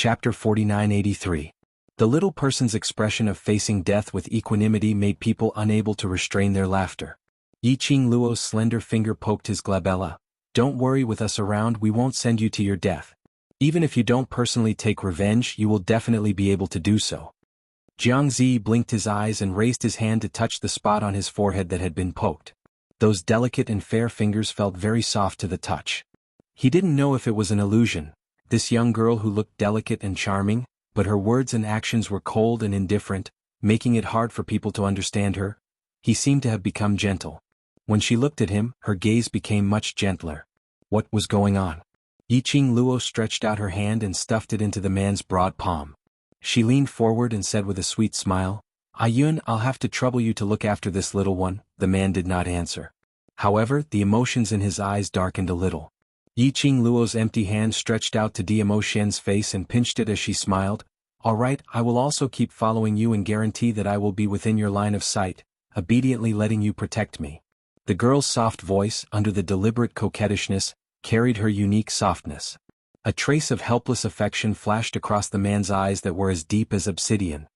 Chapter 4983. The little person's expression of facing death with equanimity made people unable to restrain their laughter. Yiqing Luo's slender finger poked his glabella. Don't worry, with us around we won't send you to your death. Even if you don't personally take revenge, you will definitely be able to do so. Jianghu blinked his eyes and raised his hand to touch the spot on his forehead that had been poked. Those delicate and fair fingers felt very soft to the touch. He didn't know if it was an illusion, this young girl who looked delicate and charming, but her words and actions were cold and indifferent, making it hard for people to understand her. He seemed to have become gentle. When she looked at him, her gaze became much gentler. What was going on? Yiqing Luo stretched out her hand and stuffed it into the man's broad palm. She leaned forward and said with a sweet smile, "Ayun, I'll have to trouble you to look after this little one." The man did not answer. However, the emotions in his eyes darkened a little. Yiqing Luo's empty hand stretched out to Diamo Shen's face and pinched it as she smiled. "All right, I will also keep following you and guarantee that I will be within your line of sight, obediently letting you protect me." The girl's soft voice, under the deliberate coquettishness, carried her unique softness. A trace of helpless affection flashed across the man's eyes that were as deep as obsidian.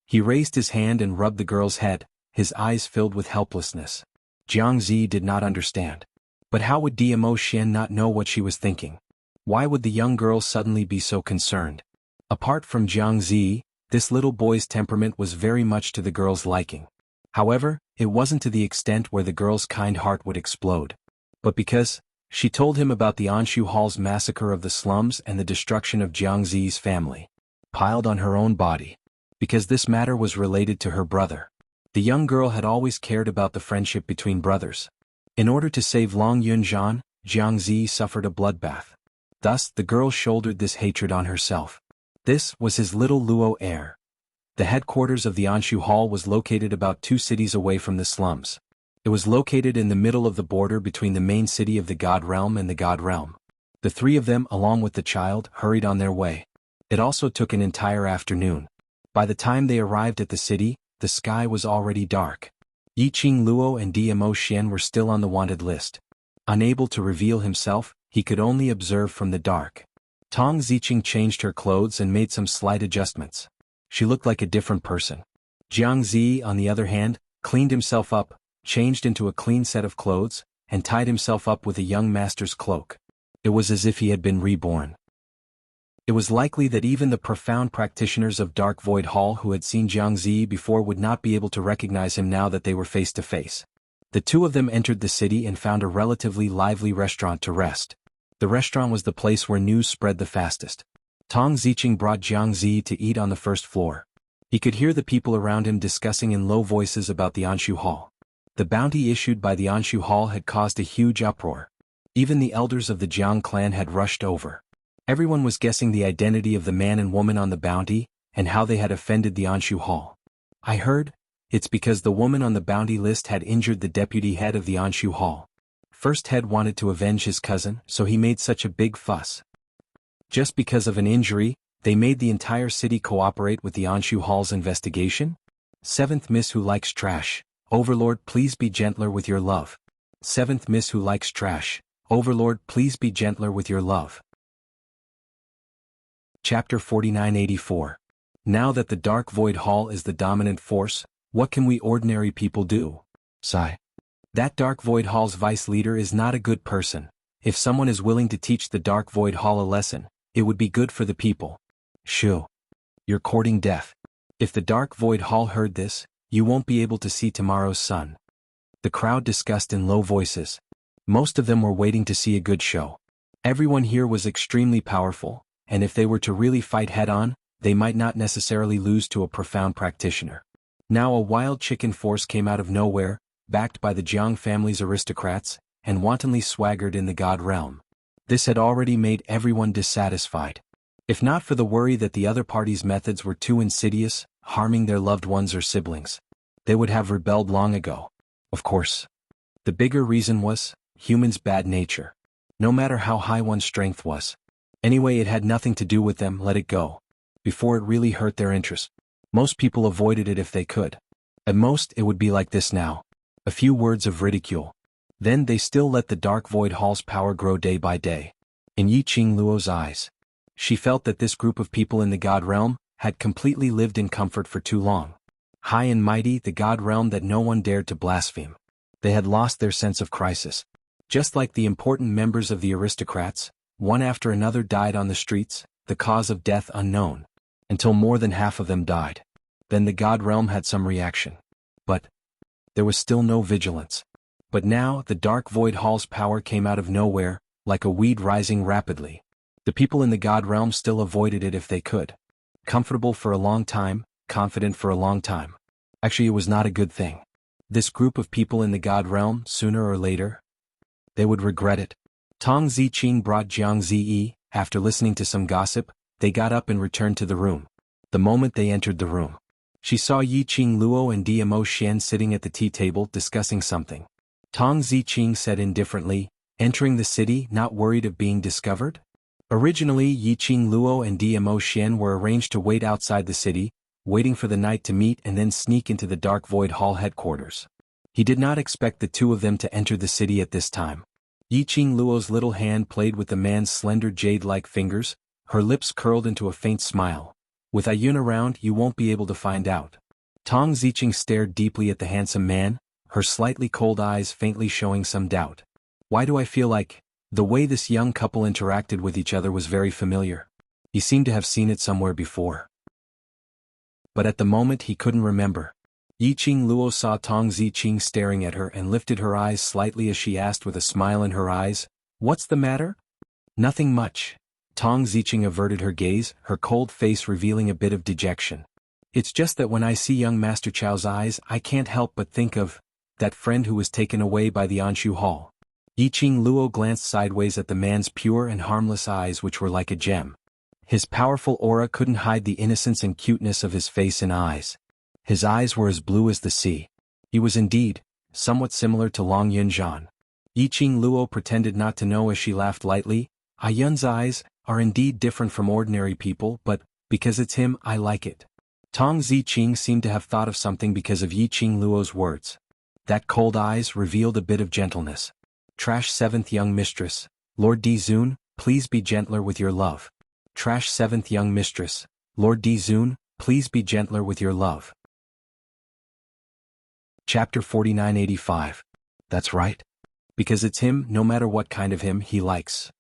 He raised his hand and rubbed the girl's head, his eyes filled with helplessness. Jianghu did not understand. But how would Diamo Shen not know what she was thinking? Why would the young girl suddenly be so concerned? Apart from Jianghu, this little boy's temperament was very much to the girl's liking. However, it wasn't to the extent where the girl's kind heart would explode. But because she told him about the Anshu Hall's massacre of the slums and the destruction of Jianghu's family, piled on her own body. Because this matter was related to her brother. The young girl had always cared about the friendship between brothers. In order to save Long Yunzhan, Jianghu suffered a bloodbath. Thus, the girl shouldered this hatred on herself. This was his little Luo heir. The headquarters of the Anshu Hall was located about 2 cities away from the slums. It was located in the middle of the border between the main city of the God Realm and the God Realm. The 3 of them, along with the child, hurried on their way. It also took an entire afternoon. By the time they arrived at the city, the sky was already dark. Yiqing Luo and Diamo Shen were still on the wanted list. Unable to reveal himself, he could only observe from the dark. Tong Ziqing changed her clothes and made some slight adjustments. She looked like a different person. Jianghu, on the other hand, cleaned himself up, changed into a clean set of clothes, and tied himself up with a young master's cloak. It was as if he had been reborn. It was likely that even the profound practitioners of Dark Void Hall who had seen Jianghu before would not be able to recognize him now that they were face to face. The 2 of them entered the city and found a relatively lively restaurant to rest. The restaurant was the place where news spread the fastest. Tong Ziqing brought Jianghu to eat on the first floor. He could hear the people around him discussing in low voices about the Anshu Hall. The bounty issued by the Anshu Hall had caused a huge uproar. Even the elders of the Jiang clan had rushed over. Everyone was guessing the identity of the man and woman on the bounty, and how they had offended the Anshu Hall. "I heard, it's because the woman on the bounty list had injured the deputy head of the Anshu Hall. First head wanted to avenge his cousin, so he made such a big fuss. Just because of an injury, they made the entire city cooperate with the Anshu Hall's investigation? 7th Miss who likes trash. Overlord, please be gentler with your love. 7th Miss who likes trash. Overlord, please be gentler with your love." Chapter 4984. Now that the Dark Void Hall is the dominant force, what can we ordinary people do? Sigh. That Dark Void Hall's vice leader is not a good person. If someone is willing to teach the Dark Void Hall a lesson, it would be good for the people. Shoo. You're courting death. If the Dark Void Hall heard this, you won't be able to see tomorrow's sun. The crowd discussed in low voices. Most of them were waiting to see a good show. Everyone here was extremely powerful, and if they were to really fight head-on, they might not necessarily lose to a profound practitioner. Now a wild chicken force came out of nowhere, backed by the Jiang family's aristocrats, and wantonly swaggered in the God Realm. This had already made everyone dissatisfied. If not for the worry that the other party's methods were too insidious, harming their loved ones or siblings, they would have rebelled long ago. Of course. The bigger reason was humans' bad nature. No matter how high one's strength was. Anyway, it had nothing to do with them, let it go. Before it really hurt their interest. Most people avoided it if they could. At most, it would be like this now. A few words of ridicule. Then they still let the Dark Void Hall's power grow day by day. In Yiqing Luo's eyes. She felt that this group of people in the God realm had completely lived in comfort for too long. High and mighty, the God realm that no one dared to blaspheme. They had lost their sense of crisis. Just like the important members of the aristocrats, one after another died on the streets, the cause of death unknown, until more than half of them died. Then the God realm had some reaction. But there was still no vigilance. But now the dark void hall's power came out of nowhere, like a weed rising rapidly. The people in the God realm still avoided it if they could. Comfortable for a long time, confident for a long time. Actually, it was not a good thing. This group of people in the God realm, sooner or later, they would regret it. Tong Ziqing brought Jiang Zi. After listening to some gossip, they got up and returned to the room. The moment they entered the room, she saw Yiqing Luo and Dmo Xian sitting at the tea table discussing something. Tong Ziqing said indifferently, entering the city not worried of being discovered? Originally, Yiqing Luo and Dmo Xian were arranged to wait outside the city, waiting for the night to meet and then sneak into the Dark Void Hall headquarters. He did not expect the two of them to enter the city at this time. Yiqing Luo's little hand played with the man's slender jade-like fingers, her lips curled into a faint smile. With Ayun around, you won't be able to find out. Tong Ziqing stared deeply at the handsome man, her slightly cold eyes faintly showing some doubt. Why do I feel like the way this young couple interacted with each other was very familiar? He seemed to have seen it somewhere before. But at the moment he couldn't remember. Yiqing Luo saw Tong Ziqing staring at her and lifted her eyes slightly as she asked with a smile in her eyes, "What's the matter?" "Nothing much." Tong Ziqing averted her gaze, her cold face revealing a bit of dejection. "It's just that when I see young Master Chao's eyes I can't help but think of that friend who was taken away by the Anshu Hall." Yiqing Luo glanced sideways at the man's pure and harmless eyes which were like a gem. His powerful aura couldn't hide the innocence and cuteness of his face and eyes. His eyes were as blue as the sea. He was indeed somewhat similar to Long Yunzhan. Yiqing Luo pretended not to know as she laughed lightly. "Ayun's eyes are indeed different from ordinary people, but because it's him, I like it." Tong Ziqing seemed to have thought of something because of Yiqing Luo's words. That cold eyes revealed a bit of gentleness. "Trash 7th young mistress, Lord Dizun, please be gentler with your love." "Trash 7th young mistress, Lord Dizun, please be gentler with your love." Chapter 4985. That's right. Because it's him, no matter what kind of him he likes.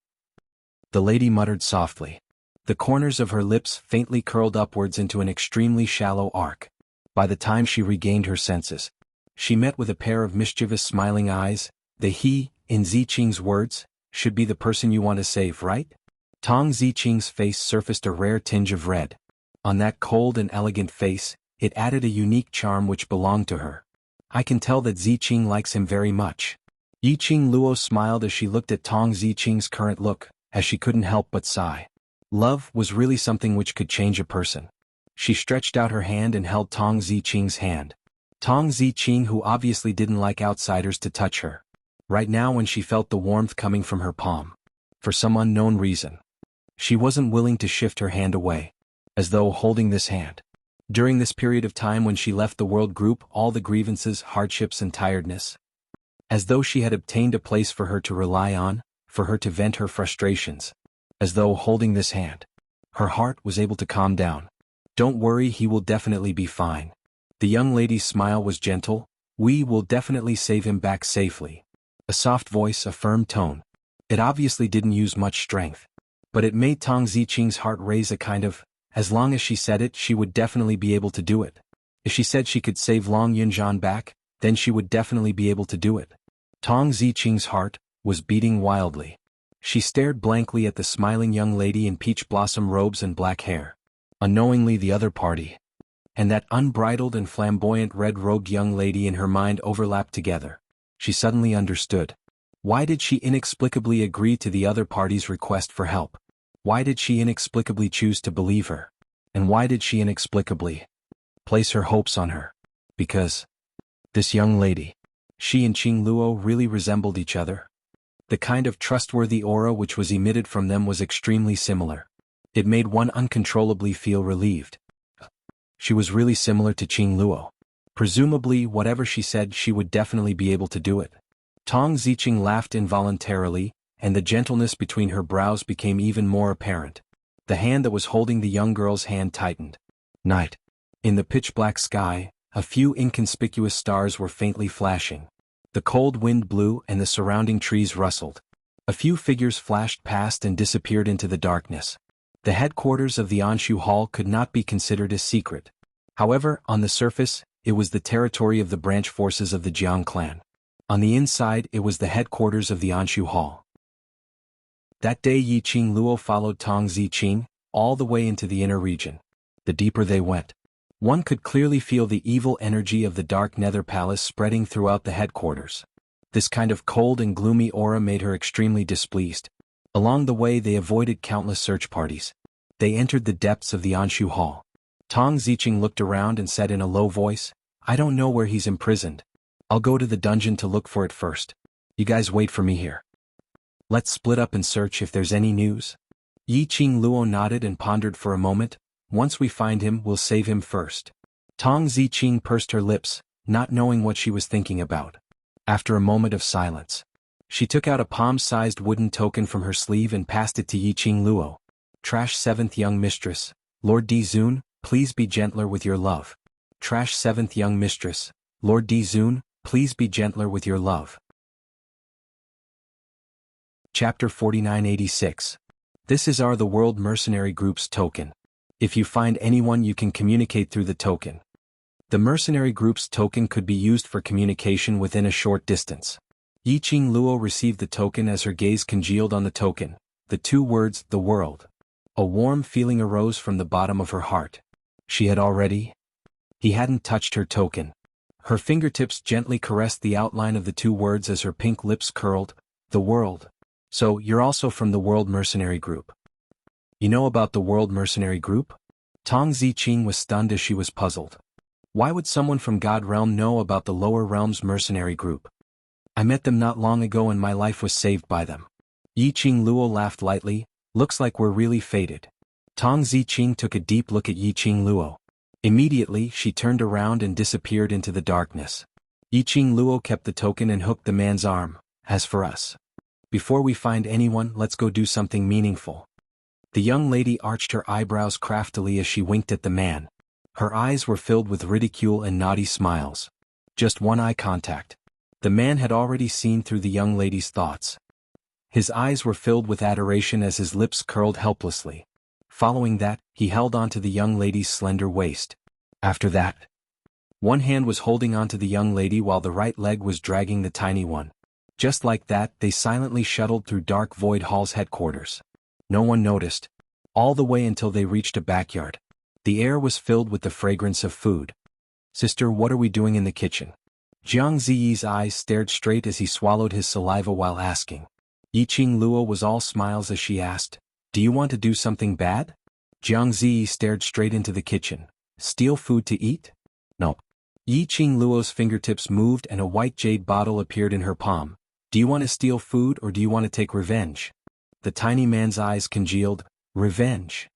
The lady muttered softly. The corners of her lips faintly curled upwards into an extremely shallow arc. By the time she regained her senses, she met with a pair of mischievous smiling eyes. "The he, in Ziqing's words, should be the person you want to save, right?" Tong Ziqing's face surfaced a rare tinge of red. On that cold and elegant face, it added a unique charm which belonged to her. "I can tell that Ziqing likes him very much." Yiqing Luo smiled as she looked at Tong Ziqing's current look, as she couldn't help but sigh. Love was really something which could change a person. She stretched out her hand and held Tong Ziqing's hand. Tong Ziqing, who obviously didn't like outsiders to touch her. Right now when she felt the warmth coming from her palm. For some unknown reason. She wasn't willing to shift her hand away. As though holding this hand. During this period of time when she left the world group, all the grievances, hardships and tiredness. As though she had obtained a place for her to rely on, for her to vent her frustrations. As though holding this hand. Her heart was able to calm down. "Don't worry, he will definitely be fine." The young lady's smile was gentle. "We will definitely save him back safely." A soft voice, a firm tone. It obviously didn't use much strength. But it made Tong Ziqing's heart raise a kind of, as long as she said it, she would definitely be able to do it. If she said she could save Long Yunzhan back, then she would definitely be able to do it. Tong Ziqing's heart was beating wildly. She stared blankly at the smiling young lady in peach blossom robes and black hair. Unknowingly the other party. And that unbridled and flamboyant red-robed young lady in her mind overlapped together. She suddenly understood. Why did she inexplicably agree to the other party's request for help? Why did she inexplicably choose to believe her? And why did she inexplicably place her hopes on her? Because this young lady, she and Qing Luo really resembled each other. The kind of trustworthy aura which was emitted from them was extremely similar. It made one uncontrollably feel relieved. She was really similar to Qing Luo. Presumably, whatever she said, she would definitely be able to do it. Tong Ziqing laughed involuntarily, and the gentleness between her brows became even more apparent. The hand that was holding the young girl's hand tightened. Night. In the pitch-black sky, a few inconspicuous stars were faintly flashing. The cold wind blew and the surrounding trees rustled. A few figures flashed past and disappeared into the darkness. The headquarters of the Anshu Hall could not be considered a secret. However, on the surface, it was the territory of the branch forces of the Jiang clan. On the inside, it was the headquarters of the Anshu Hall. That day Yiqing Luo followed Tong Ziqing all the way into the inner region. The deeper they went, one could clearly feel the evil energy of the dark nether palace spreading throughout the headquarters. This kind of cold and gloomy aura made her extremely displeased. Along the way they avoided countless search parties. They entered the depths of the Anshu Hall. Tong Ziqing looked around and said in a low voice, "I don't know where he's imprisoned. I'll go to the dungeon to look for it first. You guys wait for me here. Let's split up and search if there's any news." Yiqing Luo nodded and pondered for a moment. "Once we find him, we'll save him first." Tong Ziqing pursed her lips, not knowing what she was thinking about. After a moment of silence, she took out a palm-sized wooden token from her sleeve and passed it to Yiqing Luo. "Trash 7th young mistress, Lord Di Zun, please be gentler with your love. Trash 7th young mistress, Lord Di Zun, please be gentler with your love." Chapter 4986. This is the World Mercenary Group's token. If you find anyone you can communicate through the token. The mercenary group's token could be used for communication within a short distance. Yiqing Luo received the token as her gaze congealed on the token, the two words, "the world." A warm feeling arose from the bottom of her heart. He hadn't touched her token. Her fingertips gently caressed the outline of the two words as her pink lips curled, "the world. So, you're also from the World Mercenary Group. You know about the World Mercenary Group?" Tong Ziqing was stunned as she was puzzled. Why would someone from God Realm know about the Lower Realms Mercenary Group? "I met them not long ago and my life was saved by them." Yiqing Luo laughed lightly. "Looks like we're really fated." Tong Ziqing took a deep look at Yiqing Luo. Immediately, she turned around and disappeared into the darkness. Yiqing Luo kept the token and hooked the man's arm. "As for us, before we find anyone, let's go do something meaningful." The young lady arched her eyebrows craftily as she winked at the man. Her eyes were filled with ridicule and naughty smiles. Just one eye contact. The man had already seen through the young lady's thoughts. His eyes were filled with adoration as his lips curled helplessly. Following that, he held onto the young lady's slender waist. After that, one hand was holding onto the young lady while the right leg was dragging the tiny one. Just like that, they silently shuttled through Dark Void Hall's headquarters. No one noticed, all the way until they reached a backyard. The air was filled with the fragrance of food. "Sister, what are we doing in the kitchen?" Jiang Ziyi's eyes stared straight as he swallowed his saliva while asking. Yiqing Luo was all smiles as she asked, "Do you want to do something bad?" Jiang Ziyi stared straight into the kitchen. "Steal food to eat?" "No." Yiqing Luo's fingertips moved and a white jade bottle appeared in her palm. "Do you want to steal food or do you want to take revenge?" The tiny man's eyes congealed. "Revenge."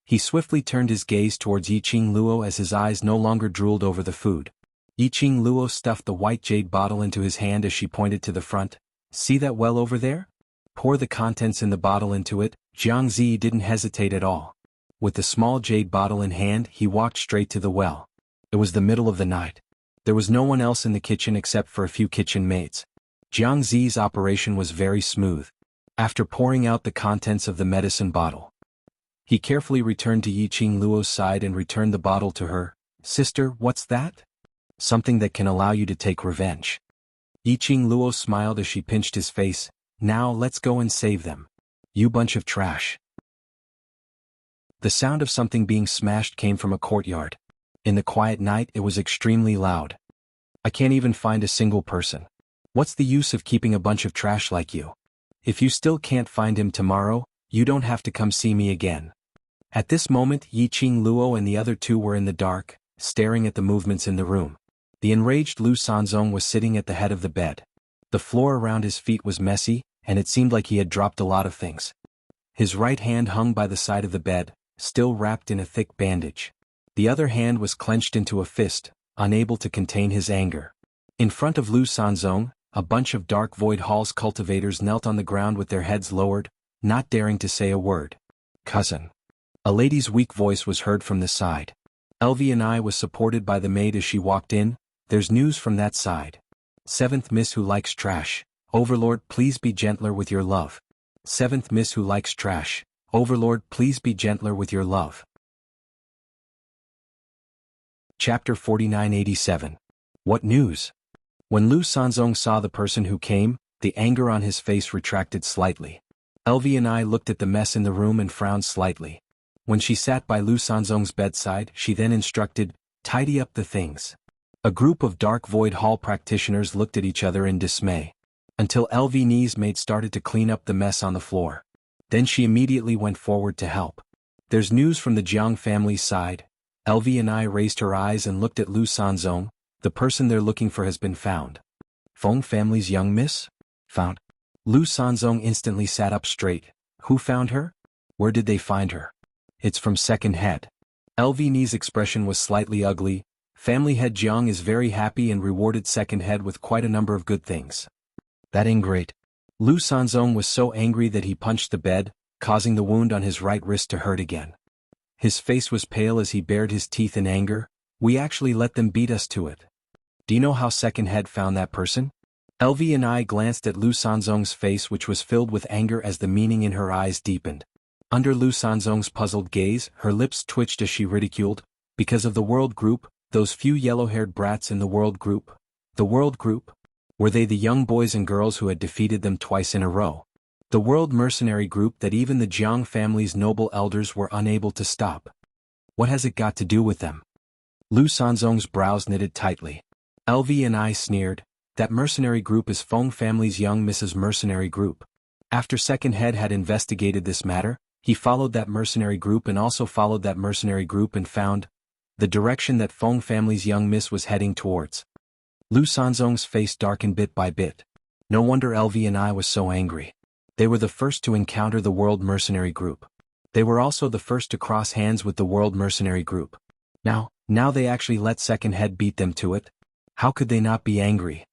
He swiftly turned his gaze towards Yiqing Luo as his eyes no longer drooled over the food. Yiqing Luo stuffed the white jade bottle into his hand as she pointed to the front. "See that well over there? Pour the contents in the bottle into it." Jiang Zi didn't hesitate at all. With the small jade bottle in hand, he walked straight to the well. It was the middle of the night. There was no one else in the kitchen except for a few kitchen maids. Jiang Zi's operation was very smooth. After pouring out the contents of the medicine bottle, he carefully returned to Yiqing Luo's side and returned the bottle to her. "Sister, what's that?" "Something that can allow you to take revenge." Yiqing Luo smiled as she pinched his face. "Now let's go and save them. You bunch of trash." The sound of something being smashed came from a courtyard. In the quiet night it was extremely loud. "I can't even find a single person. What's the use of keeping a bunch of trash like you? If you still can't find him tomorrow, you don't have to come see me again." At this moment Yiqing Luo and the other two were in the dark, staring at the movements in the room. The enraged Lu Sanzong was sitting at the head of the bed. The floor around his feet was messy, and it seemed like he had dropped a lot of things. His right hand hung by the side of the bed, still wrapped in a thick bandage. The other hand was clenched into a fist, unable to contain his anger. In front of Lu Sanzong, a bunch of Dark Void Hall's cultivators knelt on the ground with their heads lowered, not daring to say a word. "Cousin." A lady's weak voice was heard from the side. Elvie and I was supported by the maid as she walked in. There's news from that side. 7th Miss who likes trash. Overlord, please be gentler with your love. 7th Miss who likes trash. Overlord, please be gentler with your love. Chapter 4987. What news? When Lu Sanzong saw the person who came, the anger on his face retracted slightly. Elvie and I looked at the mess in the room and frowned slightly. When she sat by Lu Sanzong's bedside, she then instructed, "Tidy up the things." A group of Dark Void Hall practitioners looked at each other in dismay. Until Elvie's maid started to clean up the mess on the floor. Then she immediately went forward to help. There's news from the Jiang family's side. Elvie and I raised her eyes and looked at Lu Sanzong. The person they're looking for has been found. Feng family's young miss? Found? Lu Sanzong instantly sat up straight. Who found her? Where did they find her? It's from second head. Elvie's expression was slightly ugly. Family head Jiang is very happy and rewarded second head with quite a number of good things. That ain't great. Lu Sanzong was so angry that he punched the bed, causing the wound on his right wrist to hurt again. His face was pale as he bared his teeth in anger. We actually let them beat us to it. Do you know how second head found that person? Elvie and I glanced at Lu Sanzong's face, which was filled with anger as the meaning in her eyes deepened. Under Lu Sanzong's puzzled gaze, her lips twitched as she ridiculed, because of the World Group, those few yellow-haired brats in the World Group. The World Group? Were they the young boys and girls who had defeated them twice in a row? The World Mercenary Group that even the Jiang family's noble elders were unable to stop. What has it got to do with them? Lu Sanzong's brows knitted tightly. Elvie and I sneered. That mercenary group is Feng family's young Mrs. Mercenary Group. After second head had investigated this matter, he followed that mercenary group and also followed that mercenary group and found the direction that Feng family's young miss was heading towards. Lu Sanzong's face darkened bit by bit. No wonder Elvie and I was so angry. They were the first to encounter the World Mercenary Group. They were also the first to cross hands with the World Mercenary Group. Now they actually let second head beat them to it? How could they not be angry?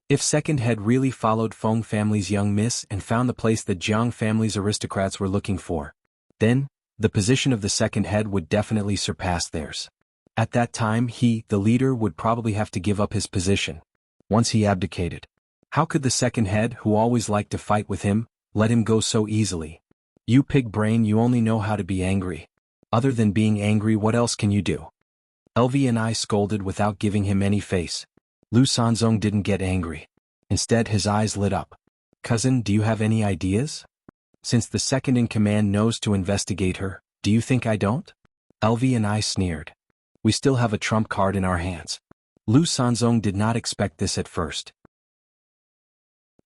If second head really followed Feng family's young miss and found the place that Jiang family's aristocrats were looking for, then, the position of the second head would definitely surpass theirs. At that time he, the leader, would probably have to give up his position. Once he abdicated. How could the second head, who always liked to fight with him, let him go so easily? You pig brain, you only know how to be angry. Other than being angry, what else can you do? Elvie and I scolded without giving him any face. Lu Sanzong didn't get angry. Instead his eyes lit up. Cousin, do you have any ideas? Since the second in command knows to investigate her, do you think I don't? Elvie and I sneered. We still have a trump card in our hands. Lu Sanzong did not expect this at first.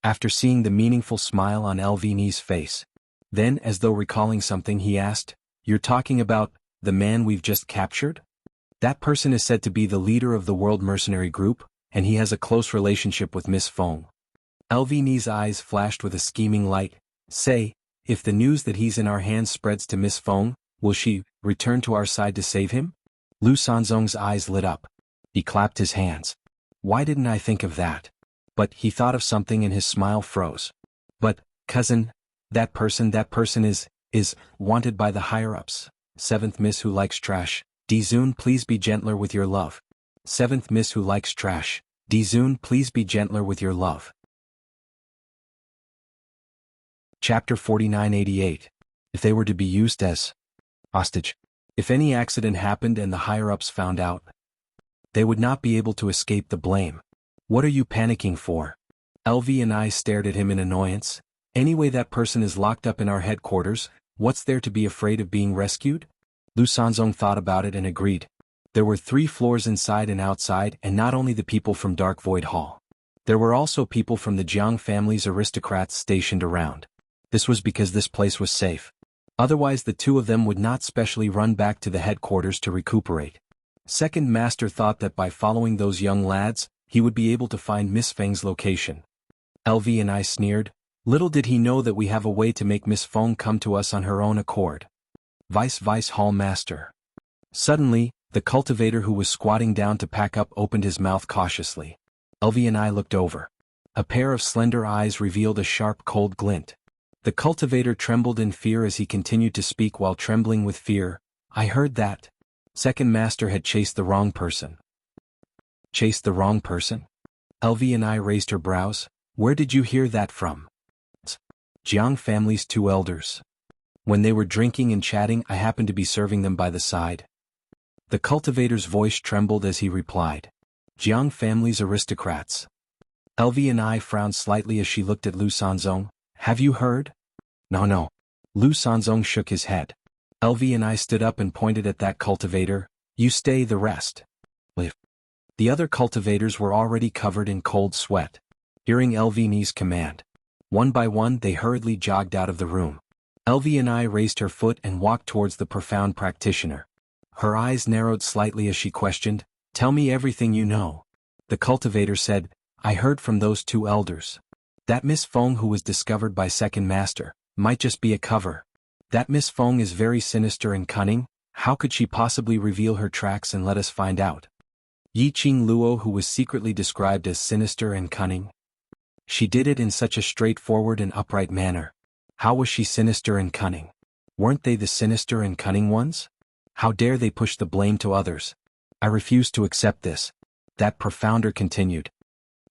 After seeing the meaningful smile on Elvie's face, then, as though recalling something, he asked, "You're talking about the man we've just captured? That person is said to be the leader of the World Mercenary Group, and he has a close relationship with Miss Feng." Elvie's eyes flashed with a scheming light. Say, if the news that he's in our hands spreads to Miss Feng, will she return to our side to save him? Lu Sanzong's eyes lit up. He clapped his hands. Why didn't I think of that? But he thought of something and his smile froze. But, cousin, that person is wanted by the higher-ups. 7th Miss who likes trash. Dizun, please be gentler with your love. 7th Miss who likes trash. Dizun, please be gentler with your love. Chapter 4988. If they were to be used as hostage. If any accident happened and the higher-ups found out, they would not be able to escape the blame. What are you panicking for? Elvie and I stared at him in annoyance. Anyway, that person is locked up in our headquarters. What's there to be afraid of being rescued? Lu Sanzong thought about it and agreed. There were 3 floors inside and outside, and not only the people from Dark Void Hall. There were also people from the Jiang family's aristocrats stationed around. This was because this place was safe. Otherwise the two of them would not specially run back to the headquarters to recuperate. Second Master thought that by following those young lads, he would be able to find Miss Feng's location. Elvie and I sneered. Little did he know that we have a way to make Miss Feng come to us on her own accord. Vice Hall Master. Suddenly, the cultivator who was squatting down to pack up opened his mouth cautiously. Elvie and I looked over. A pair of slender eyes revealed a sharp cold glint. The cultivator trembled in fear as he continued to speak while trembling with fear. I heard that. Second master had chased the wrong person. Chased the wrong person? Elvie and I raised her brows. Where did you hear that from? Jiang family's 2 elders. When they were drinking and chatting, I happened to be serving them by the side. The cultivator's voice trembled as he replied. Jiang family's aristocrats. Elvie and I frowned slightly as she looked at Lu Sanzong. Have you heard? No. Lu Sanzong shook his head. Elvie and I stood up and pointed at that cultivator. You stay, the rest. Leave. The other cultivators were already covered in cold sweat. Hearing Elvie's command, one by one they hurriedly jogged out of the room. Elvie and I raised her foot and walked towards the profound practitioner. Her eyes narrowed slightly as she questioned, Tell me everything you know. The cultivator said, I heard from those 2 elders. That Miss Feng who was discovered by second master might just be a cover. That Miss Feng is very sinister and cunning. How could she possibly reveal her tracks and let us find out? Yi Qing Luo, who was secretly described as sinister and cunning. She did it in such a straightforward and upright manner. How was she sinister and cunning? Weren't they the sinister and cunning ones? How dare they push the blame to others? I refuse to accept this. That profounder continued.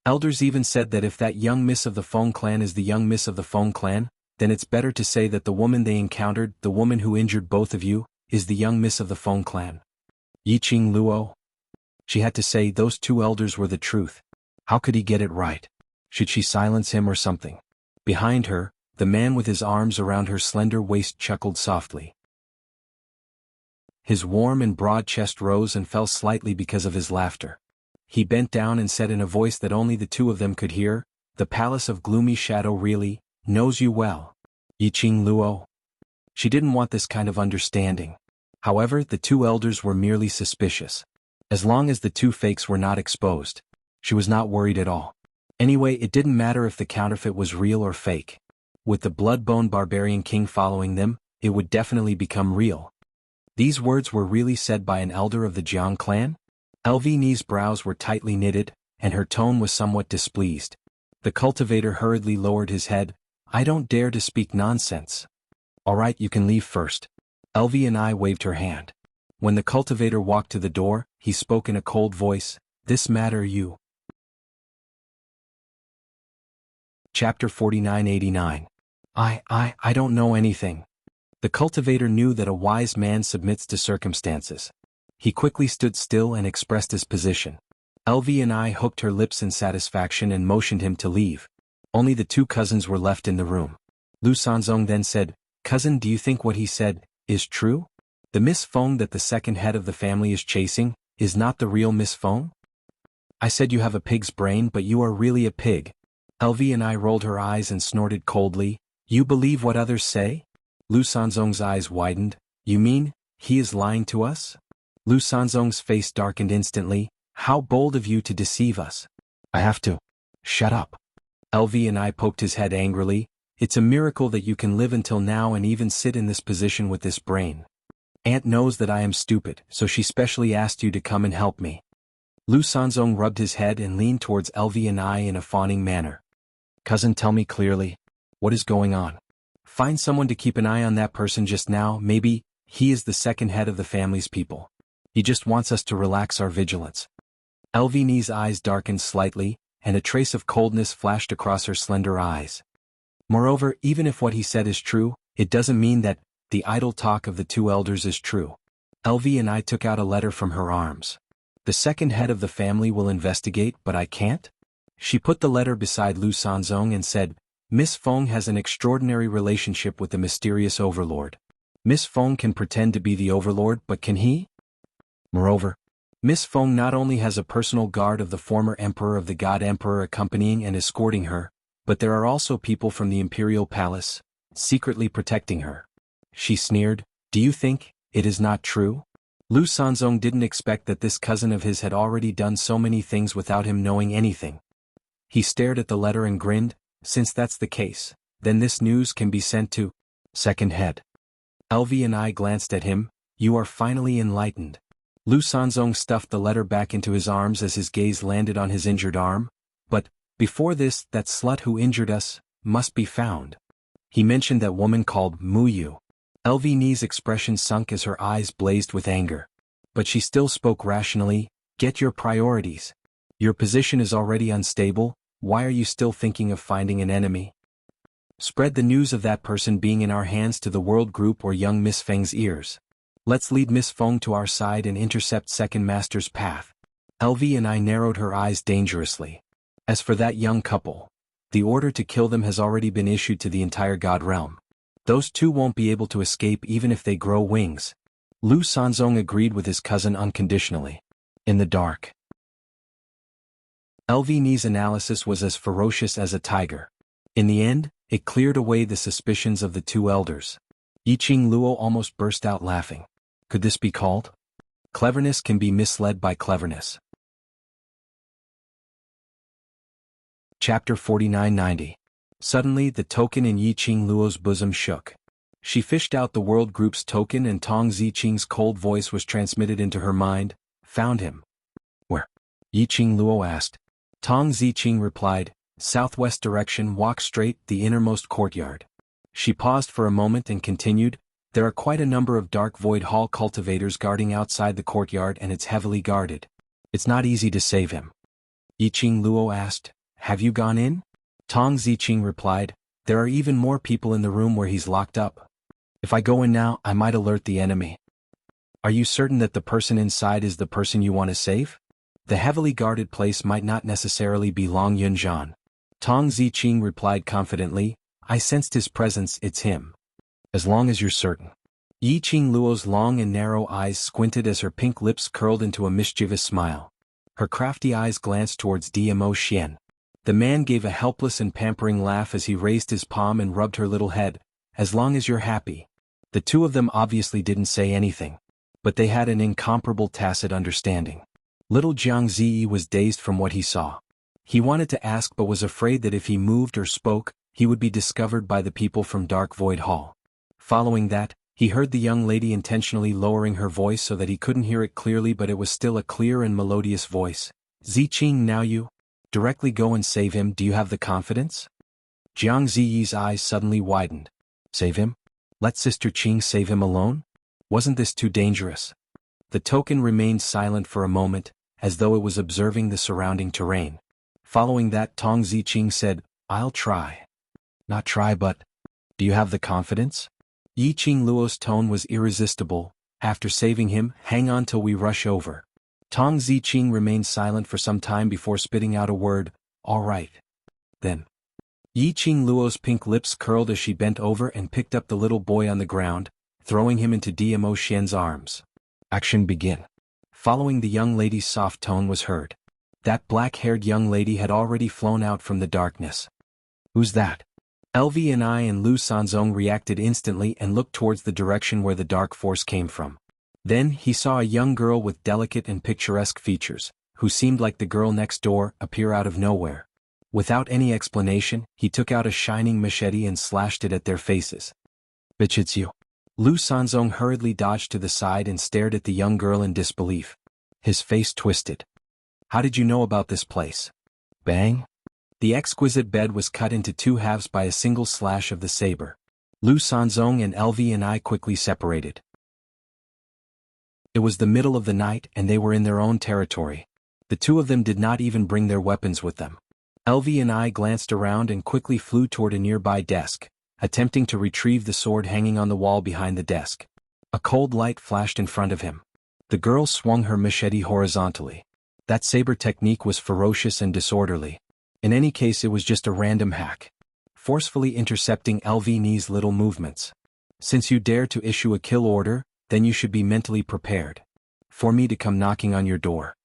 Elders even said that if that young miss of the Feng clan is the young miss of the Feng clan, then it's better to say that the woman they encountered, the woman who injured both of you, is the young miss of the Feng clan. Yi Qing Luo. She had to say those 2 elders were the truth. How could he get it right? Should she silence him or something? Behind her, the man with his arms around her slender waist chuckled softly. His warm and broad chest rose and fell slightly because of his laughter. He bent down and said in a voice that only the 2 of them could hear, The palace of gloomy shadow really knows you well. Yi Qing Luo. She didn't want this kind of understanding. However, the 2 elders were merely suspicious. As long as the 2 fakes were not exposed, she was not worried at all. Anyway, it didn't matter if the counterfeit was real or fake. With the blood-bone barbarian king following them, it would definitely become real. These words were really said by an elder of the Jiang clan? Elvie's brows were tightly knitted, and her tone was somewhat displeased. The cultivator hurriedly lowered his head. I don't dare to speak nonsense. All right, you can leave first. Elvie and I waved her hand. When the cultivator walked to the door, he spoke in a cold voice. This matter you. Chapter 4989. I don't know anything. The cultivator knew that a wise man submits to circumstances. He quickly stood still and expressed his position. Elvie and I hooked her lips in satisfaction and motioned him to leave. Only the 2 cousins were left in the room. Lu Sanzong then said, Cousin, do you think what he said is true? The Miss Feng that the second head of the family is chasing is not the real Miss Feng? I said you have a pig's brain, but you are really a pig. Elvie and I rolled her eyes and snorted coldly. You believe what others say? Lu Sanzong's eyes widened. You mean, he is lying to us? Lu Sanzong's face darkened instantly. How bold of you to deceive us. I have to. Shut up. Elvie and I poked his head angrily. It's a miracle that you can live until now and even sit in this position with this brain. Aunt knows that I am stupid, so she specially asked you to come and help me. Lu Sanzong rubbed his head and leaned towards Elvie and I in a fawning manner. Cousin, tell me clearly. What is going on? Find someone to keep an eye on that person just now. Maybe he is the second head of the family's people. He just wants us to relax our vigilance. Elvie's eyes darkened slightly, and a trace of coldness flashed across her slender eyes. Moreover, even if what he said is true, it doesn't mean that the idle talk of the 2 elders is true. Elvie and I took out a letter from her arms. The second head of the family will investigate, but I can't? She put the letter beside Lu Sanzong and said, Miss Feng has an extraordinary relationship with the mysterious overlord. Miss Feng can pretend to be the overlord, but can he? Moreover, Miss Feng not only has a personal guard of the former emperor of the God Emperor accompanying and escorting her, but there are also people from the imperial palace, secretly protecting her. She sneered, Do you think it is not true? Lu Sanzong didn't expect that this cousin of his had already done so many things without him knowing anything. He stared at the letter and grinned. Since that's the case, then this news can be sent to second head. Elvie and I glanced at him. You are finally enlightened. Lu Sanzong stuffed the letter back into his arms as his gaze landed on his injured arm. But, before this, that slut who injured us must be found. He mentioned that woman called Muyu. LV expression sunk as her eyes blazed with anger. But she still spoke rationally. Get your priorities. Your position is already unstable, why are you still thinking of finding an enemy? Spread the news of that person being in our hands to the world group or young Miss Feng's ears. Let's lead Miss Feng to our side and intercept Second Master's path. LV and I narrowed her eyes dangerously. As for that young couple, the order to kill them has already been issued to the entire God realm. Those two won't be able to escape even if they grow wings. Lu Sanzong agreed with his cousin unconditionally. In the dark. LV's analysis was as ferocious as a tiger. In the end, it cleared away the suspicions of the two elders. Yiqing Luo almost burst out laughing. Could this be called? Cleverness can be misled by cleverness. Chapter 4990. Suddenly the token in Yiqing Luo's bosom shook. She fished out the world group's token and Tong Ziqing's cold voice was transmitted into her mind. Found him. Where? Yiqing Luo asked. Tong Ziqing replied, southwest direction, walk straight, the innermost courtyard. She paused for a moment and continued, there are quite a number of Dark Void Hall cultivators guarding outside the courtyard and it's heavily guarded. It's not easy to save him. Yiqing Luo asked, have you gone in? Tong Ziqing replied, there are even more people in the room where he's locked up. If I go in now, I might alert the enemy. Are you certain that the person inside is the person you want to save? The heavily guarded place might not necessarily be Long Yunzhan. Tong Ziqing replied confidently, I sensed his presence, it's him. As long as you're certain. Yiqing Luo's long and narrow eyes squinted as her pink lips curled into a mischievous smile. Her crafty eyes glanced towards Dmo Xian. The man gave a helpless and pampering laugh as he raised his palm and rubbed her little head. As long as you're happy. The two of them obviously didn't say anything. But they had an incomparable tacit understanding. Little Jiang Ziyi was dazed from what he saw. He wanted to ask but was afraid that if he moved or spoke, he would be discovered by the people from Dark Void Hall. Following that, he heard the young lady intentionally lowering her voice so that he couldn't hear it clearly, but it was still a clear and melodious voice. Ziqing, now you? Directly go and save him, do you have the confidence? Jiang Ziyi's eyes suddenly widened. Save him? Let Sister Qing save him alone? Wasn't this too dangerous? The token remained silent for a moment, as though it was observing the surrounding terrain. Following that, Tong Ziqing said, I'll try. Not try but, do you have the confidence? Yiqing Luo's tone was irresistible. After saving him, hang on till we rush over. Tong Ziqing remained silent for some time before spitting out a word, all right. Then. Yiqing Luo's pink lips curled as she bent over and picked up the little boy on the ground, throwing him into Dmo Xian's arms. Action begin. Following the young lady's soft tone was heard. That black-haired young lady had already flown out from the darkness. Who's that? LV and I and Lu Sanzong reacted instantly and looked towards the direction where the dark force came from. Then he saw a young girl with delicate and picturesque features, who seemed like the girl next door, appear out of nowhere. Without any explanation, he took out a shining machete and slashed it at their faces. Bitch, it's you. Lu Sanzong hurriedly dodged to the side and stared at the young girl in disbelief. His face twisted. How did you know about this place? Bang. The exquisite bed was cut into two halves by a single slash of the saber. Lu Sanzong and LV and I quickly separated. It was the middle of the night and they were in their own territory. The two of them did not even bring their weapons with them. LV and I glanced around and quickly flew toward a nearby desk, attempting to retrieve the sword hanging on the wall behind the desk. A cold light flashed in front of him. The girl swung her machete horizontally. That saber technique was ferocious and disorderly. In any case, it was just a random hack, forcefully intercepting LV's little movements. Since you dare to issue a kill order, then you should be mentally prepared for me to come knocking on your door.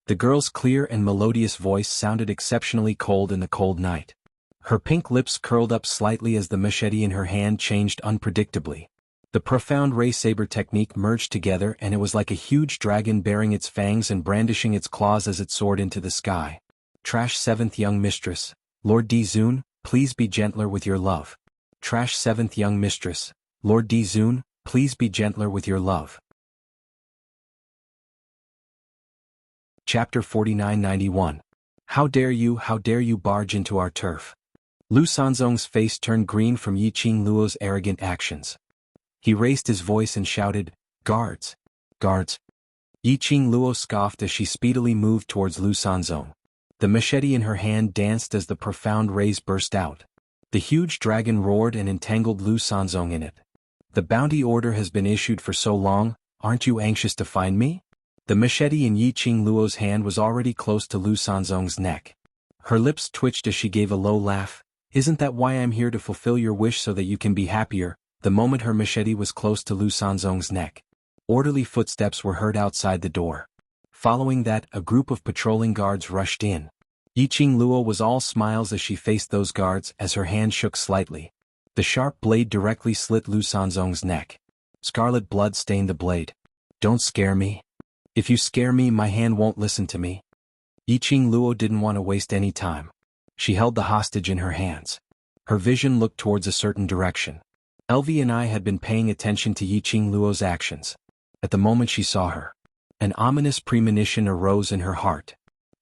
The girl's clear and melodious voice sounded exceptionally cold in the cold night. Her pink lips curled up slightly as the machete in her hand changed unpredictably. The profound ray saber technique merged together and it was like a huge dragon baring its fangs and brandishing its claws as it soared into the sky. Trash 7th young mistress, Lord Dizun, please be gentler with your love. Trash 7th young mistress, Lord Dizun, please be gentler with your love. Chapter 4991. How dare you barge into our turf? Lu Sanzong's face turned green from Yiqing Luo's arrogant actions. He raised his voice and shouted, "Guards! Guards!" Yiqing Luo scoffed as she speedily moved towards Lu Sanzong. The machete in her hand danced as the profound rays burst out. The huge dragon roared and entangled Lu Sanzong in it. "The bounty order has been issued for so long, aren't you anxious to find me?" The machete in Yiqing Luo's hand was already close to Lu Sanzong's neck. Her lips twitched as she gave a low laugh. "Isn't that why I'm here to fulfill your wish so that you can be happier?" The moment her machete was close to Lu Sanzong's neck, orderly footsteps were heard outside the door. Following that, a group of patrolling guards rushed in. Yiqing Luo was all smiles as she faced those guards as her hand shook slightly. The sharp blade directly slit Lu Sanzong's neck. Scarlet blood stained the blade. "Don't scare me. If you scare me, my hand won't listen to me." Yiqing Luo didn't want to waste any time. She held the hostage in her hands. Her vision looked towards a certain direction. Elvie and I had been paying attention to Yiqing Luo's actions. At the moment she saw her, an ominous premonition arose in her heart.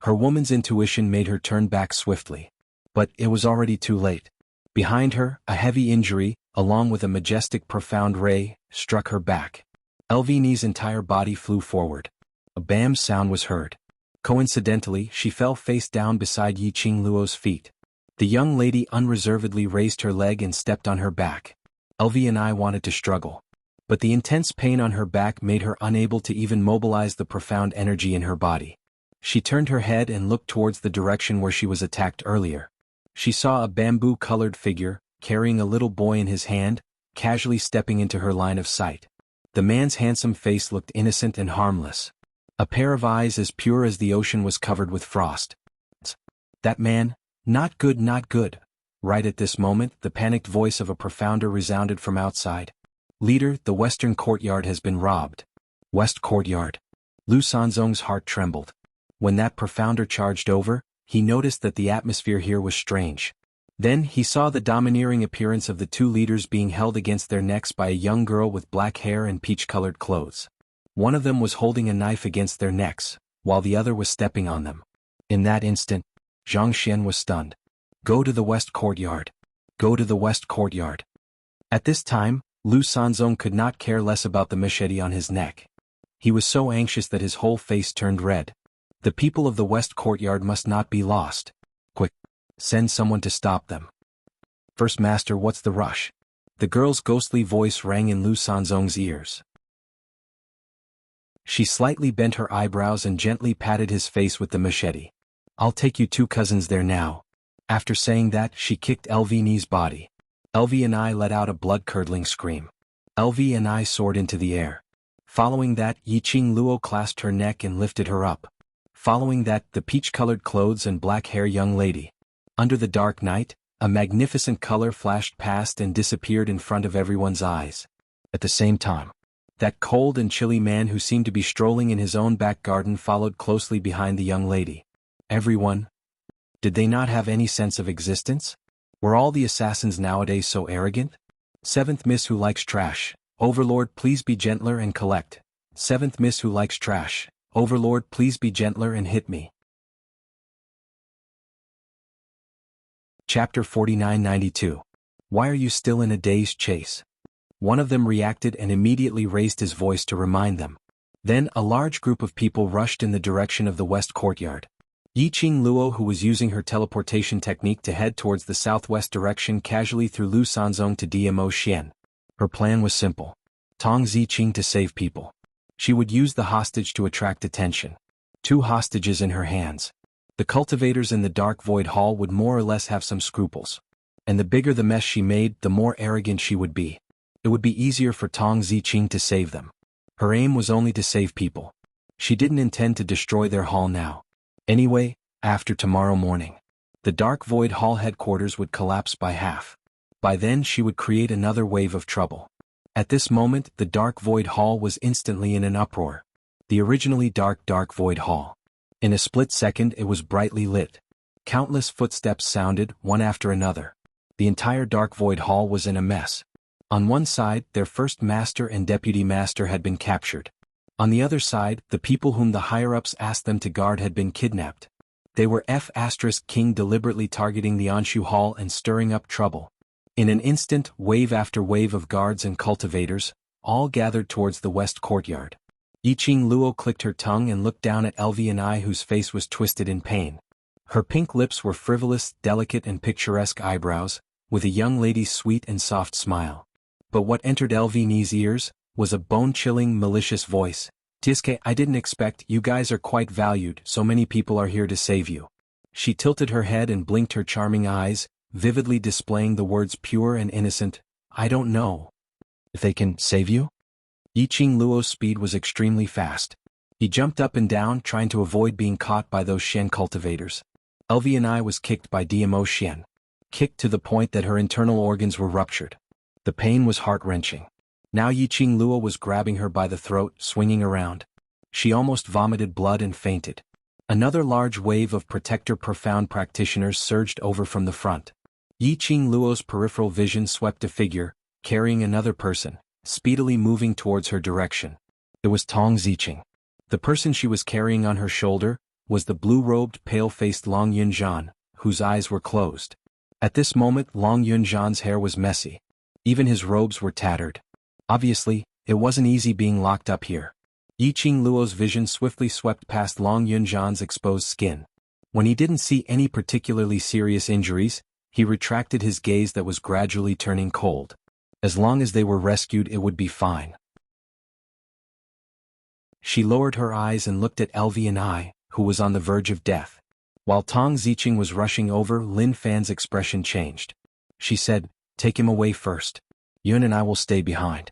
Her woman's intuition made her turn back swiftly. But it was already too late. Behind her, a heavy injury, along with a majestic profound ray, struck her back. Elvie's entire body flew forward. A bam sound was heard. Coincidentally, she fell face down beside Yiqing Luo's feet. The young lady unreservedly raised her leg and stepped on her back. Elvie and I wanted to struggle. But the intense pain on her back made her unable to even mobilize the profound energy in her body. She turned her head and looked towards the direction where she was attacked earlier. She saw a bamboo-colored figure, carrying a little boy in his hand, casually stepping into her line of sight. The man's handsome face looked innocent and harmless. A pair of eyes as pure as the ocean was covered with frost. "That man, not good, not good." Right at this moment, the panicked voice of a profounder resounded from outside. "Leader, the western courtyard has been robbed." West courtyard. Lu Sanzong's heart trembled. When that profounder charged over, he noticed that the atmosphere here was strange. Then he saw the domineering appearance of the two leaders being held against their necks by a young girl with black hair and peach-colored clothes. One of them was holding a knife against their necks, while the other was stepping on them. In that instant, Zhang Xian was stunned. "Go to the west courtyard. Go to the west courtyard." At this time, Lu Sanzong could not care less about the machete on his neck. He was so anxious that his whole face turned red. The people of the west courtyard must not be lost. "Quick! Send someone to stop them." "First Master, what's the rush?" The girl's ghostly voice rang in Lu Sanzong's ears. She slightly bent her eyebrows and gently patted his face with the machete. "I'll take you two cousins there now." After saying that, she kicked Elvie's body. Elvie and I let out a blood-curdling scream. Elvie and I soared into the air. Following that, Yiqing Luo clasped her neck and lifted her up. Following that, the peach-colored clothes and black hair young lady. Under the dark night, a magnificent color flashed past and disappeared in front of everyone's eyes. At the same time, that cold and chilly man who seemed to be strolling in his own back garden followed closely behind the young lady. Everyone? Did they not have any sense of existence? Were all the assassins nowadays so arrogant? Seventh Miss who likes trash. Overlord, please be gentler and collect. Seventh Miss who likes trash. Overlord, please be gentler and hit me. Chapter 4992. Why are you still in a day's chase? One of them reacted and immediately raised his voice to remind them. Then a large group of people rushed in the direction of the west courtyard. Yiqing Luo, who was using her teleportation technique to head towards the southwest direction, casually threw Lu Sanzong to Dmo Xian. Her plan was simple. Tong Ziqing to save people. She would use the hostage to attract attention. Two hostages in her hands. The cultivators in the dark void hall would more or less have some scruples. And the bigger the mess she made, the more arrogant she would be. It would be easier for Tong Ziqing to save them. Her aim was only to save people. She didn't intend to destroy their hall now. Anyway, after tomorrow morning, the dark void hall headquarters would collapse by half. By then she would create another wave of trouble. At this moment, the dark void hall was instantly in an uproar. The originally dark void hall. In a split second it was brightly lit. Countless footsteps sounded, one after another. The entire dark void hall was in a mess. On one side, their first master and deputy master had been captured. On the other side, the people whom the higher-ups asked them to guard had been kidnapped. They were King deliberately targeting the Anshu Hall and stirring up trouble. In an instant, wave after wave of guards and cultivators, all gathered towards the west courtyard. Yiqing Luo clicked her tongue and looked down at Elvianai, whose face was twisted in pain. Her pink lips were frivolous, delicate and picturesque eyebrows, with a young lady's sweet and soft smile. But what entered Elviani's ears was a bone-chilling, malicious voice. Tiske, I didn't expect, you guys are quite valued, so many people are here to save you. She tilted her head and blinked her charming eyes, vividly displaying the words pure and innocent. I don't know if they can save you? Yiqing Luo's speed was extremely fast. He jumped up and down, trying to avoid being caught by those Shen cultivators. Elvianai was kicked by DMO Shen. Kicked to the point that her internal organs were ruptured. The pain was heart-wrenching. Now Yiqing Luo was grabbing her by the throat, swinging around. She almost vomited blood and fainted. Another large wave of Protector Profound practitioners surged over from the front. Yiqing Luo's peripheral vision swept a figure, carrying another person, speedily moving towards her direction. It was Tong Ziqing. The person she was carrying on her shoulder was the blue-robed, pale-faced Long Yunzhan, whose eyes were closed. At this moment, Long Yunzhan's hair was messy. Even his robes were tattered. Obviously, it wasn't easy being locked up here. Yiqing Luo's vision swiftly swept past Long Yunzhan's exposed skin. When he didn't see any particularly serious injuries, he retracted his gaze that was gradually turning cold. As long as they were rescued, it would be fine. She lowered her eyes and looked at Elvianai, who was on the verge of death. While Tong Ziqing was rushing over, Lin Fan's expression changed. She said, "Take him away first. Yun and I will stay behind."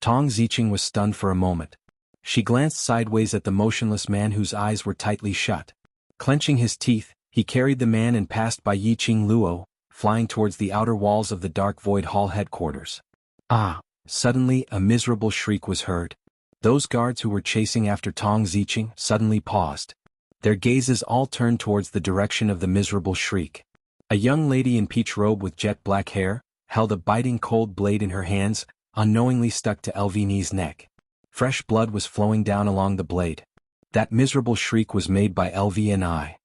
Tong Ziqing was stunned for a moment. She glanced sideways at the motionless man whose eyes were tightly shut. Clenching his teeth, he carried the man and passed by Yiqing Luo, flying towards the outer walls of the Dark Void Hall headquarters. Ah! Suddenly, a miserable shriek was heard. Those guards who were chasing after Tong Ziqing suddenly paused. Their gazes all turned towards the direction of the miserable shriek. A young lady in peach robe with jet black hair held a biting cold blade in her hands, unknowingly stuck to Elviani's neck. Fresh blood was flowing down along the blade. That miserable shriek was made by Elvianai.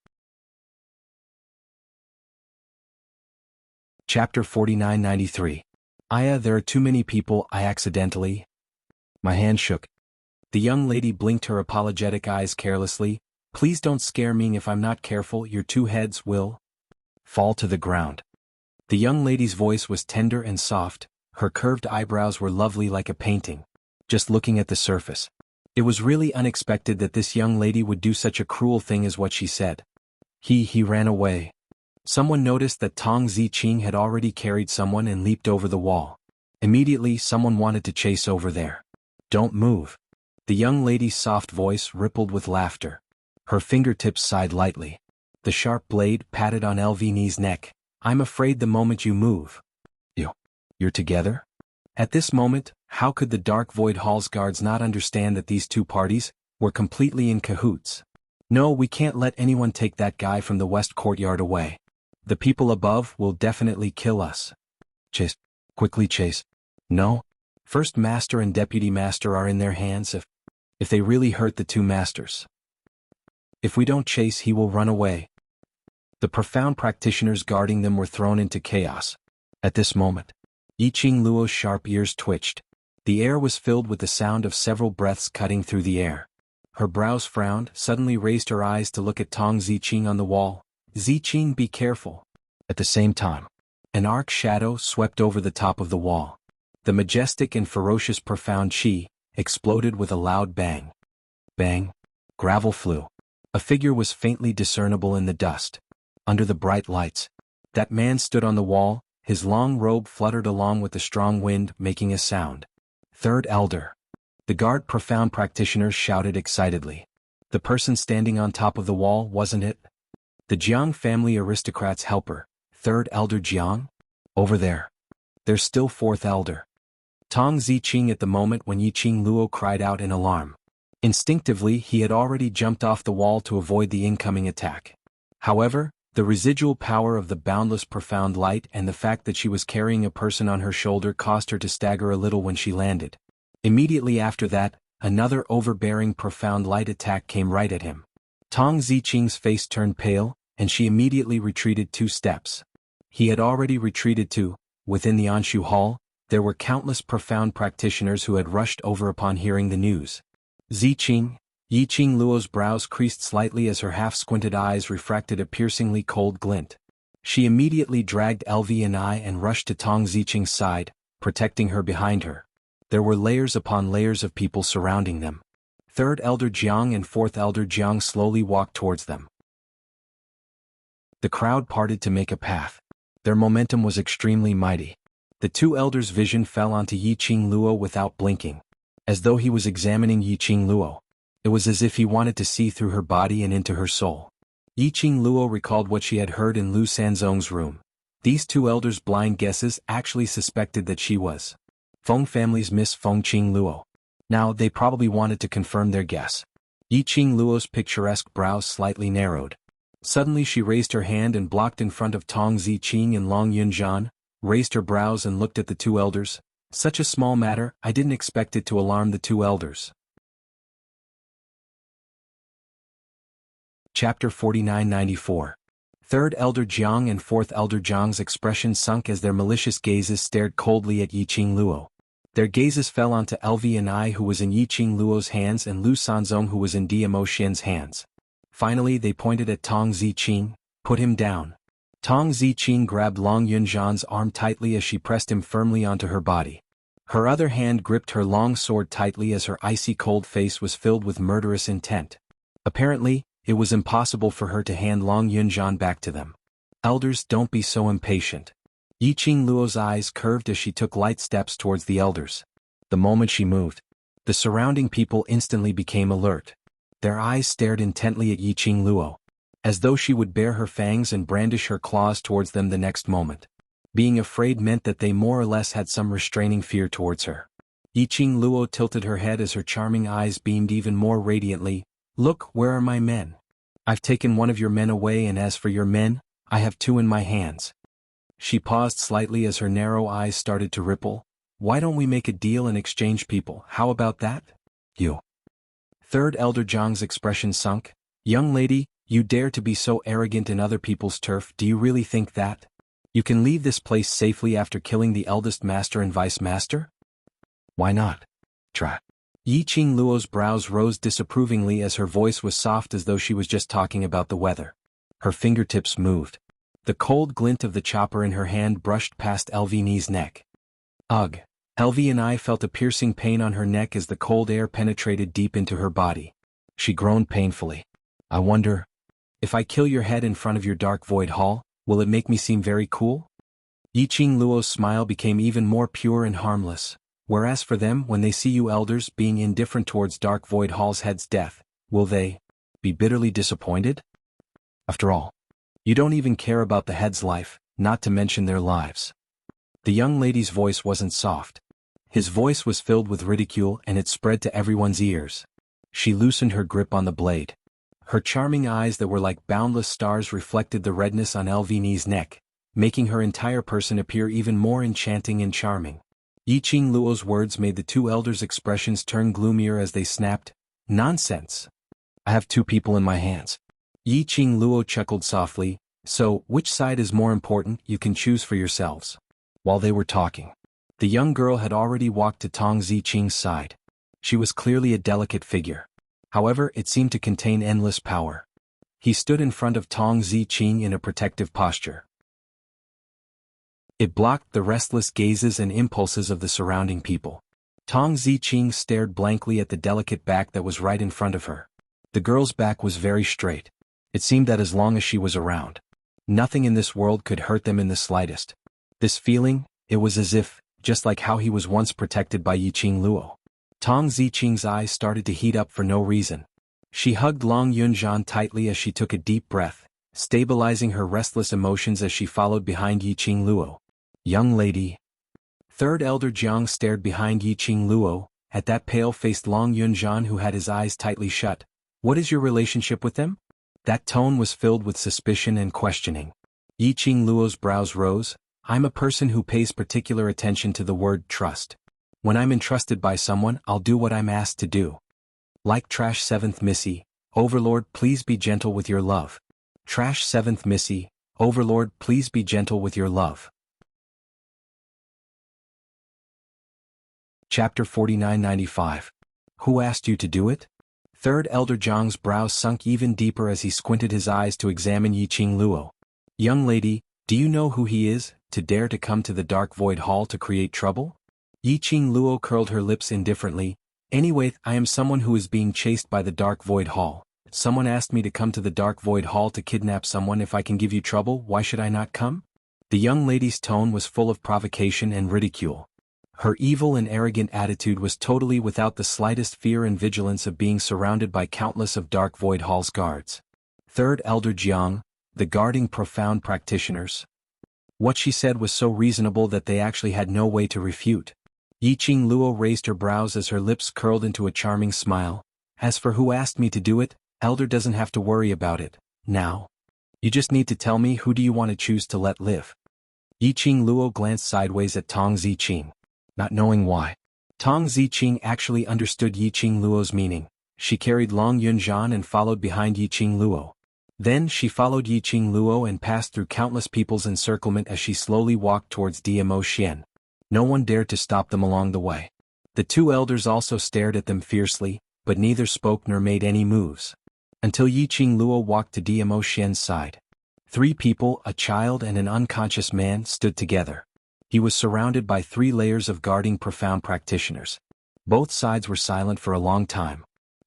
Chapter 4993. Aya, there are too many people, I accidentally. My hand shook. The young lady blinked her apologetic eyes carelessly. Please don't scare me. If I'm not careful, your two heads will fall to the ground. The young lady's voice was tender and soft. Her curved eyebrows were lovely like a painting. Just looking at the surface. It was really unexpected that this young lady would do such a cruel thing as what she said. He ran away. Someone noticed that Tong Ziqing had already carried someone and leaped over the wall. Immediately, someone wanted to chase over there. Don't move. The young lady's soft voice rippled with laughter. Her fingertips sighed lightly. The sharp blade patted on Elviani's neck. I'm afraid the moment you move. You're together? At this moment, how could the Dark Void Hall's guards not understand that these two parties were completely in cahoots? No, we can't let anyone take that guy from the west courtyard away. The people above will definitely kill us. Chase. Quickly chase. No. First Master and Deputy Master are in their hands if they really hurt the two masters. If we don't chase, he will run away. The profound practitioners guarding them were thrown into chaos. At this moment, Yiqing Luo's sharp ears twitched. The air was filled with the sound of several breaths cutting through the air. Her brows frowned, suddenly raised her eyes to look at Tong Ziqing on the wall. Ziqing, be careful. At the same time, an arc shadow swept over the top of the wall. The majestic and ferocious profound chi exploded with a loud bang. Bang. Gravel flew. A figure was faintly discernible in the dust. Under the bright lights, that man stood on the wall. His long robe fluttered along with the strong wind, making a sound. Third Elder. The guard profound practitioners shouted excitedly. The person standing on top of the wall, wasn't it? The Jiang family aristocrat's helper, Third Elder Jiang? Over there. There's still Fourth Elder. Tong Ziqing at the moment when Yiqing Luo cried out in alarm. Instinctively, he had already jumped off the wall to avoid the incoming attack. However, the residual power of the boundless profound light and the fact that she was carrying a person on her shoulder caused her to stagger a little when she landed. Immediately after that, another overbearing profound light attack came right at him. Tong Ziqing's face turned pale, and she immediately retreated 2 steps. He had already retreated too. Within the Anshu Hall, there were countless profound practitioners who had rushed over upon hearing the news. Ziqing, Yiqing Luo's brows creased slightly as her half-squinted eyes refracted a piercingly cold glint. She immediately dragged LV&I and rushed to Tong Ziqing's side, protecting her behind her. There were layers upon layers of people surrounding them. 3rd Elder Jiang and 4th Elder Jiang slowly walked towards them. The crowd parted to make a path. Their momentum was extremely mighty. The 2 elders' vision fell onto Yiqing Luo without blinking. As though he was examining Yiqing Luo. It was as if he wanted to see through her body and into her soul. Yiqing Luo recalled what she had heard in Lu Sanzong's room. These 2 elders' blind guesses actually suspected that she was Feng family's Miss Fengqing Luo. Now they probably wanted to confirm their guess. Yiqing Luo's picturesque brows slightly narrowed. Suddenly she raised her hand and blocked in front of Tong Ziqing and Long Yunzhan, raised her brows and looked at the 2 elders. Such a small matter, I didn't expect it to alarm the 2 elders. Chapter 49-94. 3rd Elder Jiang and 4th Elder Jiang's expressions sunk as their malicious gazes stared coldly at Yiqing Luo. Their gazes fell onto LV&I, who was in Yiqing Luo's hands, and Lu Sanzong, who was in Dmo Xin's hands. Finally they pointed at Tong Ziqing. Put him down. Tong Ziqing grabbed Long Yunzhan's arm tightly as she pressed him firmly onto her body. Her other hand gripped her long sword tightly as her icy cold face was filled with murderous intent. Apparently, it was impossible for her to hand Long Yunzhan back to them. Elders, don't be so impatient. Yiqing Luo's eyes curved as she took light steps towards the elders. The moment she moved, the surrounding people instantly became alert. Their eyes stared intently at Yiqing Luo, as though she would bare her fangs and brandish her claws towards them the next moment. Being afraid meant that they more or less had some restraining fear towards her. Yiqing Luo tilted her head as her charming eyes beamed even more radiantly. Look, where are my men? I've taken one of your men away, and as for your men, I have 2 in my hands. She paused slightly as her narrow eyes started to ripple. Why don't we make a deal and exchange people? How about that? You. 3rd Elder Jiang's expression sunk. Young lady, you dare to be so arrogant in other people's turf? Do you really think that you can leave this place safely after killing the eldest master and vice master? Why not? Try. Yiqing Luo's brows rose disapprovingly as her voice was soft as though she was just talking about the weather. Her fingertips moved. The cold glint of the chopper in her hand brushed past LV&I's neck. Ugh. LV&I felt a piercing pain on her neck as the cold air penetrated deep into her body. She groaned painfully. I wonder, if I kill your head in front of your dark void hall, will it make me seem very cool? Yiqing Luo's smile became even more pure and harmless. Whereas for them, when they see you elders being indifferent towards Dark Void Hall's head's death, will they be bitterly disappointed? After all, you don't even care about the head's life, not to mention their lives. The young lady's voice wasn't soft. His voice was filled with ridicule, and it spread to everyone's ears. She loosened her grip on the blade. Her charming eyes that were like boundless stars reflected the redness on LV&I's neck, making her entire person appear even more enchanting and charming. Yiqing Luo's words made the 2 elders' expressions turn gloomier as they snapped. Nonsense. I have 2 people in my hands. Yiqing Luo chuckled softly. So, which side is more important? You can choose for yourselves. While they were talking, the young girl had already walked to Tong Ziqing's side. She was clearly a delicate figure. However, it seemed to contain endless power. He stood in front of Tong Ziqing in a protective posture. It blocked the restless gazes and impulses of the surrounding people. Tong Ziqing stared blankly at the delicate back that was right in front of her. The girl's back was very straight. It seemed that as long as she was around, nothing in this world could hurt them in the slightest. This feeling, it was as if, just like how he was once protected by Yiqing Luo. Tong Ziqing's eyes started to heat up for no reason. She hugged Long Yunzhan tightly as she took a deep breath, stabilizing her restless emotions as she followed behind Yiqing Luo. Young lady. 3rd Elder Jiang stared behind Yiqing Luo, at that pale-faced Long Yunzhan who had his eyes tightly shut. What is your relationship with them? That tone was filled with suspicion and questioning. Yiqing Luo's brows rose. I'm a person who pays particular attention to the word trust. When I'm entrusted by someone, I'll do what I'm asked to do. Like Trash 7th Missy, Overlord, please be gentle with your love. Trash 7th Missy, Overlord, please be gentle with your love. Chapter 4995. Who asked you to do it? Third Elder Jiang's brows sunk even deeper as he squinted his eyes to examine Yiqing Luo. Young lady, do you know who he is, to dare to come to the Dark Void Hall to create trouble? Yiqing Luo curled her lips indifferently. Anyway, I am someone who is being chased by the Dark Void Hall. Someone asked me to come to the Dark Void Hall to kidnap someone. If I can give you trouble, why should I not come? The young lady's tone was full of provocation and ridicule. Her evil and arrogant attitude was totally without the slightest fear and vigilance of being surrounded by countless of Dark Void Hall's guards. Third Elder Jiang, the guarding profound practitioners. What she said was so reasonable that they actually had no way to refute. Yiqing Luo raised her brows as her lips curled into a charming smile. As for who asked me to do it, Elder doesn't have to worry about it, now. You just need to tell me who do you want to choose to let live. Yiqing Luo glanced sideways at Tong Ziqing. Not knowing why. Tong Ziqing actually understood Yiqing Luo's meaning. She carried Long Yunzhan and followed behind Yiqing Luo. Then she followed Yiqing Luo and passed through countless people's encirclement as she slowly walked towards Diamo Xian. No one dared to stop them along the way. The two elders also stared at them fiercely, but neither spoke nor made any moves. Until Yiqing Luo walked to Diamo Xian's side. 3 people, a child and an unconscious man, stood together. He was surrounded by 3 layers of guarding profound practitioners. Both sides were silent for a long time.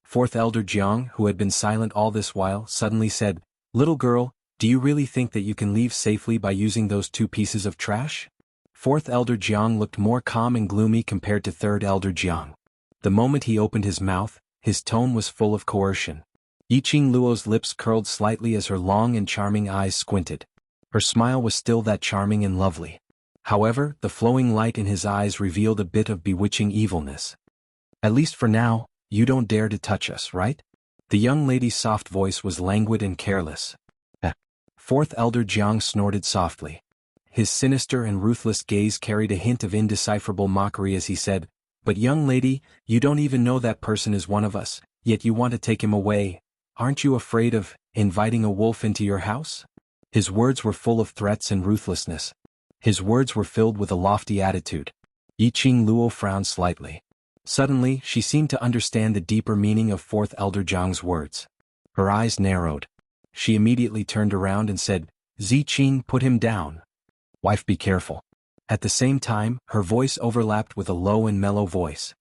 4th Elder Jiang, who had been silent all this while, suddenly said, "Little girl, do you really think that you can leave safely by using those 2 pieces of trash?" 4th Elder Jiang looked more calm and gloomy compared to 3rd Elder Jiang. The moment he opened his mouth, his tone was full of coercion. Yiqing Luo's lips curled slightly as her long and charming eyes squinted. Her smile was still that charming and lovely. However, the flowing light in his eyes revealed a bit of bewitching evilness. "At least for now, you don't dare to touch us, right?" The young lady's soft voice was languid and careless. 4th Elder Jiang snorted softly. His sinister and ruthless gaze carried a hint of indecipherable mockery as he said, "But young lady, you don't even know that person is one of us, yet you want to take him away. Aren't you afraid of inviting a wolf into your house?" His words were full of threats and ruthlessness. His words were filled with a lofty attitude. Yiqing Luo frowned slightly. Suddenly, she seemed to understand the deeper meaning of 4th Elder Jiang's words. Her eyes narrowed. She immediately turned around and said, "Ziqing, put him down. Wife, be careful." At the same time, her voice overlapped with a low and mellow voice.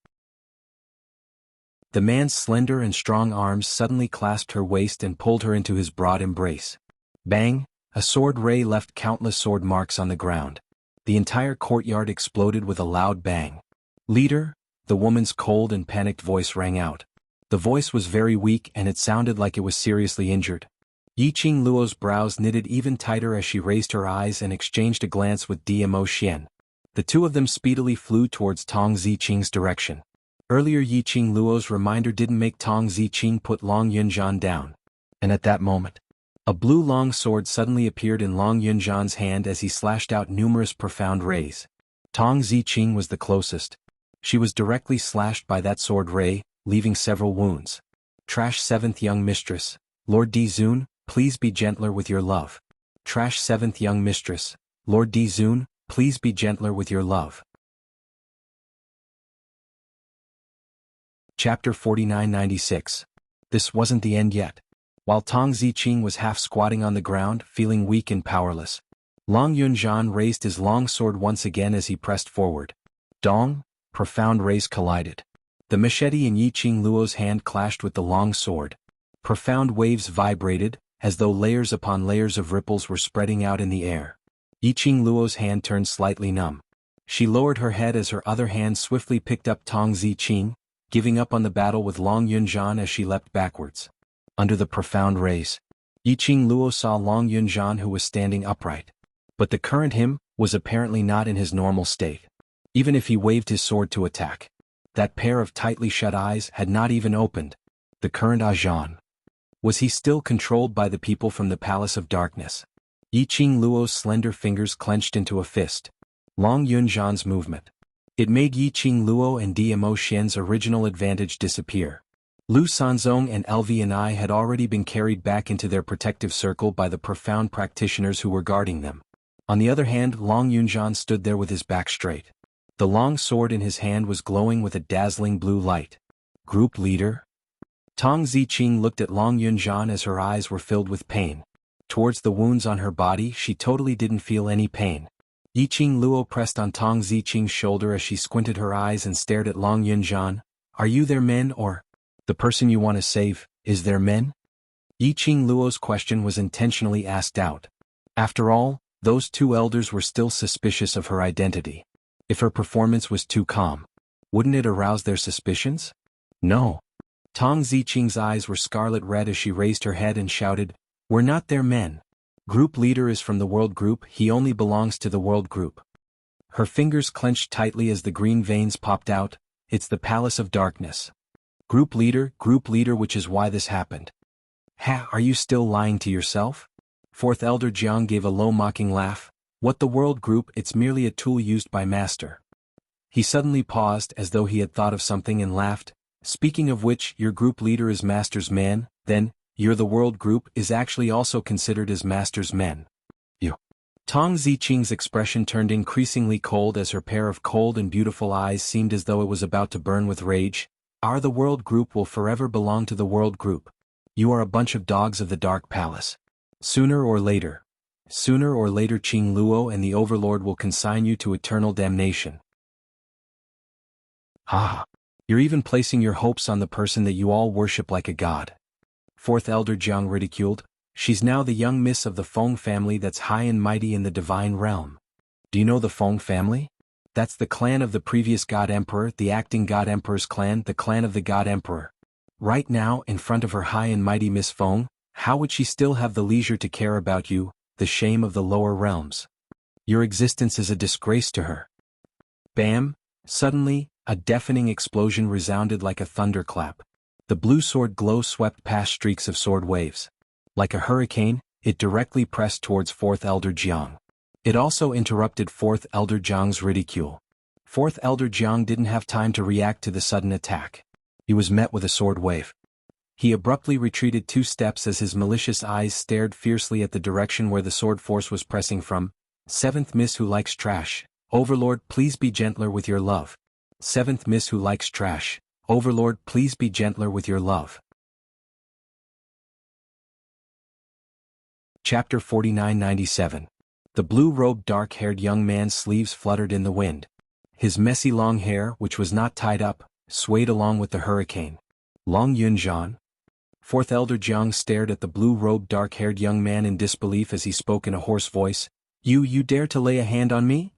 The man's slender and strong arms suddenly clasped her waist and pulled her into his broad embrace. Bang! A sword ray left countless sword marks on the ground. The entire courtyard exploded with a loud bang. "Leader," the woman's cold and panicked voice rang out. The voice was very weak and it sounded like it was seriously injured. Yiqing Luo's brows knitted even tighter as she raised her eyes and exchanged a glance with Diamo Xian. The 2 of them speedily flew towards Tong Ziqing's direction. Earlier Yiqing Luo's reminder didn't make Tong Ziqing put Long Yunzhan down. And at that moment, a blue long sword suddenly appeared in Long Yunzhan's hand as he slashed out numerous profound rays. Tong Ziqing was the closest. She was directly slashed by that sword ray, leaving several wounds. Trash 7th Young Mistress, Lord Dizun, please be gentler with your love. Trash 7th Young Mistress, Lord Dizun, please be gentler with your love. Chapter 4996. This wasn't the end yet. While Tong Ziqing was half squatting on the ground, feeling weak and powerless, Long Yunzhan raised his long sword once again as he pressed forward. Dong! Profound rays collided. The machete in Yiqing Luo's hand clashed with the long sword. Profound waves vibrated, as though layers upon layers of ripples were spreading out in the air. Yiqing Luo's hand turned slightly numb. She lowered her head as her other hand swiftly picked up Tong Ziqing, giving up on the battle with Long Yunzhan as she leapt backwards. Under the profound rays, Yiqing Luo saw Long Yunzhan, who was standing upright. But the current him was apparently not in his normal state. Even if he waved his sword to attack, that pair of tightly shut eyes had not even opened. The current Ajahn. Was he still controlled by the people from the Palace of Darkness? Yiqing Luo's slender fingers clenched into a fist. Long Yunzhan's movement. It made Yiqing Luo and Diamo Xian's original advantage disappear. Lu Sanzong and LV&I had already been carried back into their protective circle by the profound practitioners who were guarding them. On the other hand, Long Yunjian stood there with his back straight. The long sword in his hand was glowing with a dazzling blue light. Group leader? Tong Ziqing looked at Long Yunjian as her eyes were filled with pain. Towards the wounds on her body, she totally didn't feel any pain. Yiqing Luo pressed on Tong Ziqing's shoulder as she squinted her eyes and stared at Long Yunjian. Are you their men or? The person you want to save, is their men? Yiqing Luo's question was intentionally asked out. After all, those two elders were still suspicious of her identity. If her performance was too calm, wouldn't it arouse their suspicions? No. Tong Ziqing's eyes were scarlet red as she raised her head and shouted, "We're not their men. Group leader is from the world group, he only belongs to the world group." Her fingers clenched tightly as the green veins popped out. It's the Palace of Darkness. Group leader, which is why this happened. Ha, are you still lying to yourself? Fourth Elder Jiang gave a low mocking laugh. What the world group, it's merely a tool used by Master. He suddenly paused as though he had thought of something and laughed. Speaking of which, your group leader is Master's man, then, you're the world group is actually also considered as Master's men. You. Tong Ziqing's expression turned increasingly cold as her pair of cold and beautiful eyes seemed as though it was about to burn with rage. The world group will forever belong to the world group. You are a bunch of dogs of the Dark Palace. Sooner or later, Qing Luo and the Overlord will consign you to eternal damnation. Ah, you're even placing your hopes on the person that you all worship like a god. Fourth Elder Jiang ridiculed. She's now the young miss of the Feng family that's high and mighty in the divine realm. Do you know the Feng family? That's the clan of the previous God Emperor, the acting God Emperor's clan, the clan of the God Emperor. Right now, in front of her high and mighty Miss Feng, how would she still have the leisure to care about you, the shame of the lower realms? Your existence is a disgrace to her. Bam! Suddenly, a deafening explosion resounded like a thunderclap. The blue sword glow swept past streaks of sword waves. Like a hurricane, it directly pressed towards Fourth Elder Jiang. It also interrupted Fourth Elder Jiang's ridicule. Fourth Elder Jiang didn't have time to react to the sudden attack. He was met with a sword wave. He abruptly retreated 2 steps as his malicious eyes stared fiercely at the direction where the sword force was pressing from. Seventh Miss who likes trash. Overlord, please be gentler with your love. Seventh Miss who likes trash. Overlord, please be gentler with your love. Chapter 4997. The blue-robed dark-haired young man's sleeves fluttered in the wind. His messy long hair, which was not tied up, swayed along with the hurricane. Long Yunjian? Fourth Elder Jiang stared at the blue-robed dark-haired young man in disbelief as he spoke in a hoarse voice. You dare to lay a hand on me?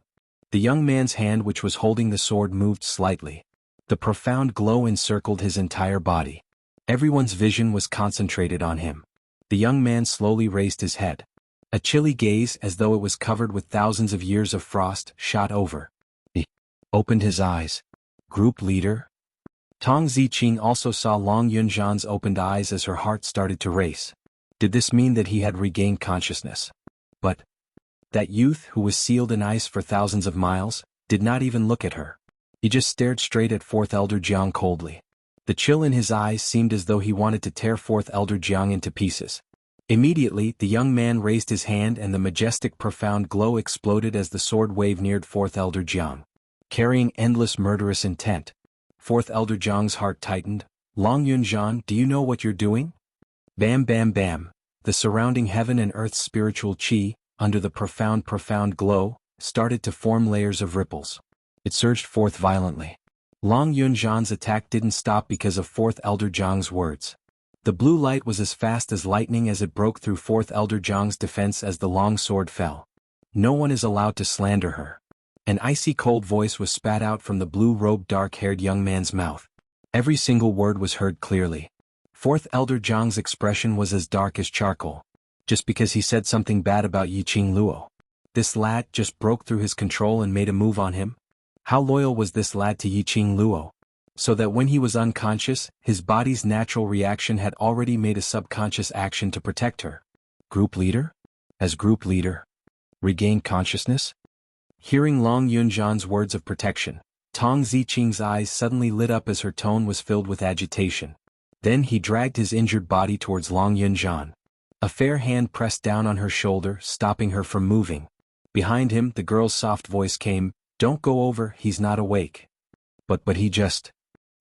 The young man's hand which was holding the sword moved slightly. The profound glow encircled his entire body. Everyone's vision was concentrated on him. The young man slowly raised his head. A chilly gaze, as though it was covered with thousands of years of frost, shot over. He opened his eyes. Group leader? Tong Ziqing also saw Long Yunjian's opened eyes as her heart started to race. Did this mean that he had regained consciousness? But that youth, who was sealed in ice for thousands of miles, did not even look at her. He just stared straight at Fourth Elder Jiang coldly. The chill in his eyes seemed as though he wanted to tear Fourth Elder Jiang into pieces. Immediately, the young man raised his hand and the majestic profound glow exploded as the sword wave neared Fourth Elder Jiang, carrying endless murderous intent. Fourth Elder Jiang's heart tightened. Long Yunjian, do you know what you're doing? Bam bam bam. The surrounding heaven and earth's spiritual qi, under the profound glow, started to form layers of ripples. It surged forth violently. Long Yunjian's attack didn't stop because of Fourth Elder Jiang's words. The blue light was as fast as lightning as it broke through Fourth Elder Jiang's defense as the long sword fell. No one is allowed to slander her. An icy cold voice was spat out from the blue-robed dark-haired young man's mouth. Every single word was heard clearly. Fourth Elder Jiang's expression was as dark as charcoal. Just because he said something bad about Yiqing Luo. This lad just broke through his control and made a move on him? How loyal was this lad to Yiqing Luo? So that when he was unconscious, his body's natural reaction had already made a subconscious action to protect her. Group leader? As group leader? Regained consciousness? Hearing Long Yunjian's words of protection, Tong Ziqing's eyes suddenly lit up as her tone was filled with agitation. Then he dragged his injured body towards Long Yunjian. A fair hand pressed down on her shoulder, stopping her from moving. Behind him, the girl's soft voice came, "Don't go over, he's not awake." But he just...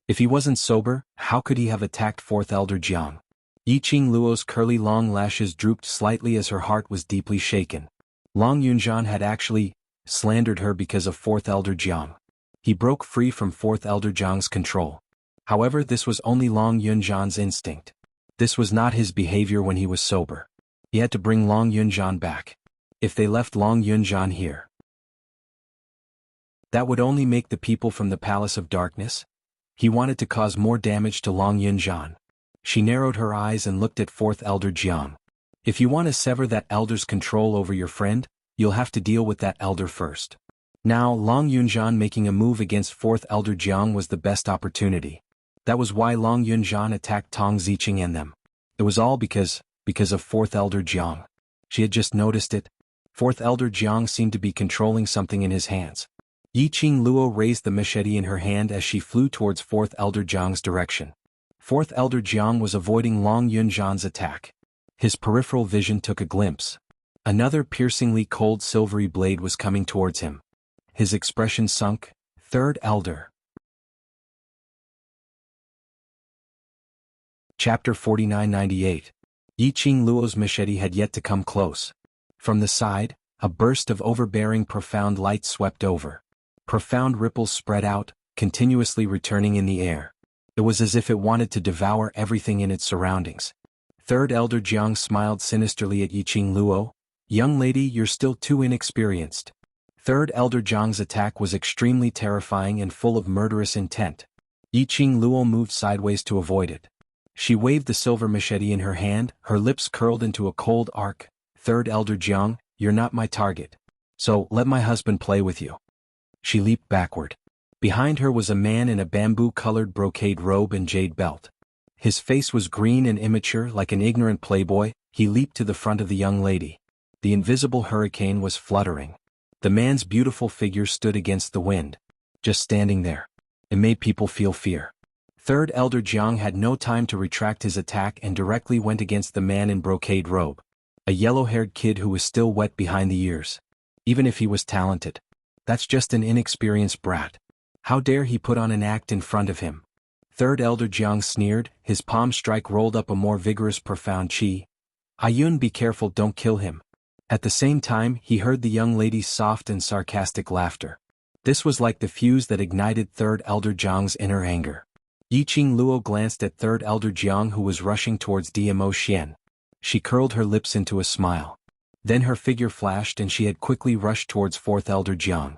If he wasn't sober, how could he have attacked Fourth Elder Jiang? Yiqing Luo's curly long lashes drooped slightly as her heart was deeply shaken. Long Yunjian had actually slandered her because of Fourth Elder Jiang. He broke free from Fourth Elder Jiang's control. However, this was only Long Yunjian's instinct. This was not his behavior when he was sober. He had to bring Long Yunjian back. If they left Long Yunjian here, that would only make the people from the Palace of Darkness. He wanted to cause more damage to Long Yunjian. She narrowed her eyes and looked at Fourth Elder Jiang. If you want to sever that elder's control over your friend, you'll have to deal with that elder first. Now, Long Yunjian making a move against Fourth Elder Jiang was the best opportunity. That was why Long Yunjian attacked Tong Ziqing and them. It was all because of Fourth Elder Jiang. She had just noticed it. Fourth Elder Jiang seemed to be controlling something in his hands. Yiqing Luo raised the machete in her hand as she flew towards Fourth Elder Jiang's direction. Fourth Elder Jiang was avoiding Long Yunjian's attack. His peripheral vision took a glimpse. Another piercingly cold silvery blade was coming towards him. His expression sunk. Third Elder. Chapter 4998. Yiqing Luo's machete had yet to come close. From the side, a burst of overbearing profound light swept over. Profound ripples spread out, continuously returning in the air. It was as if it wanted to devour everything in its surroundings. Third Elder Jiang smiled sinisterly at Yiqing Luo. "Young lady, you're still too inexperienced." Third Elder Jiang's attack was extremely terrifying and full of murderous intent. Yiqing Luo moved sideways to avoid it. She waved the silver machete in her hand, her lips curled into a cold arc. "Third Elder Jiang, you're not my target. So, let my husband play with you." She leaped backward. Behind her was a man in a bamboo-colored brocade robe and jade belt. His face was green and immature like an ignorant playboy. He leaped to the front of the young lady. The invisible hurricane was fluttering. The man's beautiful figure stood against the wind. Just standing there. It made people feel fear. Third Elder Jiang had no time to retract his attack and directly went against the man in brocade robe. A yellow-haired kid who was still wet behind the ears. Even if he was talented, that's just an inexperienced brat. How dare he put on an act in front of him? Third Elder Jiang sneered, his palm strike rolled up a more vigorous profound chi. "Ayun, be careful, don't kill him." At the same time, he heard the young lady's soft and sarcastic laughter. This was like the fuse that ignited Third Elder Jiang's inner anger. Yiqing Luo glanced at Third Elder Jiang who was rushing towards Dmo Xian. She curled her lips into a smile. Then her figure flashed and she had quickly rushed towards Fourth Elder Jiang.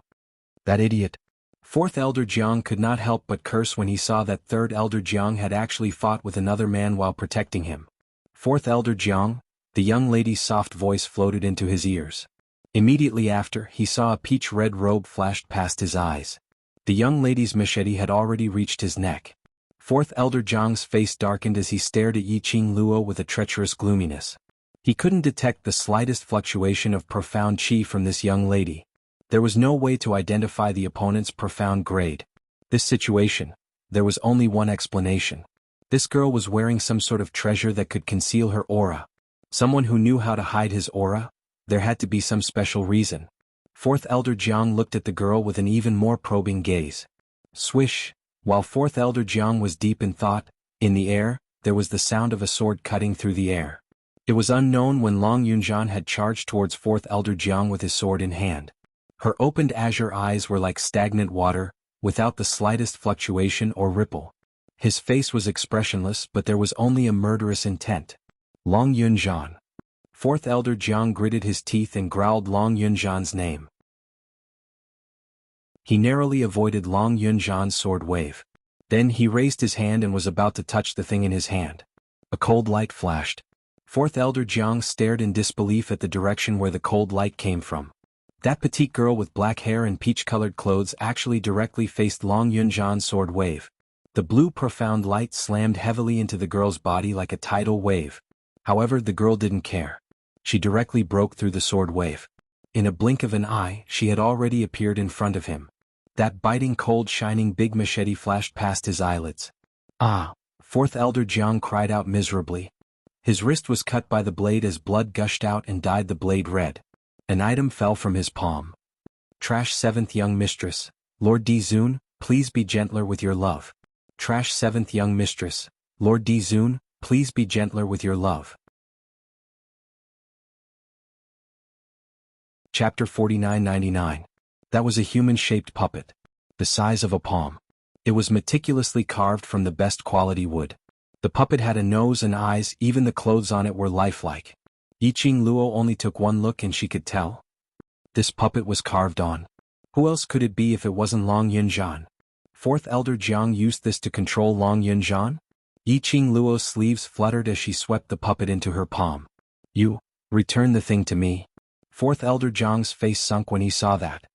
That idiot. Fourth Elder Jiang could not help but curse when he saw that Third Elder Jiang had actually fought with another man while protecting him. Fourth Elder Jiang, the young lady's soft voice floated into his ears. Immediately after, he saw a peach-red robe flashed past his eyes. The young lady's machete had already reached his neck. Fourth Elder Jiang's face darkened as he stared at Yiqing Luo with a treacherous gloominess. He couldn't detect the slightest fluctuation of profound chi from this young lady. There was no way to identify the opponent's profound grade. This situation, there was only one explanation. This girl was wearing some sort of treasure that could conceal her aura. Someone who knew how to hide his aura? There had to be some special reason. Fourth Elder Jiang looked at the girl with an even more probing gaze. Swish! While Fourth Elder Jiang was deep in thought, in the air, there was the sound of a sword cutting through the air. It was unknown when Long Yunjian had charged towards Fourth Elder Jiang with his sword in hand. Her opened azure eyes were like stagnant water, without the slightest fluctuation or ripple. His face was expressionless, but there was only a murderous intent. Long Yunjian. Fourth Elder Jiang gritted his teeth and growled Long Yunjian's name. He narrowly avoided Long Yunjian's sword wave. Then he raised his hand and was about to touch the thing in his hand. A cold light flashed. Fourth Elder Jiang stared in disbelief at the direction where the cold light came from. That petite girl with black hair and peach-colored clothes actually directly faced Long Yunjian's sword wave. The blue profound light slammed heavily into the girl's body like a tidal wave. However, the girl didn't care. She directly broke through the sword wave. In a blink of an eye, she had already appeared in front of him. That biting cold shining big machete flashed past his eyelids. Ah! Fourth Elder Jiang cried out miserably. His wrist was cut by the blade as blood gushed out and dyed the blade red. An item fell from his palm. Trash Seventh Young Mistress, Lord Dizun, please be gentler with your love. Trash Seventh Young Mistress, Lord Dizun, please be gentler with your love. Chapter 4999. That was a human-shaped puppet. The size of a palm. It was meticulously carved from the best quality wood. The puppet had a nose and eyes, even the clothes on it were lifelike. Yiqing Luo only took one look and she could tell. This puppet was carved on. Who else could it be if it wasn't Long Yunzhan? Fourth Elder Jiang used this to control Long Yunzhan? Yiqing Luo's sleeves fluttered as she swept the puppet into her palm. You, return the thing to me. Fourth Elder Jiang's face sunk when he saw that.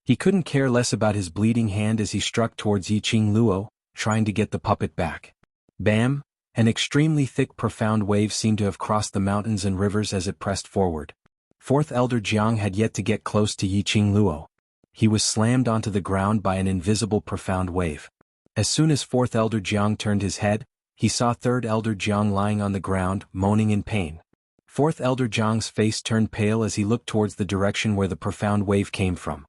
He couldn't care less about his bleeding hand as he struck towards Yiqing Luo, trying to get the puppet back. Bam! An extremely thick profound wave seemed to have crossed the mountains and rivers as it pressed forward. Fourth Elder Jiang had yet to get close to Yiqing Luo. He was slammed onto the ground by an invisible profound wave. As soon as Fourth Elder Jiang turned his head, he saw Third Elder Jiang lying on the ground, moaning in pain. Fourth Elder Jiang's face turned pale as he looked towards the direction where the profound wave came from.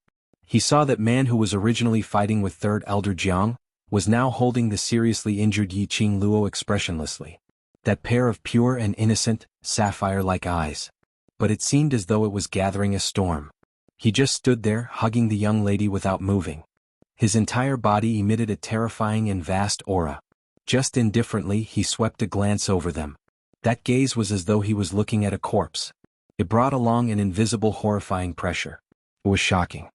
He saw that man who was originally fighting with Third Elder Jiang was now holding the seriously injured Yiqing Luo expressionlessly. That pair of pure and innocent, sapphire-like eyes. But it seemed as though it was gathering a storm. He just stood there, hugging the young lady without moving. His entire body emitted a terrifying and vast aura. Just indifferently, he swept a glance over them. That gaze was as though he was looking at a corpse. It brought along an invisible horrifying pressure. It was shocking.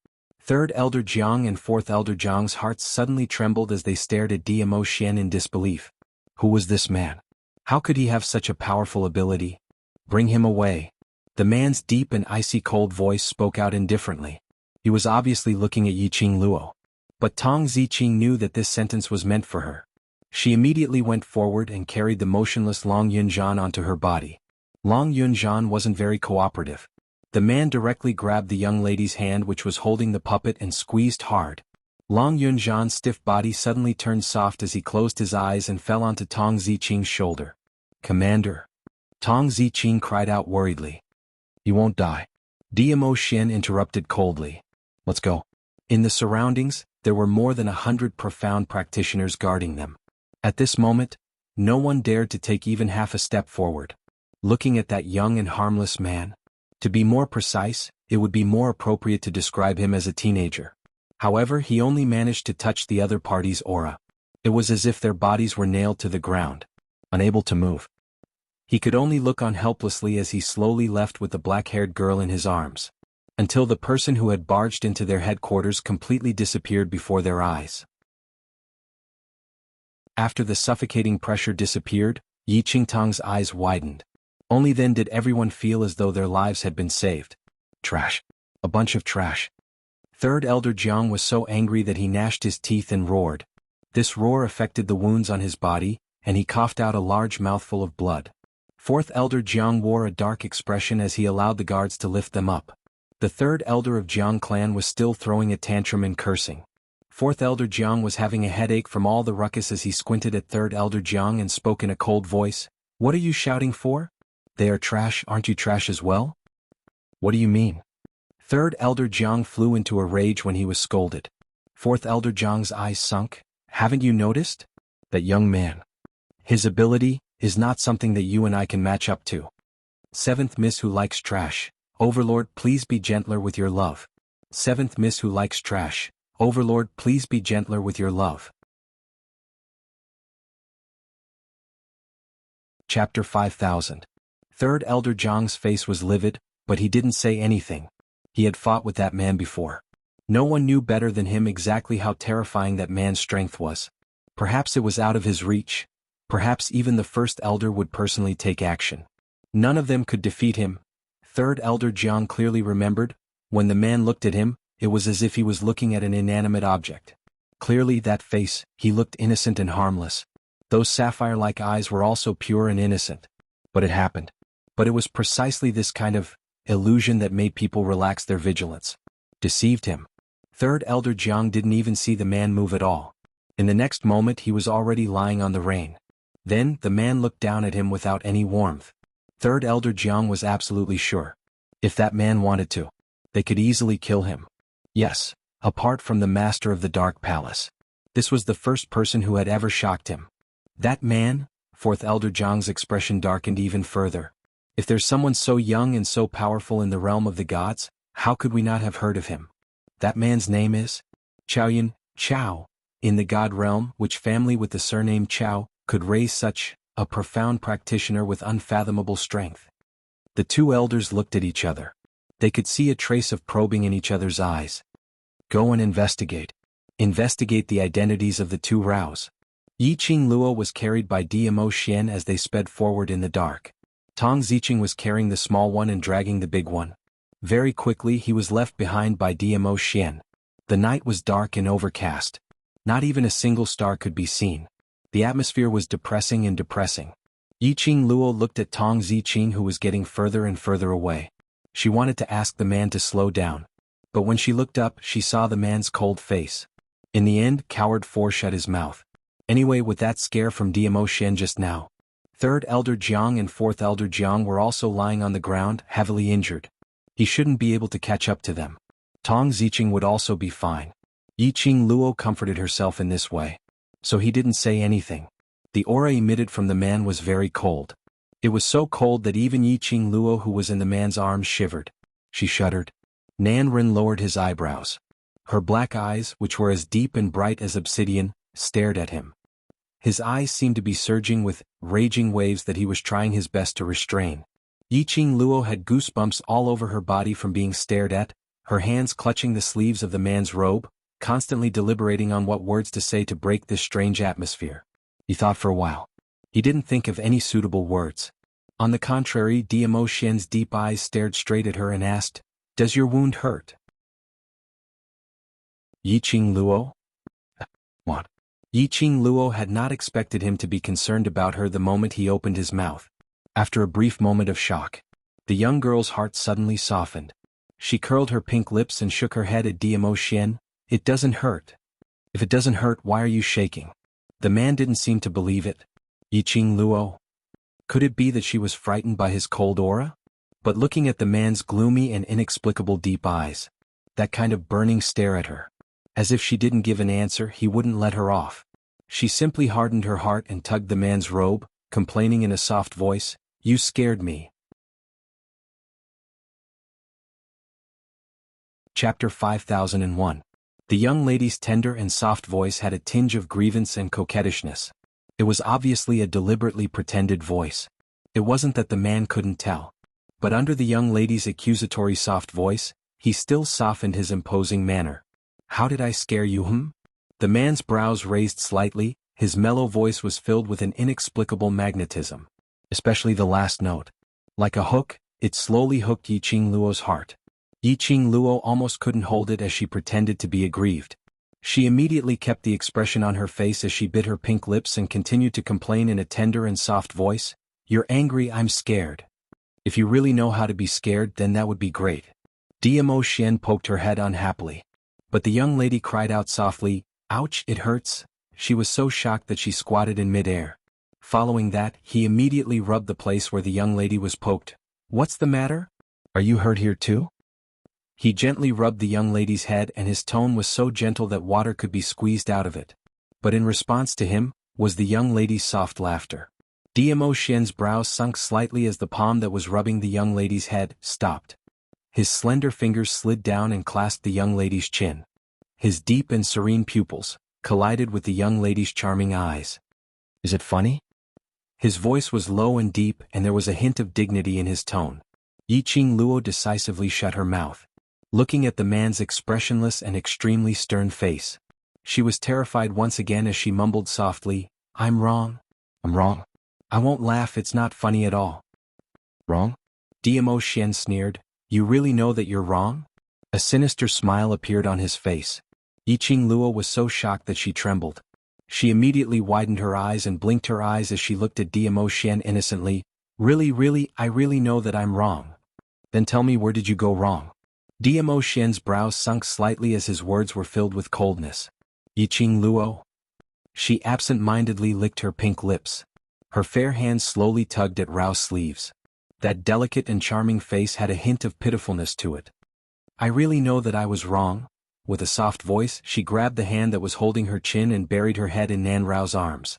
Third Elder Jiang and Fourth Elder Jiang's hearts suddenly trembled as they stared at Diamo Xian in disbelief. Who was this man? How could he have such a powerful ability? Bring him away. The man's deep and icy cold voice spoke out indifferently. He was obviously looking at Yiqing Luo. But Tong Ziqing knew that this sentence was meant for her. She immediately went forward and carried the motionless Long Yunzhan onto her body. Long Yunzhan wasn't very cooperative. The man directly grabbed the young lady's hand which was holding the puppet and squeezed hard. Long Yunzhan's stiff body suddenly turned soft as he closed his eyes and fell onto Tong Ziqing's shoulder. Commander. Tong Ziqing cried out worriedly. You won't die. Diamo Xian interrupted coldly. Let's go. In the surroundings, there were more than 100 profound practitioners guarding them. At this moment, no one dared to take even half a step forward. Looking at that young and harmless man. To be more precise, it would be more appropriate to describe him as a teenager. However, he only managed to touch the other party's aura. It was as if their bodies were nailed to the ground, unable to move. He could only look on helplessly as he slowly left with the black-haired girl in his arms, until the person who had barged into their headquarters completely disappeared before their eyes. After the suffocating pressure disappeared, Yiqing Tong's eyes widened. Only then did everyone feel as though their lives had been saved. Trash. A bunch of trash. Third Elder Jiang was so angry that he gnashed his teeth and roared. This roar affected the wounds on his body, and he coughed out a large mouthful of blood. Fourth Elder Jiang wore a dark expression as he allowed the guards to lift them up. The Third Elder of Jiang clan was still throwing a tantrum and cursing. Fourth Elder Jiang was having a headache from all the ruckus as he squinted at Third Elder Jiang and spoke in a cold voice. What are you shouting for? They are trash, aren't you trash as well? What do you mean? Third Elder Jiang flew into a rage when he was scolded. Fourth Elder Jiang's eyes sunk. Haven't you noticed? That young man. His ability is not something that you and I can match up to. Seventh Miss who likes trash. Overlord, please be gentler with your love. Seventh Miss who likes trash. Overlord, please be gentler with your love. Chapter 5000. Third Elder Jiang's face was livid, but he didn't say anything. He had fought with that man before. No one knew better than him exactly how terrifying that man's strength was. Perhaps it was out of his reach. Perhaps even the First Elder would personally take action. None of them could defeat him. Third Elder Jiang clearly remembered, when the man looked at him, it was as if he was looking at an inanimate object. Clearly that face, he looked innocent and harmless. Those sapphire-like eyes were also pure and innocent. But it happened. But it was precisely this kind of illusion that made people relax their vigilance. Deceived him. Third Elder Jiang didn't even see the man move at all. In the next moment he was already lying on the rain. Then, the man looked down at him without any warmth. Third Elder Jiang was absolutely sure. If that man wanted to, they could easily kill him. Yes, apart from the master of the Dark Palace. This was the first person who had ever shocked him. That man? Fourth Elder Jiang's expression darkened even further. If there's someone so young and so powerful in the realm of the gods, how could we not have heard of him? That man's name is? Chaoyan, Chao. In the god realm, which family with the surname Chao could raise such a profound practitioner with unfathomable strength? The two elders looked at each other. They could see a trace of probing in each other's eyes. Go and investigate. Investigate the identities of the two Raos. Yiqing Luo was carried by Dmo Xian as they sped forward in the dark. Tong Ziqing was carrying the small one and dragging the big one. Very quickly he was left behind by Dmo Xian. The night was dark and overcast. Not even a single star could be seen. The atmosphere was depressing and depressing. Yiqing Luo looked at Tong Ziqing, who was getting further and further away. She wanted to ask the man to slow down. But when she looked up, she saw the man's cold face. In the end, Coward 4 shut his mouth. Anyway, with that scare from Dmo Xian just now, Third Elder Jiang and Fourth Elder Jiang were also lying on the ground, heavily injured. He shouldn't be able to catch up to them. Tong Ziqing would also be fine. Yiqing Luo comforted herself in this way. So he didn't say anything. The aura emitted from the man was very cold. It was so cold that even Yiqing Luo, who was in the man's arms, shivered. She shuddered. Nan Ren lowered his eyebrows. Her black eyes, which were as deep and bright as obsidian, stared at him. His eyes seemed to be surging with raging waves that he was trying his best to restrain. Yiqing Luo had goosebumps all over her body from being stared at, her hands clutching the sleeves of the man's robe, constantly deliberating on what words to say to break this strange atmosphere. He thought for a while. He didn't think of any suitable words. On the contrary, Dmo Xian's deep eyes stared straight at her and asked, "Does your wound hurt?" Yiqing Luo? What? Yiqing Luo had not expected him to be concerned about her the moment he opened his mouth. After a brief moment of shock, the young girl's heart suddenly softened. She curled her pink lips and shook her head at Dmo Xian. "It doesn't hurt." "If it doesn't hurt, why are you shaking?" The man didn't seem to believe it. Yiqing Luo? Could it be that she was frightened by his cold aura? But looking at the man's gloomy and inexplicable deep eyes, that kind of burning stare at her, as if she didn't give an answer, he wouldn't let her off. She simply hardened her heart and tugged the man's robe, complaining in a soft voice, "You scared me." Chapter 5001. The young lady's tender and soft voice had a tinge of grievance and coquettishness. It was obviously a deliberately pretended voice. It wasn't that the man couldn't tell. But under the young lady's accusatory soft voice, he still softened his imposing manner. "How did I scare you, The man's brows raised slightly, his mellow voice was filled with an inexplicable magnetism. Especially the last note. Like a hook, it slowly hooked Yiqing Luo's heart. Yiqing Luo almost couldn't hold it as she pretended to be aggrieved. She immediately kept the expression on her face as she bit her pink lips and continued to complain in a tender and soft voice, "You're angry, I'm scared. If you really know how to be scared, then that would be great." Dmo Xian poked her head unhappily. But the young lady cried out softly, "Ouch, it hurts." She was so shocked that she squatted in midair. Following that, he immediately rubbed the place where the young lady was poked. "What's the matter? Are you hurt here too?" He gently rubbed the young lady's head, and his tone was so gentle that water could be squeezed out of it. But in response to him, was the young lady's soft laughter. Dmo Xian's brows sunk slightly as the palm that was rubbing the young lady's head stopped. His slender fingers slid down and clasped the young lady's chin. His deep and serene pupils collided with the young lady's charming eyes. "Is it funny?" His voice was low and deep, and there was a hint of dignity in his tone. Yiqing Luo decisively shut her mouth. Looking at the man's expressionless and extremely stern face, she was terrified once again as she mumbled softly, "I'm wrong. I'm wrong. I won't laugh, it's not funny at all." "Wrong?" Dmo Xian sneered. "You really know that you're wrong?" A sinister smile appeared on his face. Yiqing Luo was so shocked that she trembled. She immediately widened her eyes and blinked her eyes as she looked at Dmo Xian innocently. Really, I really know that I'm wrong." "Then tell me, where did you go wrong?" Dmo Xian's brows sunk slightly as his words were filled with coldness. "Yiqing Luo?" She absent-mindedly licked her pink lips. Her fair hand slowly tugged at Rao's sleeves. That delicate and charming face had a hint of pitifulness to it. I really know that I was wrong. With a soft voice, she grabbed the hand that was holding her chin and buried her head in Nan Rao's arms.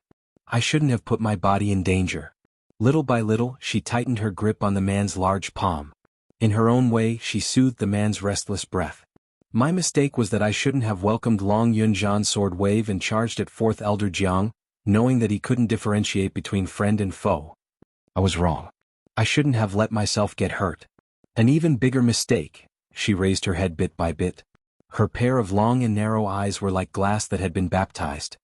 I shouldn't have put my body in danger. Little by little, she tightened her grip on the man's large palm. In her own way, she soothed the man's restless breath. My mistake was that I shouldn't have welcomed Long Yunjian's sword wave and charged at fourth Elder Jiang, knowing that he couldn't differentiate between friend and foe. I was wrong. I shouldn't have let myself get hurt. An even bigger mistake. She raised her head bit by bit. Her pair of long and narrow eyes were like glass that had been baptized.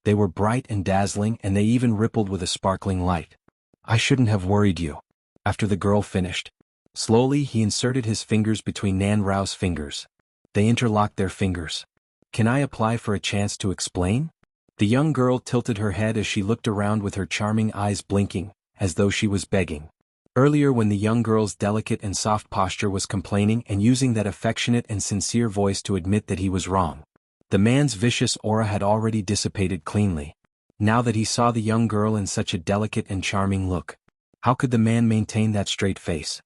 They were bright and dazzling, and they even rippled with a sparkling light. I shouldn't have worried you. After the girl finished, slowly he inserted his fingers between Nan Rao's fingers. They interlocked their fingers. Can I apply for a chance to explain? The young girl tilted her head as she looked around with her charming eyes blinking, as though she was begging. Earlier, when the young girl's delicate and soft posture was complaining and using that affectionate and sincere voice to admit that he was wrong, the man's vicious aura had already dissipated cleanly. Now that he saw the young girl in such a delicate and charming look, how could the man maintain that straight face?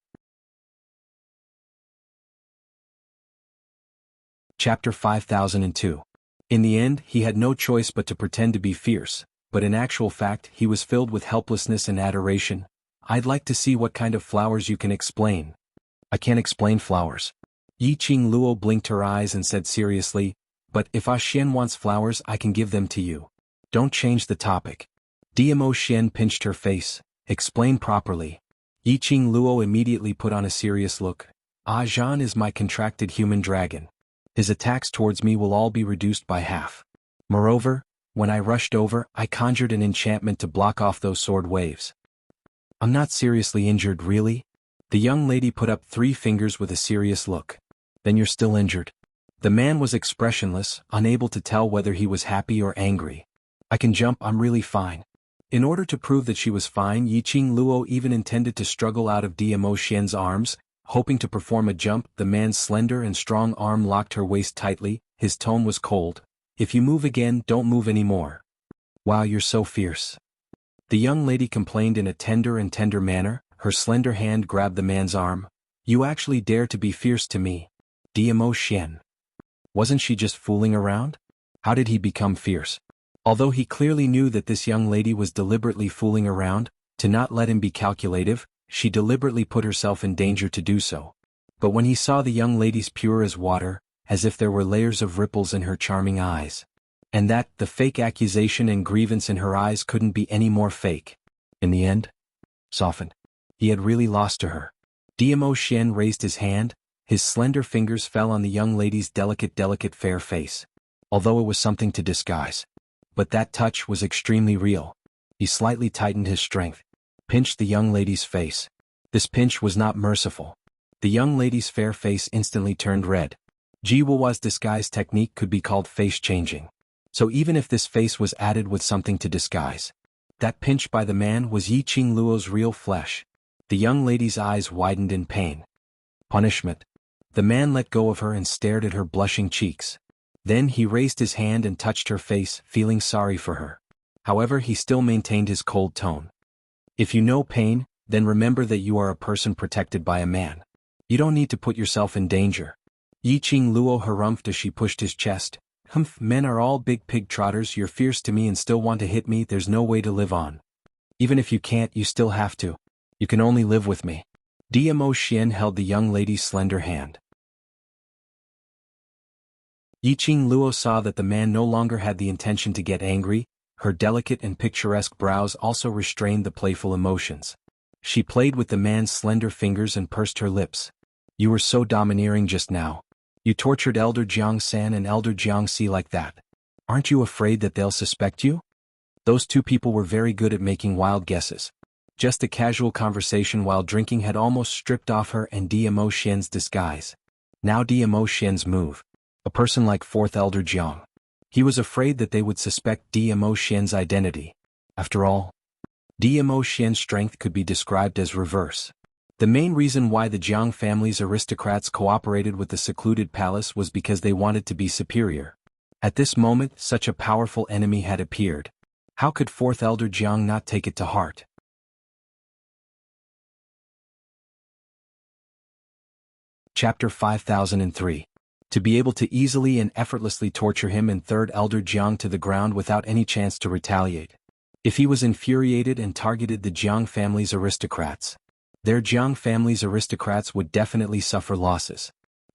Chapter 5002. In the end, he had no choice but to pretend to be fierce, but in actual fact he was filled with helplessness and adoration. I'd like to see what kind of flowers you can explain. I can't explain flowers. Yi Qing Luo blinked her eyes and said seriously, but if Ah Xian wants flowers, I can give them to you. Don't change the topic. Dmo Xian pinched her face. Explain properly. Yi Qing Luo immediately put on a serious look. Ah Zhan is my contracted human dragon. His attacks towards me will all be reduced by half. Moreover, when I rushed over, I conjured an enchantment to block off those sword waves. I'm not seriously injured, really? The young lady put up 3 fingers with a serious look. Then you're still injured. The man was expressionless, unable to tell whether he was happy or angry. I can jump, I'm really fine. In order to prove that she was fine, Yi Qing Luo even intended to struggle out of Dmo Xian's arms, hoping to perform a jump. The man's slender and strong arm locked her waist tightly. His tone was cold. If you move again, don't move anymore. Wow, you're so fierce. The young lady complained in a tender manner. Her slender hand grabbed the man's arm. You actually dare to be fierce to me? Dmo Xian. Wasn't she just fooling around? How did he become fierce? Although he clearly knew that this young lady was deliberately fooling around, to not let him be calculative, she deliberately put herself in danger to do so. But when he saw the young lady's pure as water, as if there were layers of ripples in her charming eyes, and that the fake accusation and grievance in her eyes couldn't be any more fake, in the end, softened. He had really lost to her. Dmo Xian raised his hand. His slender fingers fell on the young lady's delicate fair face. Although it was something to disguise. But that touch was extremely real. He slightly tightened his strength, pinched the young lady's face. This pinch was not merciful. The young lady's fair face instantly turned red. Jiwawa's disguise technique could be called face changing. So even if this face was added with something to disguise, that pinch by the man was Yi Qing Luo's real flesh. The young lady's eyes widened in pain. Punishment. The man let go of her and stared at her blushing cheeks. Then he raised his hand and touched her face, feeling sorry for her. However, he still maintained his cold tone. If you know pain, then remember that you are a person protected by a man. You don't need to put yourself in danger. Yi Qing Luo harumphed as she pushed his chest. Humph, men are all big pig trotters. You're fierce to me and still want to hit me. There's no way to live on. Even if you can't, you still have to. You can only live with me. Dmo Xian held the young lady's slender hand. Yi Qing Luo saw that the man no longer had the intention to get angry. Her delicate and picturesque brows also restrained the playful emotions. She played with the man's slender fingers and pursed her lips. You were so domineering just now. You tortured Elder Jiang San and Elder Jiang Si like that. Aren't you afraid that they'll suspect you? Those 2 people were very good at making wild guesses. Just a casual conversation while drinking had almost stripped off her and Dmo Xian's disguise. Now Dmo Xian's move. A person like 4th Elder Jiang. He was afraid that they would suspect Dmo Xian's identity. After all, Dmo Xian's strength could be described as reverse. The main reason why the Jiang family's aristocrats cooperated with the secluded palace was because they wanted to be superior. At this moment, such a powerful enemy had appeared. How could 4th Elder Jiang not take it to heart? Chapter 5003. To be able to easily and effortlessly torture him and 3rd Elder Jiang to the ground without any chance to retaliate. If he was infuriated and targeted the Jiang family's aristocrats, their Jiang family's aristocrats would definitely suffer losses.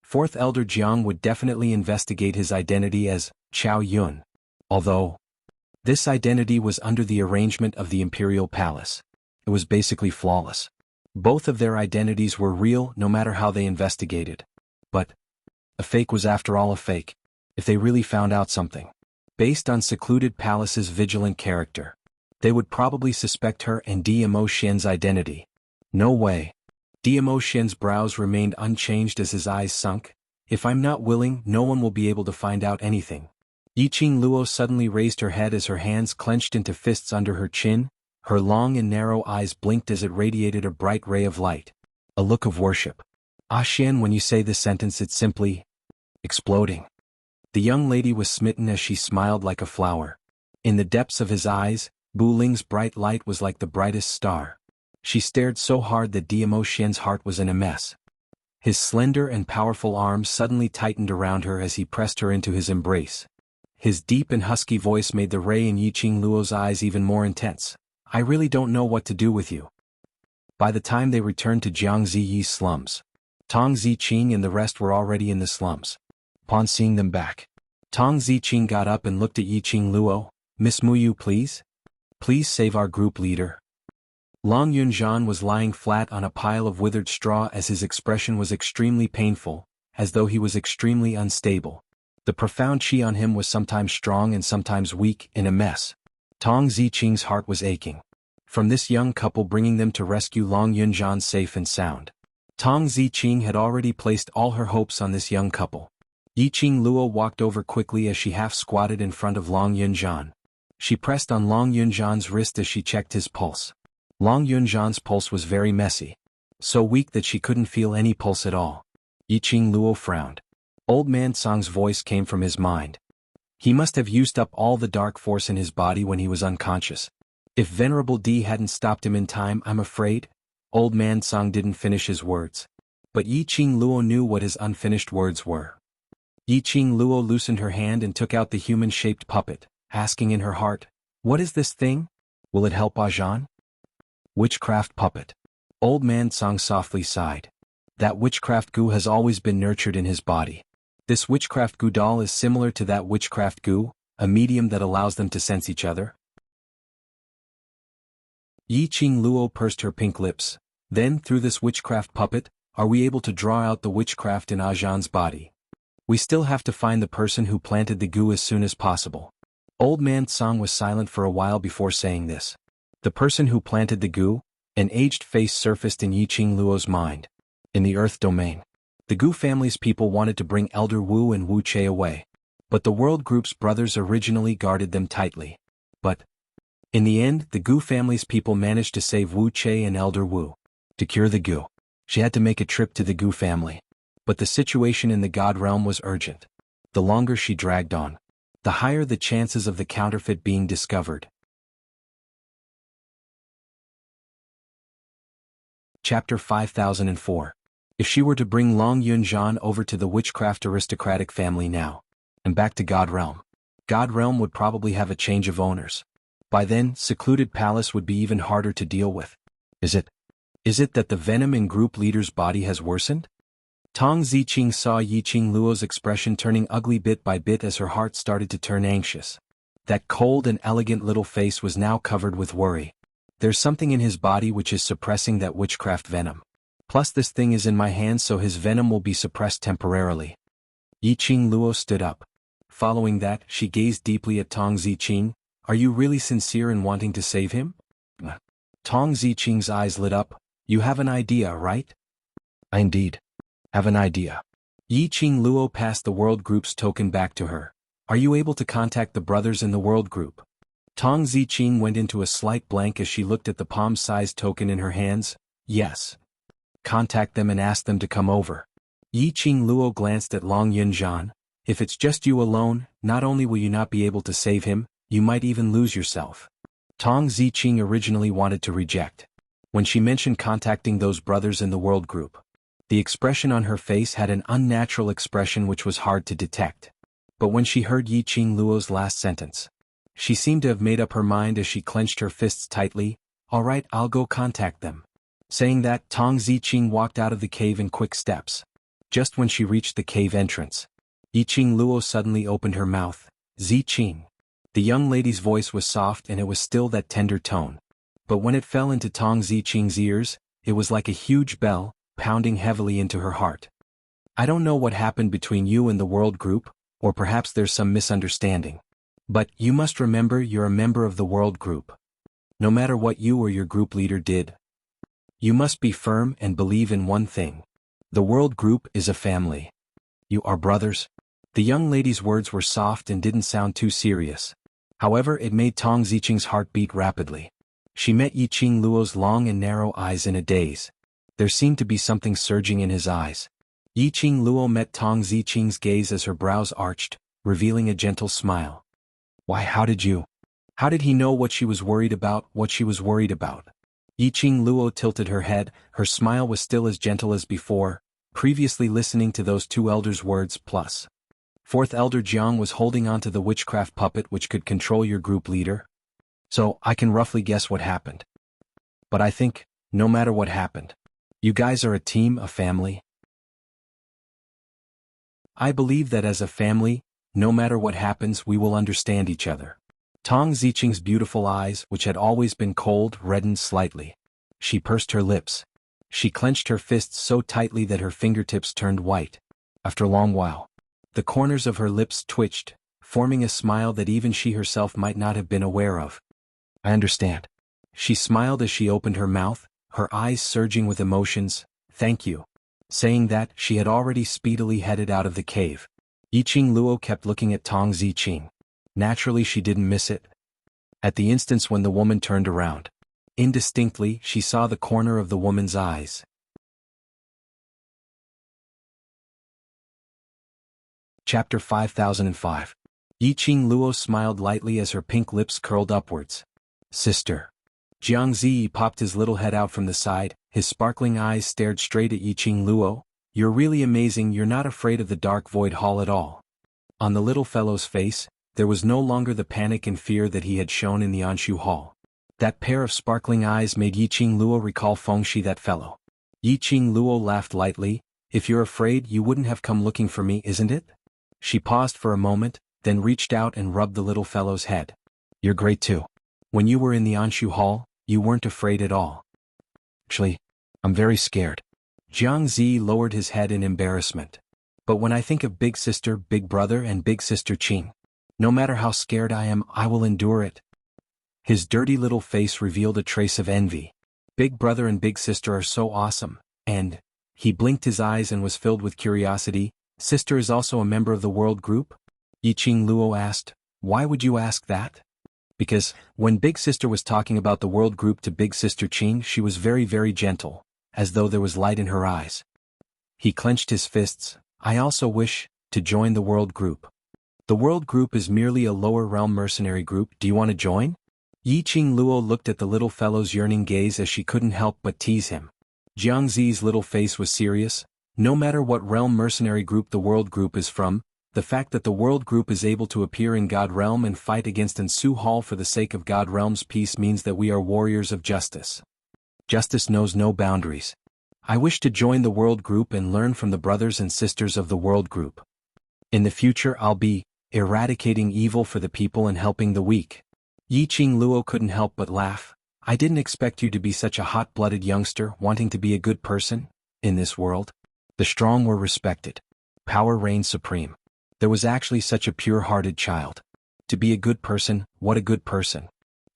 4th Elder Jiang would definitely investigate his identity as Chao Yun, although this identity was under the arrangement of the imperial palace. It was basically flawless. Both of their identities were real no matter how they investigated. But a fake was after all a fake, if they really found out something. Based on Secluded Palace's vigilant character, they would probably suspect her and Dmo Shen's identity. No way. Dmo Shen's brows remained unchanged as his eyes sunk. If I'm not willing, no one will be able to find out anything. Yiqing Luo suddenly raised her head as her hands clenched into fists under her chin. Her long and narrow eyes blinked as it radiated a bright ray of light. A look of worship. Ah Shen, when you say this sentence it's simply exploding. The young lady was smitten as she smiled like a flower. In the depths of his eyes, Bu Ling's bright light was like the brightest star. She stared so hard that Dmo Shen's heart was in a mess. His slender and powerful arms suddenly tightened around her as he pressed her into his embrace. His deep and husky voice made the ray in Yiqing Luo's eyes even more intense. I really don't know what to do with you. By the time they returned to Jiangziyi's slums, Tong Ziqing and the rest were already in the slums. Upon seeing them back, Tong Ziqing got up and looked at Yiqing Luo. Miss Muyu, please? Please save our group leader. Long Yunzhan was lying flat on a pile of withered straw as his expression was extremely painful, as though he was extremely unstable. The profound qi on him was sometimes strong and sometimes weak, in a mess. Tong Ziqing's heart was aching. From this young couple bringing them to rescue Long Yunzhan safe and sound. Tong Ziqing had already placed all her hopes on this young couple. Yiqing Luo walked over quickly as she half squatted in front of Long Yunzhan. She pressed on Long Yunzhan's wrist as she checked his pulse. Long Yunzhan's pulse was very messy. So weak that she couldn't feel any pulse at all. Yiqing Luo frowned. Old Man Song's voice came from his mind. He must have used up all the dark force in his body when he was unconscious. If Venerable D hadn't stopped him in time, I'm afraid. Old Man Song didn't finish his words. But Yiqing Luo knew what his unfinished words were. Yiqing Luo loosened her hand and took out the human-shaped puppet, asking in her heart, what is this thing? Will it help Ajahn? Witchcraft puppet. Old Man Song softly sighed. That witchcraft goo has always been nurtured in his body. This witchcraft goo doll is similar to that witchcraft goo, a medium that allows them to sense each other. Yiqing Luo pursed her pink lips. Then, through this witchcraft puppet, are we able to draw out the witchcraft in Ajahn's body? We still have to find the person who planted the goo as soon as possible. Old Man Song was silent for a while before saying this. The person who planted the goo? An aged face surfaced in Yiqing Luo's mind. In the Earth domain, the Gu family's people wanted to bring Elder Wu and Wuxia away. But the World Group's brothers originally guarded them tightly. But in the end, the Gu family's people managed to save Wuxia and Elder Wu. To cure the Gu, she had to make a trip to the Gu family. But the situation in the God realm was urgent. The longer she dragged on, the higher the chances of the counterfeit being discovered. Chapter 5004. If she were to bring Long Yunzhan over to the witchcraft aristocratic family now, and back to God Realm would probably have a change of owners. By then, Secluded Palace would be even harder to deal with. Is it that the venom in group leader's body has worsened? Tong Ziqing saw Yiqing Luo's expression turning ugly bit by bit as her heart started to turn anxious. That cold and elegant little face was now covered with worry. There's something in his body which is suppressing that witchcraft venom. Plus this thing is in my hands, so his venom will be suppressed temporarily. Yiqing Luo stood up. Following that, she gazed deeply at Tong Ziqing. Are you really sincere in wanting to save him? Tong Ziqing's eyes lit up. You have an idea, right? I indeed have an idea. Yiqing Luo passed the World Group's token back to her. Are you able to contact the brothers in the World Group? Tong Ziqing went into a slight blank as she looked at the palm-sized token in her hands. Yes. Contact them and ask them to come over. Yiqing Luo glanced at Long Yunzhan. If it's just you alone, not only will you not be able to save him, you might even lose yourself. Tong Ziqing originally wanted to reject. When she mentioned contacting those brothers in the world group, the expression on her face had an unnatural expression which was hard to detect. But when she heard Yiqing Luo's last sentence, she seemed to have made up her mind as she clenched her fists tightly. All right, I'll go contact them. Saying that, Tong Ziqing walked out of the cave in quick steps. Just when she reached the cave entrance, Yiqing Luo suddenly opened her mouth. Ziqing. The young lady's voice was soft and it was still that tender tone. But when it fell into Tong Ziqing's ears, it was like a huge bell, pounding heavily into her heart. I don't know what happened between you and the world group, or perhaps there's some misunderstanding. But you must remember you're a member of the world group. No matter what you or your group leader did, you must be firm and believe in one thing. The world group is a family. You are brothers. The young lady's words were soft and didn't sound too serious. However, it made Tong Ziqing's heart beat rapidly. She met Yiqing Luo's long and narrow eyes in a daze. There seemed to be something surging in his eyes. Yiqing Luo met Tong Ziqing's gaze as her brows arched, revealing a gentle smile. Why, how did he know what she was worried about, Yiqing Luo tilted her head, her smile was still as gentle as before, previously listening to those two elders' words plus. Fourth Elder Jiang was holding on to the witchcraft puppet which could control your group leader. So, I can roughly guess what happened. But I think, no matter what happened, you guys are a team, a family. I believe that as a family, no matter what happens we will understand each other. Tong Ziqing's beautiful eyes, which had always been cold, reddened slightly. She pursed her lips. She clenched her fists so tightly that her fingertips turned white. After a long while, the corners of her lips twitched, forming a smile that even she herself might not have been aware of. I understand. She smiled as she opened her mouth, her eyes surging with emotions. Thank you. Saying that, she had already speedily headed out of the cave. Yiqing Luo kept looking at Tong Ziqing. Naturally she didn't miss it. At the instant when the woman turned around, indistinctly she saw the corner of the woman's eyes. Chapter 5005. Yiqing Luo smiled lightly as her pink lips curled upwards. Sister. Jianghu popped his little head out from the side, his sparkling eyes stared straight at Yiqing Luo. You're really amazing, you're not afraid of the dark void hall at all. On the little fellow's face, there was no longer the panic and fear that he had shown in the Anshu hall. That pair of sparkling eyes made Yiqing Luo recall Fengshi, that fellow. Yiqing Luo laughed lightly. If you're afraid, you wouldn't have come looking for me, isn't it? She paused for a moment, then reached out and rubbed the little fellow's head. You're great too. When you were in the Anshu hall, you weren't afraid at all. Actually, I'm very scared. Jianghu lowered his head in embarrassment. But when I think of big sister, big brother and big sister Qing, no matter how scared I am, I will endure it. His dirty little face revealed a trace of envy. Big brother and big sister are so awesome, and he blinked his eyes and was filled with curiosity. Sister is also a member of the world group? Yiqing Luo asked. Why would you ask that? Because, when big sister was talking about the world group to big sister Qing, she was very, very gentle, as though there was light in her eyes. He clenched his fists. I also wish to join the world group. The world group is merely a lower realm mercenary group. Do you want to join? Yiqing Luo looked at the little fellow's yearning gaze as she couldn't help but tease him. Jianghu's little face was serious. No matter what realm mercenary group the world group is from, the fact that the world group is able to appear in God Realm and fight against Ansu Hall for the sake of God Realm's peace means that we are warriors of justice. Justice knows no boundaries. I wish to join the world group and learn from the brothers and sisters of the world group. In the future I'll be eradicating evil for the people and helping the weak. Yiqing Luo couldn't help but laugh. I didn't expect you to be such a hot-blooded youngster wanting to be a good person. In this world, the strong were respected. Power reigned supreme. There was actually such a pure-hearted child. To be a good person, what a good person.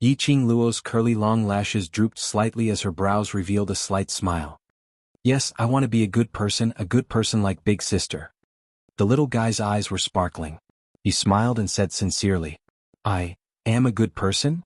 Yiqing Luo's curly long lashes drooped slightly as her brows revealed a slight smile. Yes, I want to be a good person like big sister. The little guy's eyes were sparkling. He smiled and said sincerely, I am a good person?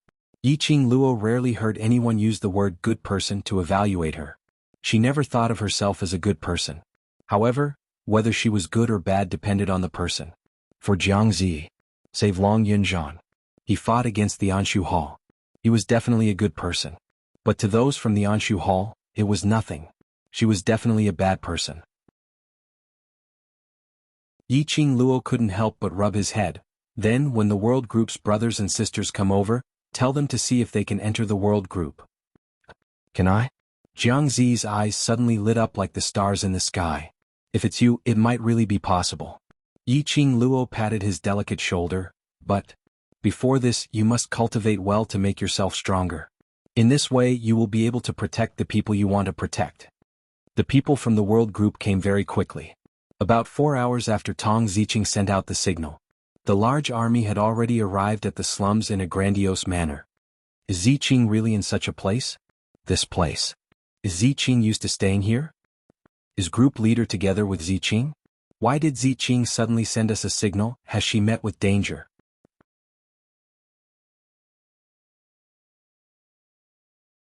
Yiqing Luo rarely heard anyone use the word good person to evaluate her. She never thought of herself as a good person. However, whether she was good or bad depended on the person. For Jianghu, save Long Yunzhan, he fought against the Anshu Hall. He was definitely a good person. But to those from the Anshu Hall, it was nothing. She was definitely a bad person. Yiqing Luo couldn't help but rub his head. Then, when the world group's brothers and sisters come over, tell them to see if they can enter the world group. Can I? Jiang Zi's eyes suddenly lit up like the stars in the sky. If it's you, it might really be possible. Yiqing Luo patted his delicate shoulder, but before this, you must cultivate well to make yourself stronger. In this way, you will be able to protect the people you want to protect. The people from the world group came very quickly. About 4 hours after Tong Ziqing sent out the signal, the large army had already arrived at the slums in a grandiose manner. Is Ziqing really in such a place? This place. Is Ziqing used to staying here? Is group leader together with Ziqing? Why did Ziqing suddenly send us a signal? Has she met with danger?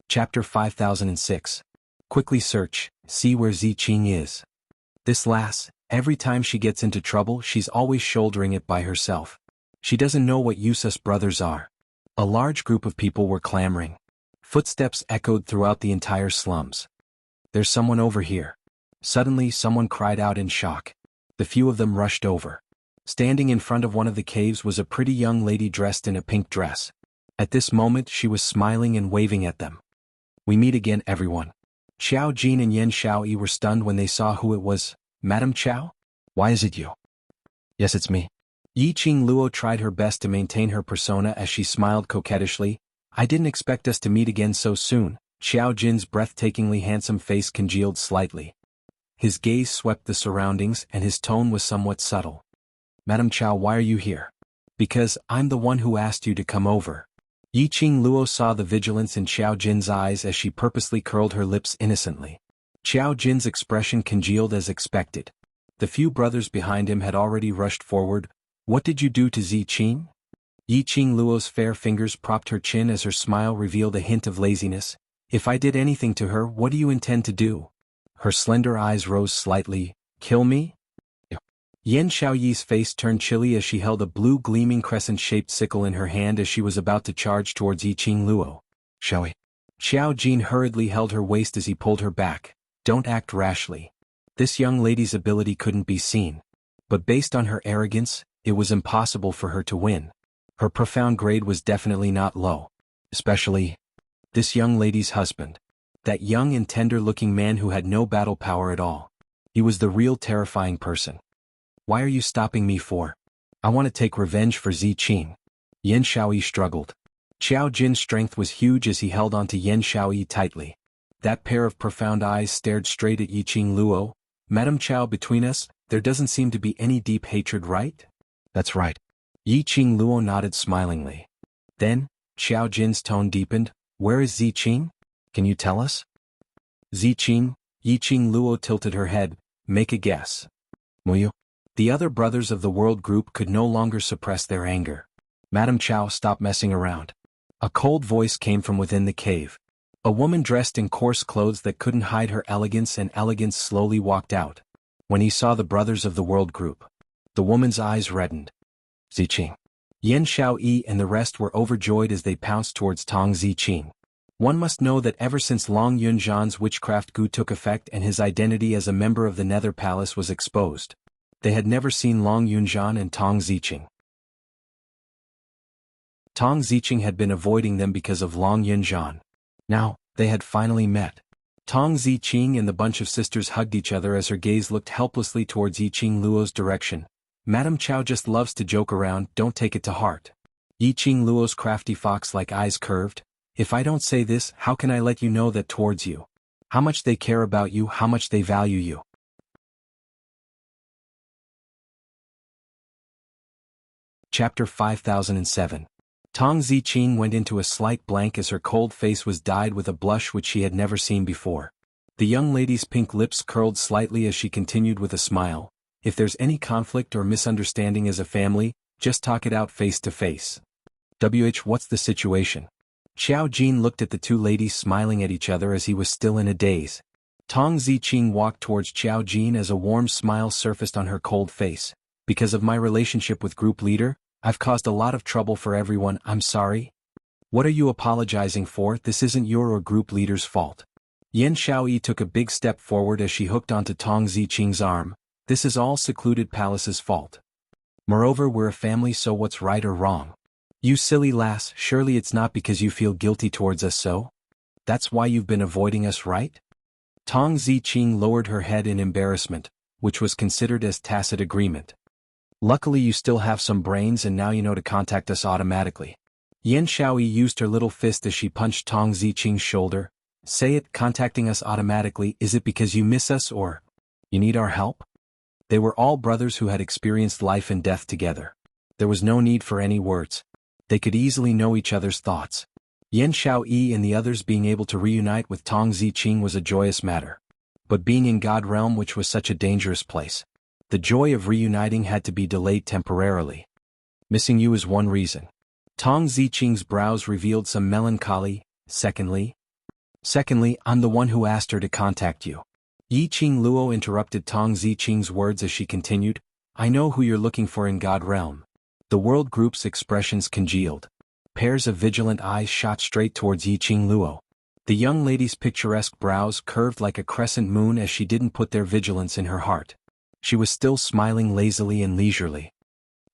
Chapter 5006. Quickly search, see where Ziqing is. This lass, every time she gets into trouble she's always shouldering it by herself. She doesn't know what use us brothers are. A large group of people were clamoring. Footsteps echoed throughout the entire slums. There's someone over here. Suddenly someone cried out in shock. The few of them rushed over. Standing in front of one of the caves was a pretty young lady dressed in a pink dress. At this moment she was smiling and waving at them. We meet again, everyone. Xiao Jin and Yan Xiaoyi were stunned when they saw who it was. Madam Qiao? Why is it you? Yes, it's me. Yiqing Luo tried her best to maintain her persona as she smiled coquettishly. I didn't expect us to meet again so soon. Xiao Jin's breathtakingly handsome face congealed slightly. His gaze swept the surroundings and his tone was somewhat subtle. Madam Qiao, why are you here? Because I'm the one who asked you to come over. Yiqing Luo saw the vigilance in Xiao Jin's eyes as she purposely curled her lips innocently. Xiao Jin's expression congealed as expected. The few brothers behind him had already rushed forward. What did you do to Ziqing? Yiqing Luo's fair fingers propped her chin as her smile revealed a hint of laziness. If I did anything to her, what do you intend to do? Her slender eyes rose slightly. Kill me? Yan Xiaoyi's face turned chilly as she held a blue gleaming crescent-shaped sickle in her hand as she was about to charge towards Yiqing Luo. Xiaoyi. Xiao Jin hurriedly held her waist as he pulled her back. Don't act rashly. This young lady's ability couldn't be seen. But based on her arrogance, it was impossible for her to win. Her profound grade was definitely not low. Especially this young lady's husband. That young and tender-looking man who had no battle power at all. He was the real terrifying person. Why are you stopping me for? I want to take revenge for Ziqing. Yan Xiaoyi struggled. Xiao Jin's strength was huge as he held onto Yan Xiaoyi tightly. That pair of profound eyes stared straight at Yiqing Luo. Madam Qiao, between us, there doesn't seem to be any deep hatred, right? That's right. Yiqing Luo nodded smilingly. Then, Xiao Jin's tone deepened. Where is Ziqing? Can you tell us? Ziqing? Yiqing Luo tilted her head. Make a guess. Muyu? The other brothers of the world group could no longer suppress their anger. Madam Qiao, stop messing around. A cold voice came from within the cave. A woman dressed in coarse clothes that couldn't hide her elegance slowly walked out. When he saw the brothers of the world group, the woman's eyes reddened. Ziqing. Yan Xiaoyi and the rest were overjoyed as they pounced towards Tong Ziqing. One must know that ever since Long Yunzhan's witchcraft goo took effect and his identity as a member of the Nether Palace was exposed, they had never seen Long Yunzhan and Tong Ziqing. Tong Ziqing had been avoiding them because of Long Yunzhan. Now, they had finally met. Tong Ziqing and the bunch of sisters hugged each other as her gaze looked helplessly towards Yiqing Luo's direction. Madam Qiao just loves to joke around, don't take it to heart. Yiqing Luo's crafty fox-like eyes curved. If I don't say this, how can I let you know that towards you? How much they care about you, how much they value you. Chapter 5007. Tong Ziqing went into a slight blank as her cold face was dyed with a blush which she had never seen before. The young lady's pink lips curled slightly as she continued with a smile. If there's any conflict or misunderstanding as a family, just talk it out face to face. What's the situation? Xiao Jin looked at the two ladies smiling at each other as he was still in a daze. Tong Ziqing walked towards Xiao Jin as a warm smile surfaced on her cold face. Because of my relationship with group leader, I've caused a lot of trouble for everyone, I'm sorry. What are you apologizing for? This isn't your or group leader's fault. Yan Xiaoyi took a big step forward as she hooked onto Tong Ziqing's arm. This is all Secluded Palace's fault. Moreover, we're a family, so what's right or wrong? You silly lass, surely it's not because you feel guilty towards us, so? That's why you've been avoiding us, right? Tong Ziqing lowered her head in embarrassment, which was considered as tacit agreement. Luckily you still have some brains and now you know to contact us automatically. Yan Xiaoyi used her little fist as she punched Tong Ziqing's shoulder. Say it, contacting us automatically, is it because you miss us or you need our help? They were all brothers who had experienced life and death together. There was no need for any words. They could easily know each other's thoughts. Yan Xiaoyi and the others being able to reunite with Tong Ziqing was a joyous matter. But being in God Realm, which was such a dangerous place, the joy of reuniting had to be delayed temporarily. Missing you is one reason. Tong Ziqing's brows revealed some melancholy. Secondly, I'm the one who asked her to contact you. Yiqing Luo interrupted Tong Ziqing's words as she continued, I know who you're looking for in God Realm. The world group's expressions congealed. Pairs of vigilant eyes shot straight towards Yiqing Luo. The young lady's picturesque brows curved like a crescent moon as she didn't put their vigilance in her heart. She was still smiling lazily and leisurely.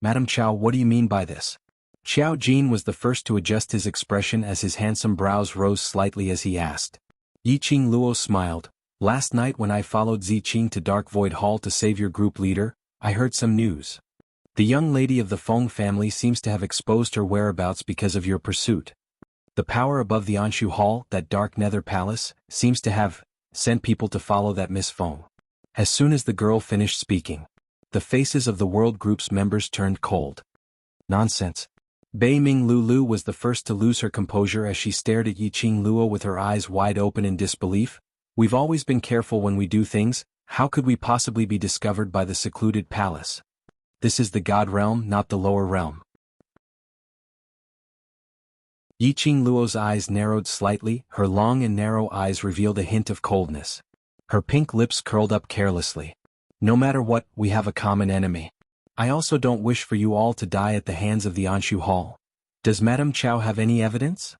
Madam Chow, what do you mean by this? Xiao Jin was the first to adjust his expression as his handsome brows rose slightly as he asked. Yiqing Luo smiled. Last night when I followed Ziqing to Dark Void Hall to save your group leader, I heard some news. The young lady of the Feng family seems to have exposed her whereabouts because of your pursuit. The power above the Anshu Hall, that dark nether palace, seems to have sent people to follow that Miss Feng. As soon as the girl finished speaking, the faces of the world group's members turned cold. Nonsense. Bei Ming Lulu was the first to lose her composure as she stared at Yiqing Luo with her eyes wide open in disbelief. We've always been careful when we do things, how could we possibly be discovered by the Secluded Palace? This is the God Realm, not the lower realm. Yiqing Luo's eyes narrowed slightly, her long and narrow eyes revealed a hint of coldness. Her pink lips curled up carelessly. No matter what, we have a common enemy. I also don't wish for you all to die at the hands of the Anshu Hall. Does Madame Chow have any evidence?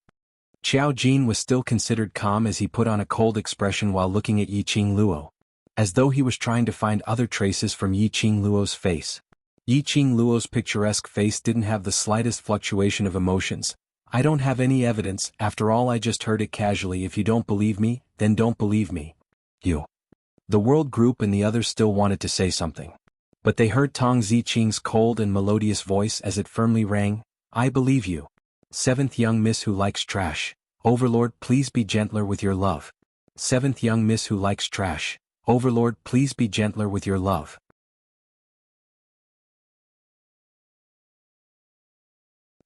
Xiao Jin was still considered calm as he put on a cold expression while looking at Yiqing Luo, as though he was trying to find other traces from Yiqing Luo's face. Yiqing Luo's picturesque face didn't have the slightest fluctuation of emotions. I don't have any evidence, after all I just heard it casually. If you don't believe me, then don't believe me. You. The world group and the others still wanted to say something. But they heard Tong Ziqing's cold and melodious voice as it firmly rang, I believe you. Seventh young miss who likes trash. Overlord, please be gentler with your love. Seventh young miss who likes trash. Overlord, please be gentler with your love.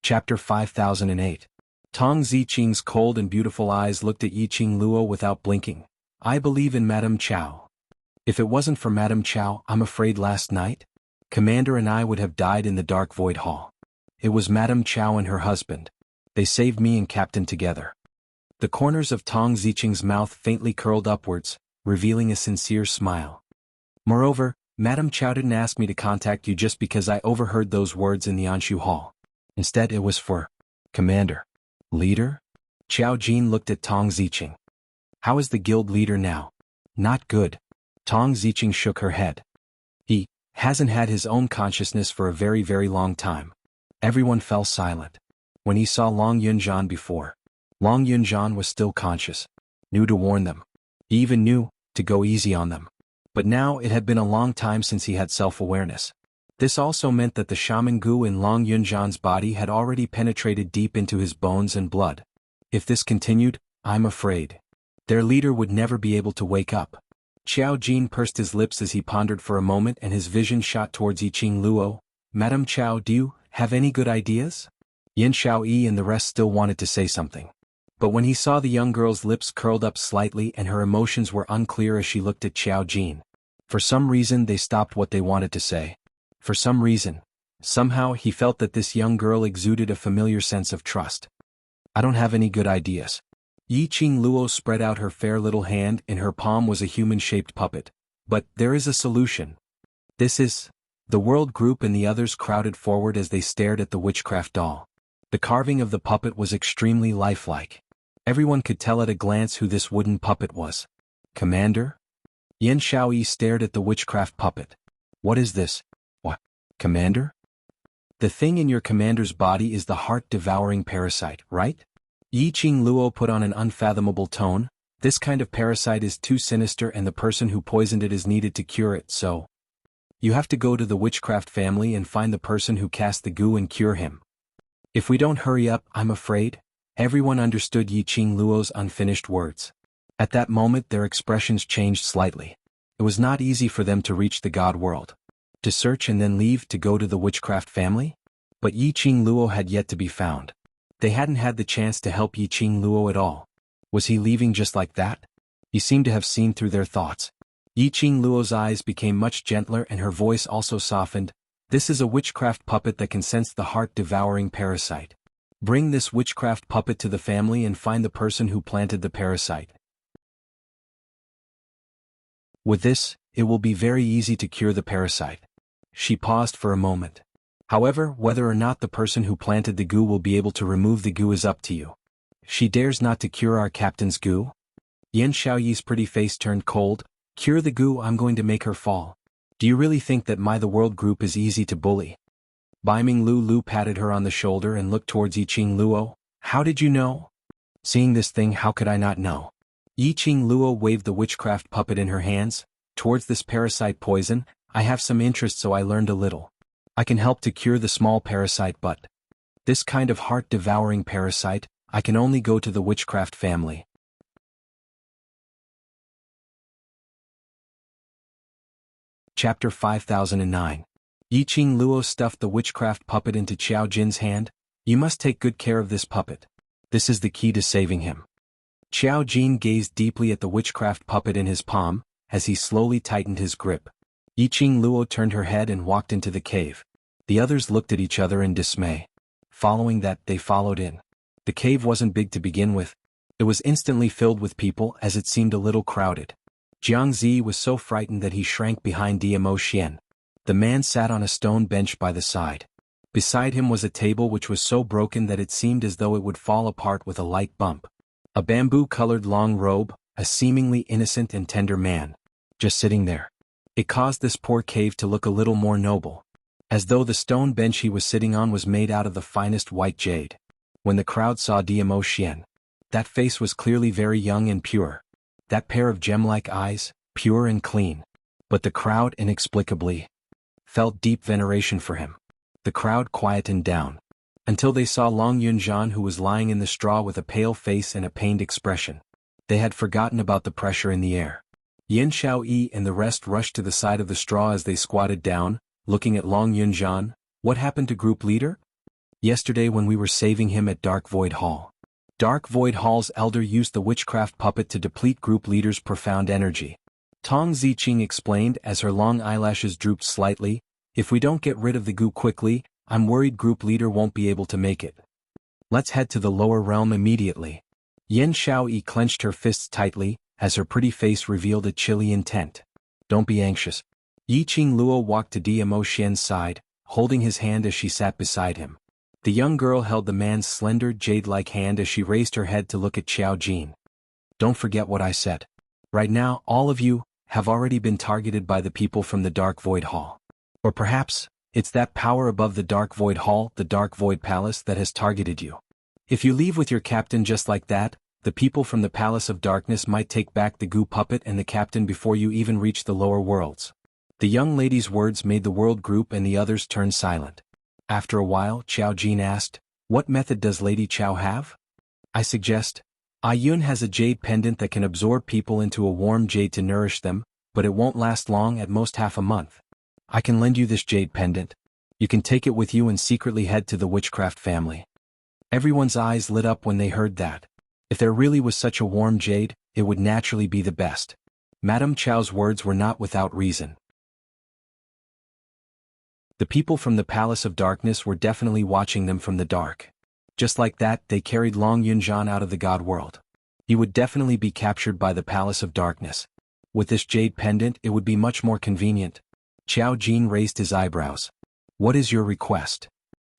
Chapter 5008. Tong Ziqing's cold and beautiful eyes looked at Yiqing Luo without blinking. I believe in Madame Chow. If it wasn't for Madame Chow, I'm afraid last night, Commander and I would have died in the Dark Void Hall. It was Madame Chow and her husband. They saved me and Captain together. The corners of Tong Ziqing's mouth faintly curled upwards, revealing a sincere smile. Moreover, Madame Chow didn't ask me to contact you just because I overheard those words in the Anshu Hall. Instead it was for Commander. Leader? Xiao Jin looked at Tong Ziqing. How is the guild leader now? Not good. Tong Ziqing shook her head. He hasn't had his own consciousness for a very, very long time. Everyone fell silent. When he saw Long Yunzhan before, Long Yunzhan was still conscious. Knew to warn them. He even knew to go easy on them. But now it had been a long time since he had self-awareness. This also meant that the shaman goo in Long Yunzhan's body had already penetrated deep into his bones and blood. If this continued, I'm afraid their leader would never be able to wake up. Xiao Jin pursed his lips as he pondered for a moment and his vision shot towards Yiqing Luo. Madame Chow, do you have any good ideas? Yan Xiaoyi and the rest still wanted to say something. But when he saw the young girl's lips curled up slightly and her emotions were unclear as she looked at Xiao Jin, for some reason they stopped what they wanted to say. For some reason, somehow he felt that this young girl exuded a familiar sense of trust. I don't have any good ideas. Yiqing Luo spread out her fair little hand. In her palm was a human-shaped puppet. But there is a solution. This is... The world group and the others crowded forward as they stared at the witchcraft doll. The carving of the puppet was extremely lifelike. Everyone could tell at a glance who this wooden puppet was. Commander? Yan Shaoyi stared at the witchcraft puppet. What is this? What? Commander? The thing in your commander's body is the heart-devouring parasite, right? Yi Qing Luo put on an unfathomable tone. This kind of parasite is too sinister and the person who poisoned it is needed to cure it, so you have to go to the witchcraft family and find the person who cast the goo and cure him. If we don't hurry up, I'm afraid. Everyone understood Yi Qing Luo's unfinished words. At that moment their expressions changed slightly. It was not easy for them to reach the god world. To search and then leave to go to the witchcraft family? But Yi Qing Luo had yet to be found. They hadn't had the chance to help Yi Qing Luo at all. Was he leaving just like that? He seemed to have seen through their thoughts. Yi Qing Luo's eyes became much gentler and her voice also softened. This is a witchcraft puppet that can sense the heart-devouring parasite. Bring this witchcraft puppet to the family and find the person who planted the parasite. With this, it will be very easy to cure the parasite. She paused for a moment. However, whether or not the person who planted the goo will be able to remove the goo is up to you. She dares not to cure our captain's goo? Yan Shaoyi's pretty face turned cold. Cure the goo, I'm going to make her fall. Do you really think that the world group is easy to bully? Baiming Lu patted her on the shoulder and looked towards Yi Qing Luo. How did you know? Seeing this thing, how could I not know? Yi Qing Luo waved the witchcraft puppet in her hands. Towards this parasite poison, I have some interest, so I learned a little. I can help to cure the small parasite, but this kind of heart-devouring parasite, I can only go to the witchcraft family. Chapter 5009. Yi Qing Luo stuffed the witchcraft puppet into Qiao Jin's hand. You must take good care of this puppet. This is the key to saving him. Qiao Jin gazed deeply at the witchcraft puppet in his palm, as he slowly tightened his grip. Yi Qing Luo turned her head and walked into the cave. The others looked at each other in dismay. Following that, they followed in. The cave wasn't big to begin with. It was instantly filled with people as it seemed a little crowded. Jiangzi was so frightened that he shrank behind Diamo Xian. The man sat on a stone bench by the side. Beside him was a table which was so broken that it seemed as though it would fall apart with a light bump. A bamboo-colored long robe, a seemingly innocent and tender man. Just sitting there. It caused this poor cave to look a little more noble. As though the stone bench he was sitting on was made out of the finest white jade. When the crowd saw Diamo Xian, that face was clearly very young and pure. That pair of gem-like eyes, pure and clean. But the crowd inexplicably felt deep veneration for him. The crowd quietened down. Until they saw Long Yunzhan, who was lying in the straw with a pale face and a pained expression. They had forgotten about the pressure in the air. Yan Shaoyi and the rest rushed to the side of the straw as they squatted down, looking at Long Yunzhan. What happened to Group Leader? Yesterday when we were saving him at Dark Void Hall. Dark Void Hall's elder used the witchcraft puppet to deplete Group Leader's profound energy. Tong Ziqing explained as her long eyelashes drooped slightly. If we don't get rid of the goo quickly, I'm worried Group Leader won't be able to make it. Let's head to the lower realm immediately. Yan Shaoyi clenched her fists tightly, as her pretty face revealed a chilly intent. Don't be anxious. Yi Qing Luo walked to Diamo Xian's side, holding his hand as she sat beside him. The young girl held the man's slender jade-like hand as she raised her head to look at Qiao Jin. Don't forget what I said. Right now, all of you have already been targeted by the people from the Dark Void Hall. Or perhaps, it's that power above the Dark Void Hall, the Dark Void Palace, that has targeted you. If you leave with your captain just like that, the people from the Palace of Darkness might take back the goo puppet and the captain before you even reach the lower worlds. The young lady's words made the world group and the others turn silent. After a while, Qiao Jin asked, what method does Lady Qiao have? I suggest. Yun has a jade pendant that can absorb people into a warm jade to nourish them, but it won't last long, at most half a month. I can lend you this jade pendant. You can take it with you and secretly head to the witchcraft family. Everyone's eyes lit up when they heard that. If there really was such a warm jade, it would naturally be the best. Madame Qiao's words were not without reason. The people from the Palace of Darkness were definitely watching them from the dark. Just like that, they carried Long Yunzhan out of the God world. He would definitely be captured by the Palace of Darkness. With this jade pendant, it would be much more convenient. Qiao Jin raised his eyebrows. What is your request?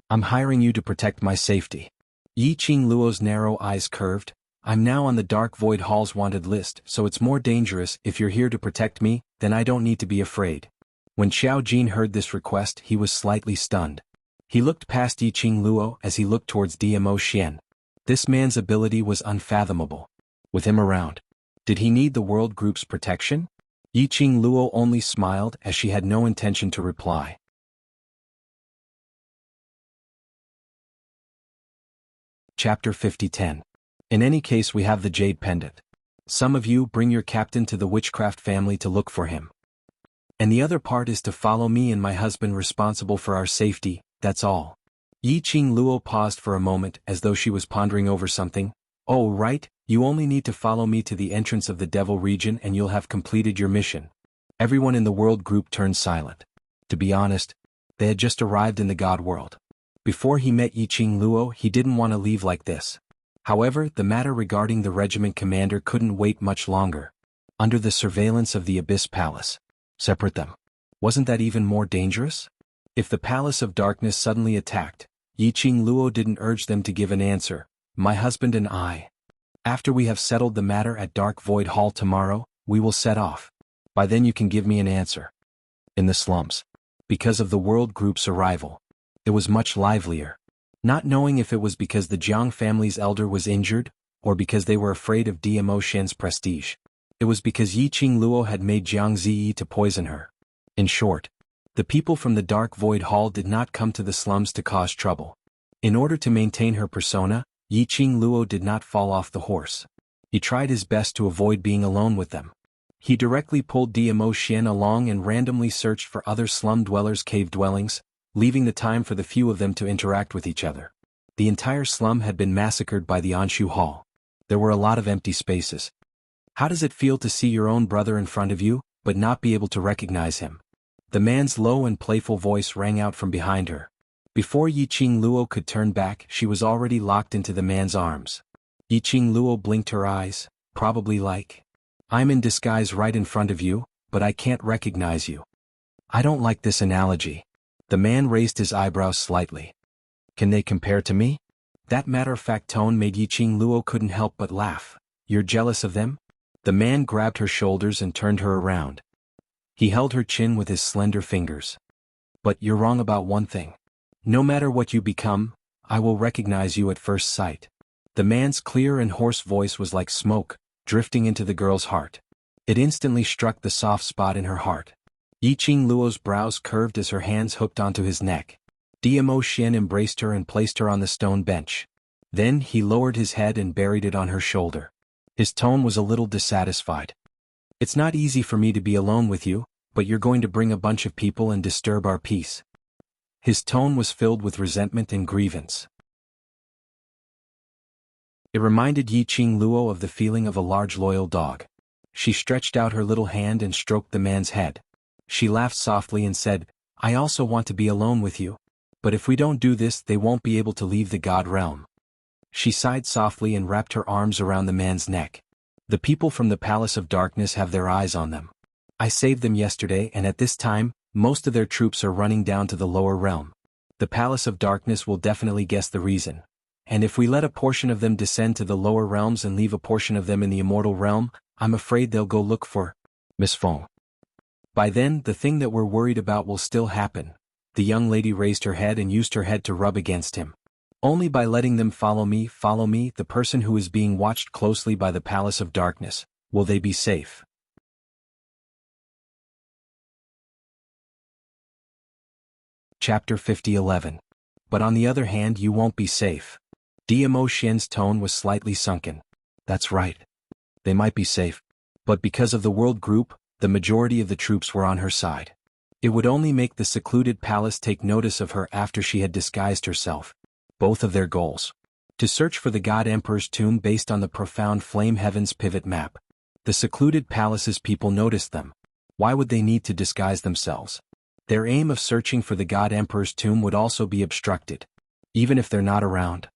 I'm hiring you to protect my safety. Yi Qing Luo's narrow eyes curved. I'm now on the Dark Void Hall's wanted list, so it's more dangerous if you're here to protect me, then I don't need to be afraid. When Xiao Jin heard this request, he was slightly stunned. He looked past Yi Qing Luo as he looked towards Diamo Xian. This man's ability was unfathomable. With him around, did he need the world group's protection? Yi Qing Luo only smiled as she had no intention to reply. Chapter 50:10. In any case, we have the Jade Pendant. Some of you bring your captain to the Witchcraft family to look for him. And the other part is to follow me and my husband responsible for our safety, that's all. Yi Qing Luo paused for a moment as though she was pondering over something. Oh right, you only need to follow me to the entrance of the Devil region and you'll have completed your mission. Everyone in the world group turned silent. To be honest, they had just arrived in the God world. Before he met Yi Qing Luo, he didn't want to leave like this. However, the matter regarding the regiment commander couldn't wait much longer. Under the surveillance of the Abyss Palace. Separate them. Wasn't that even more dangerous? If the Palace of Darkness suddenly attacked, Yi Qing Luo didn't urge them to give an answer. My husband and I. After we have settled the matter at Dark Void Hall tomorrow, we will set off. By then you can give me an answer. In the slums. Because of the world group's arrival. It was much livelier. Not knowing if it was because the Jiang family's elder was injured, or because they were afraid of Diamo Shen's prestige. It was because Yi Qing Luo had made Jiang Ziyi to poison her. In short, the people from the Dark Void Hall did not come to the slums to cause trouble. In order to maintain her persona, Yi Qing Luo did not fall off the horse. He tried his best to avoid being alone with them. He directly pulled Diamo Shen along and randomly searched for other slum dwellers' cave dwellings, leaving the time for the few of them to interact with each other. The entire slum had been massacred by the Anshu Hall. There were a lot of empty spaces. How does it feel to see your own brother in front of you, but not be able to recognize him? The man's low and playful voice rang out from behind her. Before Yi Qing Luo could turn back, she was already locked into the man's arms. Yi Qing Luo blinked her eyes, probably like, I'm in disguise right in front of you, but I can't recognize you. I don't like this analogy. The man raised his eyebrows slightly. Can they compare to me? That matter-of-fact tone made Yi Qing Luo couldn't help but laugh. You're jealous of them? The man grabbed her shoulders and turned her around. He held her chin with his slender fingers. But you're wrong about one thing. No matter what you become, I will recognize you at first sight. The man's clear and hoarse voice was like smoke, drifting into the girl's heart. It instantly struck the soft spot in her heart. Yi Qing Luo's brows curved as her hands hooked onto his neck. Diamo Shen embraced her and placed her on the stone bench. Then he lowered his head and buried it on her shoulder. His tone was a little dissatisfied. It's not easy for me to be alone with you, but you're going to bring a bunch of people and disturb our peace. His tone was filled with resentment and grievance. It reminded Yi Qing Luo of the feeling of a large loyal dog. She stretched out her little hand and stroked the man's head. She laughed softly and said, I also want to be alone with you. But if we don't do this, they won't be able to leave the God realm. She sighed softly and wrapped her arms around the man's neck. The people from the Palace of Darkness have their eyes on them. I saved them yesterday and at this time, most of their troops are running down to the lower realm. The Palace of Darkness will definitely guess the reason. And if we let a portion of them descend to the lower realms and leave a portion of them in the immortal realm, I'm afraid they'll go look for Miss Feng. By then, the thing that we're worried about will still happen. The young lady raised her head and used her head to rub against him. Only by letting them follow me, the person who is being watched closely by the Palace of Darkness, will they be safe. Chapter 50:11. But on the other hand, you won't be safe. Diamo Shen's tone was slightly sunken. That's right. They might be safe. But because of the world group, the majority of the troops were on her side. It would only make the secluded palace take notice of her after she had disguised herself. Both of their goals. To search for the God Emperor's tomb based on the profound Flame Heaven's pivot map. The secluded palace's people noticed them. Why would they need to disguise themselves? Their aim of searching for the God Emperor's tomb would also be obstructed. Even if they're not around.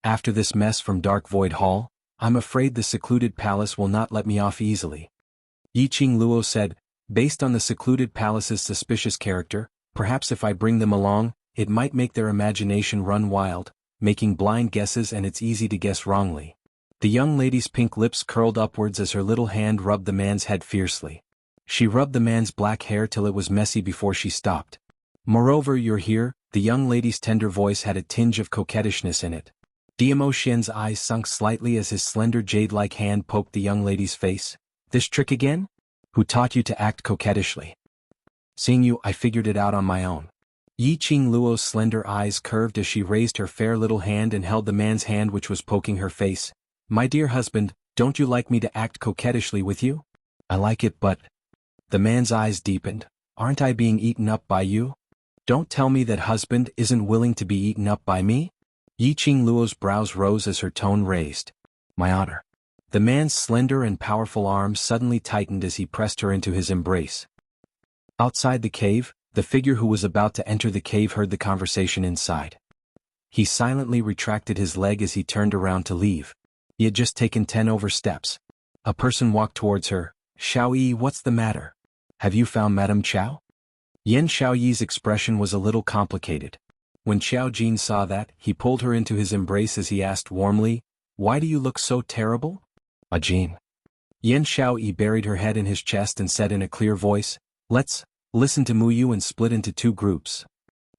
After this mess from Dark Void Hall, I'm afraid the secluded palace will not let me off easily. Yi Qing Luo said, based on the secluded palace's suspicious character, perhaps if I bring them along, it might make their imagination run wild, making blind guesses, and it's easy to guess wrongly. The young lady's pink lips curled upwards as her little hand rubbed the man's head fiercely. She rubbed the man's black hair till it was messy before she stopped. Moreover, you're here. The young lady's tender voice had a tinge of coquettishness in it. Diamo Xian's eyes sunk slightly as his slender jade-like hand poked the young lady's face. This trick again? Who taught you to act coquettishly? Seeing you, I figured it out on my own. Yi Qing Luo's slender eyes curved as she raised her fair little hand and held the man's hand which was poking her face. My dear husband, don't you like me to act coquettishly with you? I like it, but... The man's eyes deepened. Aren't I being eaten up by you? Don't tell me that husband isn't willing to be eaten up by me? Yi Qing Luo's brows rose as her tone raised. My honor. The man's slender and powerful arms suddenly tightened as he pressed her into his embrace. Outside the cave, the figure who was about to enter the cave heard the conversation inside. He silently retracted his leg as he turned around to leave. He had just taken 10 steps. A person walked towards her. Xiaoyi, what's the matter? Have you found Madame Chao? Yan Xiaoyi's expression was a little complicated. When Xiao Jin saw that, he pulled her into his embrace as he asked warmly, Why do you look so terrible? Jin. Yan Xiaoyi buried her head in his chest and said in a clear voice, Let's listen to Muyu and split into 2 groups.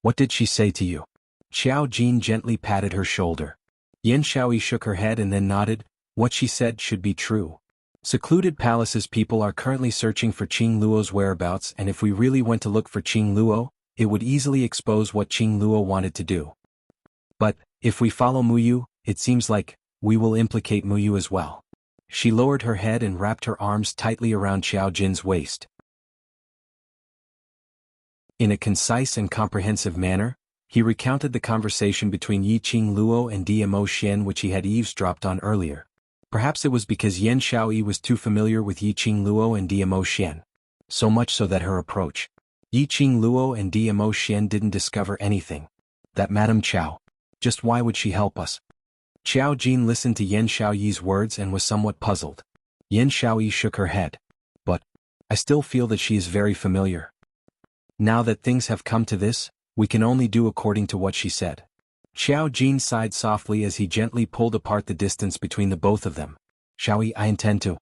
What did she say to you? Xiao Jin gently patted her shoulder. Yan Xiaoyi shook her head and then nodded. What she said should be true. Secluded Palace's people are currently searching for Qing Luo's whereabouts, and if we really went to look for Qing Luo, it would easily expose what Qing Luo wanted to do. But, if we follow Muyu, it seems like we will implicate Muyu as well. She lowered her head and wrapped her arms tightly around Xiao Jin's waist. In a concise and comprehensive manner, he recounted the conversation between Yi Qing Luo and Diamo Xian which he had eavesdropped on earlier. Perhaps it was because Yan Xiaoyi was too familiar with Yi Qing Luo and Diamo Xian. So much so that her approach. Yi Qing Luo and Diamo Xian didn't discover anything. That Madame Chao. Just why would she help us? Xiao Jin listened to Yan Xiaoyi's words and was somewhat puzzled. Yan Xiaoyi shook her head. But, I still feel that she is very familiar. Now that things have come to this, we can only do according to what she said. Xiao Jin sighed softly as he gently pulled apart the distance between the both of them. Xiaoyi, I intend to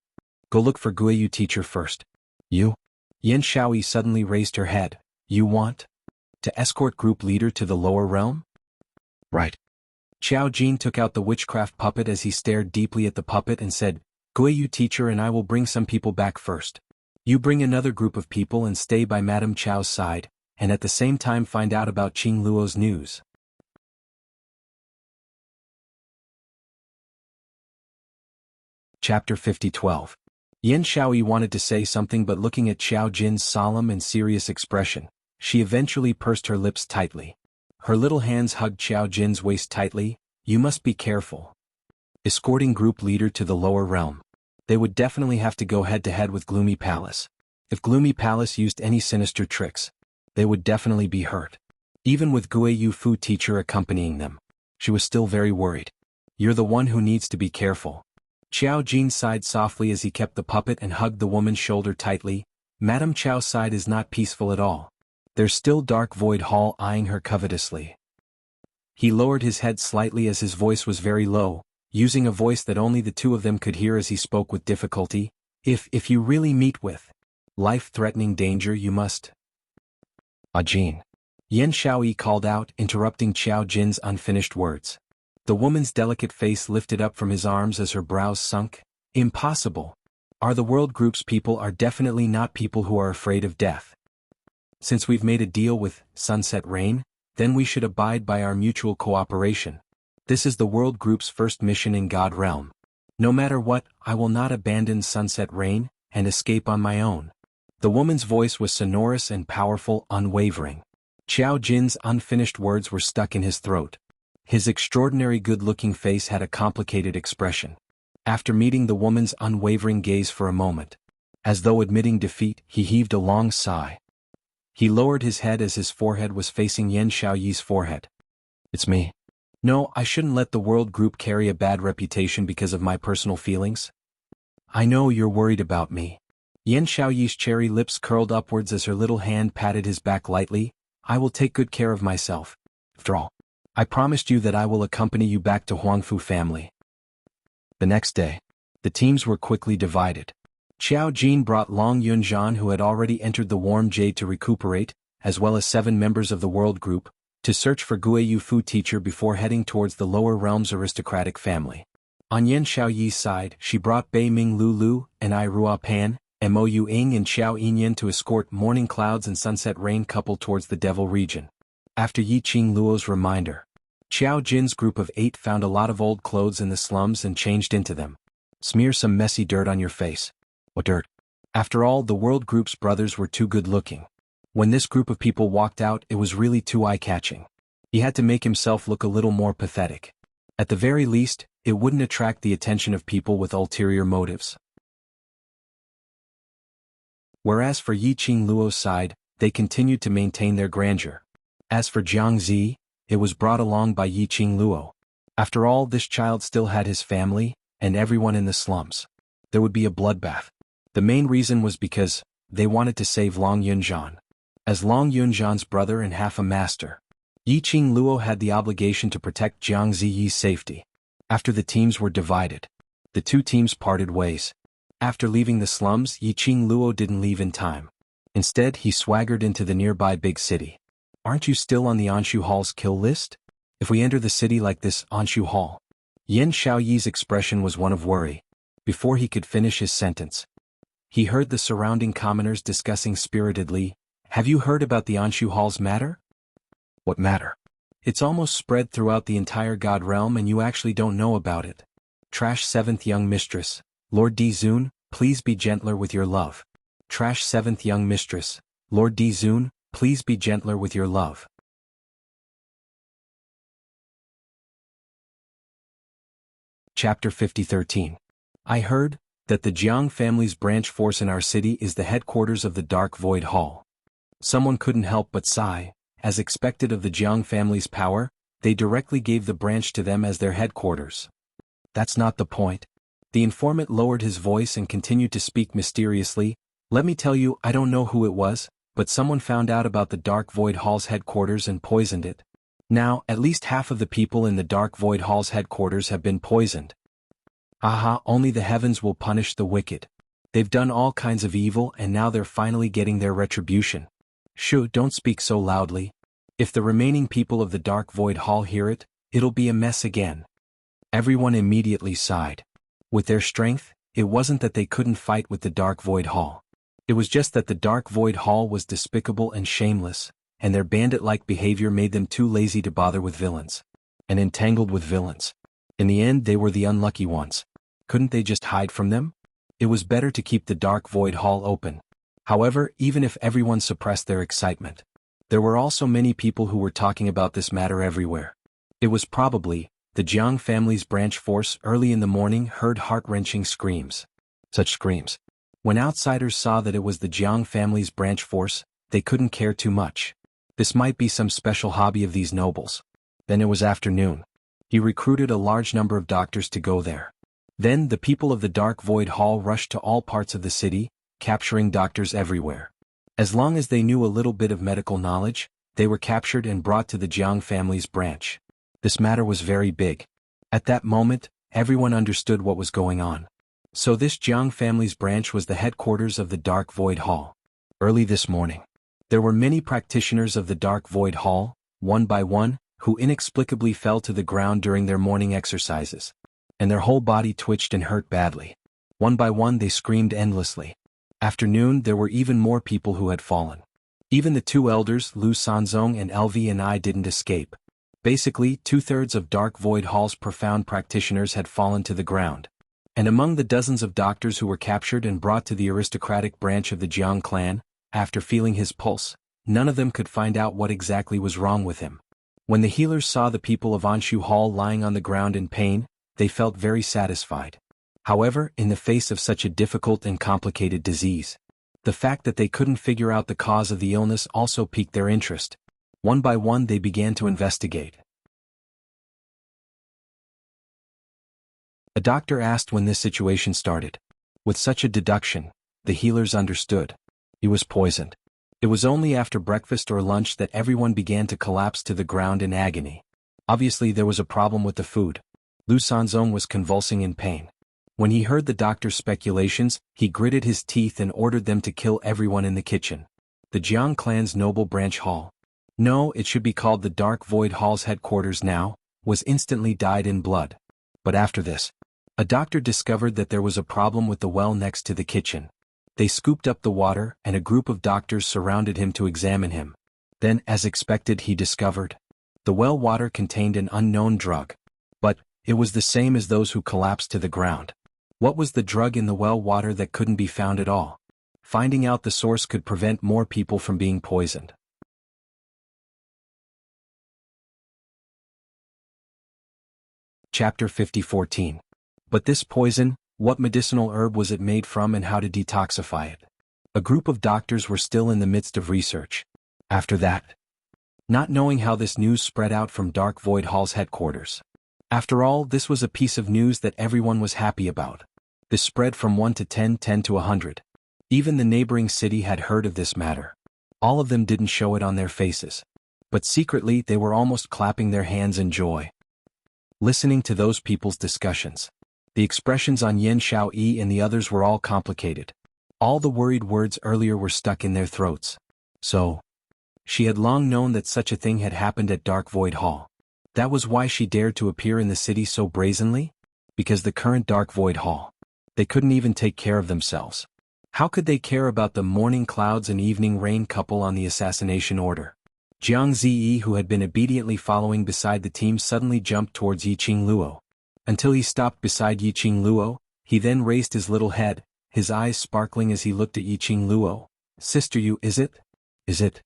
go look for Guiyu teacher first. You? Yan Xiaoyi suddenly raised her head. You want to escort group leader to the lower realm? Right. Xiao Jin took out the witchcraft puppet as he stared deeply at the puppet and said, Guiyu teacher and I will bring some people back first. You bring another group of people and stay by Madame Chao's side, and at the same time find out about Qing Luo's news. Chapter 50-12. Yan Xiaoyi wanted to say something but looking at Xiao Jin's solemn and serious expression, she eventually pursed her lips tightly. Her little hands hugged Xiao Jin's waist tightly. You must be careful. Escorting group leader to the lower realm. They would definitely have to go head-to-head with Gloomy Palace. If Gloomy Palace used any sinister tricks, they would definitely be hurt. Even with Guiyu Fu teacher accompanying them, she was still very worried. You're the one who needs to be careful. Xiao Jin sighed softly as he kept the puppet and hugged the woman's shoulder tightly. Madame Chao's side is not peaceful at all. There's still Dark Void Hall eyeing her covetously. He lowered his head slightly as his voice was very low, using a voice that only the two of them could hear as he spoke with difficulty. If you really meet with life-threatening danger, you must. Jin. Yan Xiaoyi called out, interrupting Xiao Jin's unfinished words. The woman's delicate face lifted up from his arms as her brows sunk. Impossible. The world group's people are definitely not people who are afraid of death. Since we've made a deal with Sunset Rain, then we should abide by our mutual cooperation. This is the world group's first mission in God Realm. No matter what, I will not abandon Sunset Rain and escape on my own. The woman's voice was sonorous and powerful, unwavering. Xiao Jin's unfinished words were stuck in his throat. His extraordinary good-looking face had a complicated expression. After meeting the woman's unwavering gaze for a moment, as though admitting defeat, he heaved a long sigh. He lowered his head as his forehead was facing Yan Xiaoyi's forehead. It's me. No, I shouldn't let the world group carry a bad reputation because of my personal feelings. I know you're worried about me. Yan Xiaoyi's cherry lips curled upwards as her little hand patted his back lightly. I will take good care of myself. After all, I promised you that I will accompany you back to Huangfu family. The next day, the teams were quickly divided. Xiao Jin brought Long Yunzhan, who had already entered the Warm Jade to recuperate, as well as 7 members of the World Group, to search for Gue Yufu teacher before heading towards the lower realms aristocratic family. On Yan Xiaoyi's side, she brought Bei Ming Lulu and I Rua Pan, Mo Yu Ying and Xiao Yinyan to escort Morning Clouds and Sunset Rain couple towards the Devil region. After Yiqing Luo's reminder, Xiao Jin's group of 8 found a lot of old clothes in the slums and changed into them. Smear some messy dirt on your face. What dirt? After all, the World Group's brothers were too good-looking. When this group of people walked out, it was really too eye-catching. He had to make himself look a little more pathetic. At the very least, it wouldn't attract the attention of people with ulterior motives. Whereas for Yiqing Luo's side, they continued to maintain their grandeur. As for Jiang Zi, it was brought along by Yiqing Luo. After all, this child still had his family, and everyone in the slums. There would be a bloodbath. The main reason was because they wanted to save Long Yunzhan. As Long Yunzhan's brother and half a master, Yiqing Luo had the obligation to protect Jiang Ziyi's safety. After the teams were divided, the 2 teams parted ways. After leaving the slums, Yiqing Luo didn't leave in time. Instead, he swaggered into the nearby big city. Aren't you still on the Anshu Hall's kill list? If we enter the city like this, Anshu Hall. Yan Xiaoyi's expression was one of worry. Before he could finish his sentence, he heard the surrounding commoners discussing spiritedly, "Have you heard about the Anshu Hall's matter?" "What matter?" "It's almost spread throughout the entire God realm and you actually don't know about it." Trash 7th young mistress, Lord Dizun, please be gentler with your love. Trash 7th young mistress, Lord Dizun, please be gentler with your love. Chapter 50-13. I heard that the Jiang family's branch force in our city is the headquarters of the Dark Void Hall. Someone couldn't help but sigh. As expected of the Jiang family's power, they directly gave the branch to them as their headquarters. That's not the point. The informant lowered his voice and continued to speak mysteriously. Let me tell you, I don't know who it was, but someone found out about the Dark Void Hall's headquarters and poisoned it. Now, at least half of the people in the Dark Void Hall's headquarters have been poisoned. Aha, only the heavens will punish the wicked. They've done all kinds of evil and now they're finally getting their retribution. Shoo, don't speak so loudly. If the remaining people of the Dark Void Hall hear it, it'll be a mess again. Everyone immediately sighed. With their strength, it wasn't that they couldn't fight with the Dark Void Hall. It was just that the Dark Void Hall was despicable and shameless, and their bandit-like behavior made them too lazy to bother with villains. And entangled with villains. In the end, they were the unlucky ones. Couldn't they just hide from them? It was better to keep the Dark Void Hall open. However, even if everyone suppressed their excitement, there were also many people who were talking about this matter everywhere. It was probably the Jiang family's branch force early in the morning heard heart-wrenching screams. Such screams. When outsiders saw that it was the Jiang family's branch force, they couldn't care too much. This might be some special hobby of these nobles. Then it was afternoon. He recruited a large number of doctors to go there. Then the people of the Dark Void Hall rushed to all parts of the city, capturing doctors everywhere. As long as they knew a little bit of medical knowledge, they were captured and brought to the Jiang family's branch. This matter was very big. At that moment, everyone understood what was going on. So this Jiang family's branch was the headquarters of the Dark Void Hall. Early this morning, there were many practitioners of the Dark Void Hall, one by one, who inexplicably fell to the ground during their morning exercises. And their whole body twitched and hurt badly. One by one they screamed endlessly. After noon there were even more people who had fallen. Even the 2 elders, Lu Sanzong and LV and I didn't escape. Basically, 2/3 of Dark Void Hall's profound practitioners had fallen to the ground. And among the dozens of doctors who were captured and brought to the aristocratic branch of the Jiang clan, after feeling his pulse, none of them could find out what exactly was wrong with him. When the healers saw the people of Anshu Hall lying on the ground in pain, they felt very satisfied. However, in the face of such a difficult and complicated disease, the fact that they couldn't figure out the cause of the illness also piqued their interest. One by one they began to investigate. A doctor asked when this situation started. With such a deduction, the healers understood. He was poisoned. It was only after breakfast or lunch that everyone began to collapse to the ground in agony. Obviously there was a problem with the food. Lu Sanzong was convulsing in pain. When he heard the doctor's speculations, he gritted his teeth and ordered them to kill everyone in the kitchen. The Jiang clan's noble branch hall. No, it should be called the Dark Void Hall's headquarters now, was instantly dyed in blood. But after this, a doctor discovered that there was a problem with the well next to the kitchen. They scooped up the water, and a group of doctors surrounded him to examine him. Then, as expected, he discovered the well water contained an unknown drug. But it was the same as those who collapsed to the ground. What was the drug in the well water that couldn't be found at all? Finding out the source could prevent more people from being poisoned. Chapter 50:14. But this poison, what medicinal herb was it made from and how to detoxify it? A group of doctors were still in the midst of research. After that, not knowing how this news spread out from Dark Void Hall's headquarters. After all, this was a piece of news that everyone was happy about. This spread from 1 to 10, 10 to 100. Even the neighboring city had heard of this matter. All of them didn't show it on their faces. But secretly they were almost clapping their hands in joy, listening to those people's discussions. The expressions on Yen Xiaoyi and the others were all complicated. All the worried words earlier were stuck in their throats. So, she had long known that such a thing had happened at Dark Void Hall. That was why she dared to appear in the city so brazenly? Because the current Dark Void Hall, they couldn't even take care of themselves. How could they care about the morning clouds and evening rain couple on the assassination order? Jiang Ziyi, who had been obediently following beside the team, suddenly jumped towards Yiqing Luo. Until he stopped beside Yiqing Luo, he then raised his little head, his eyes sparkling as he looked at Yiqing Luo. Sister, you, is it? Is it?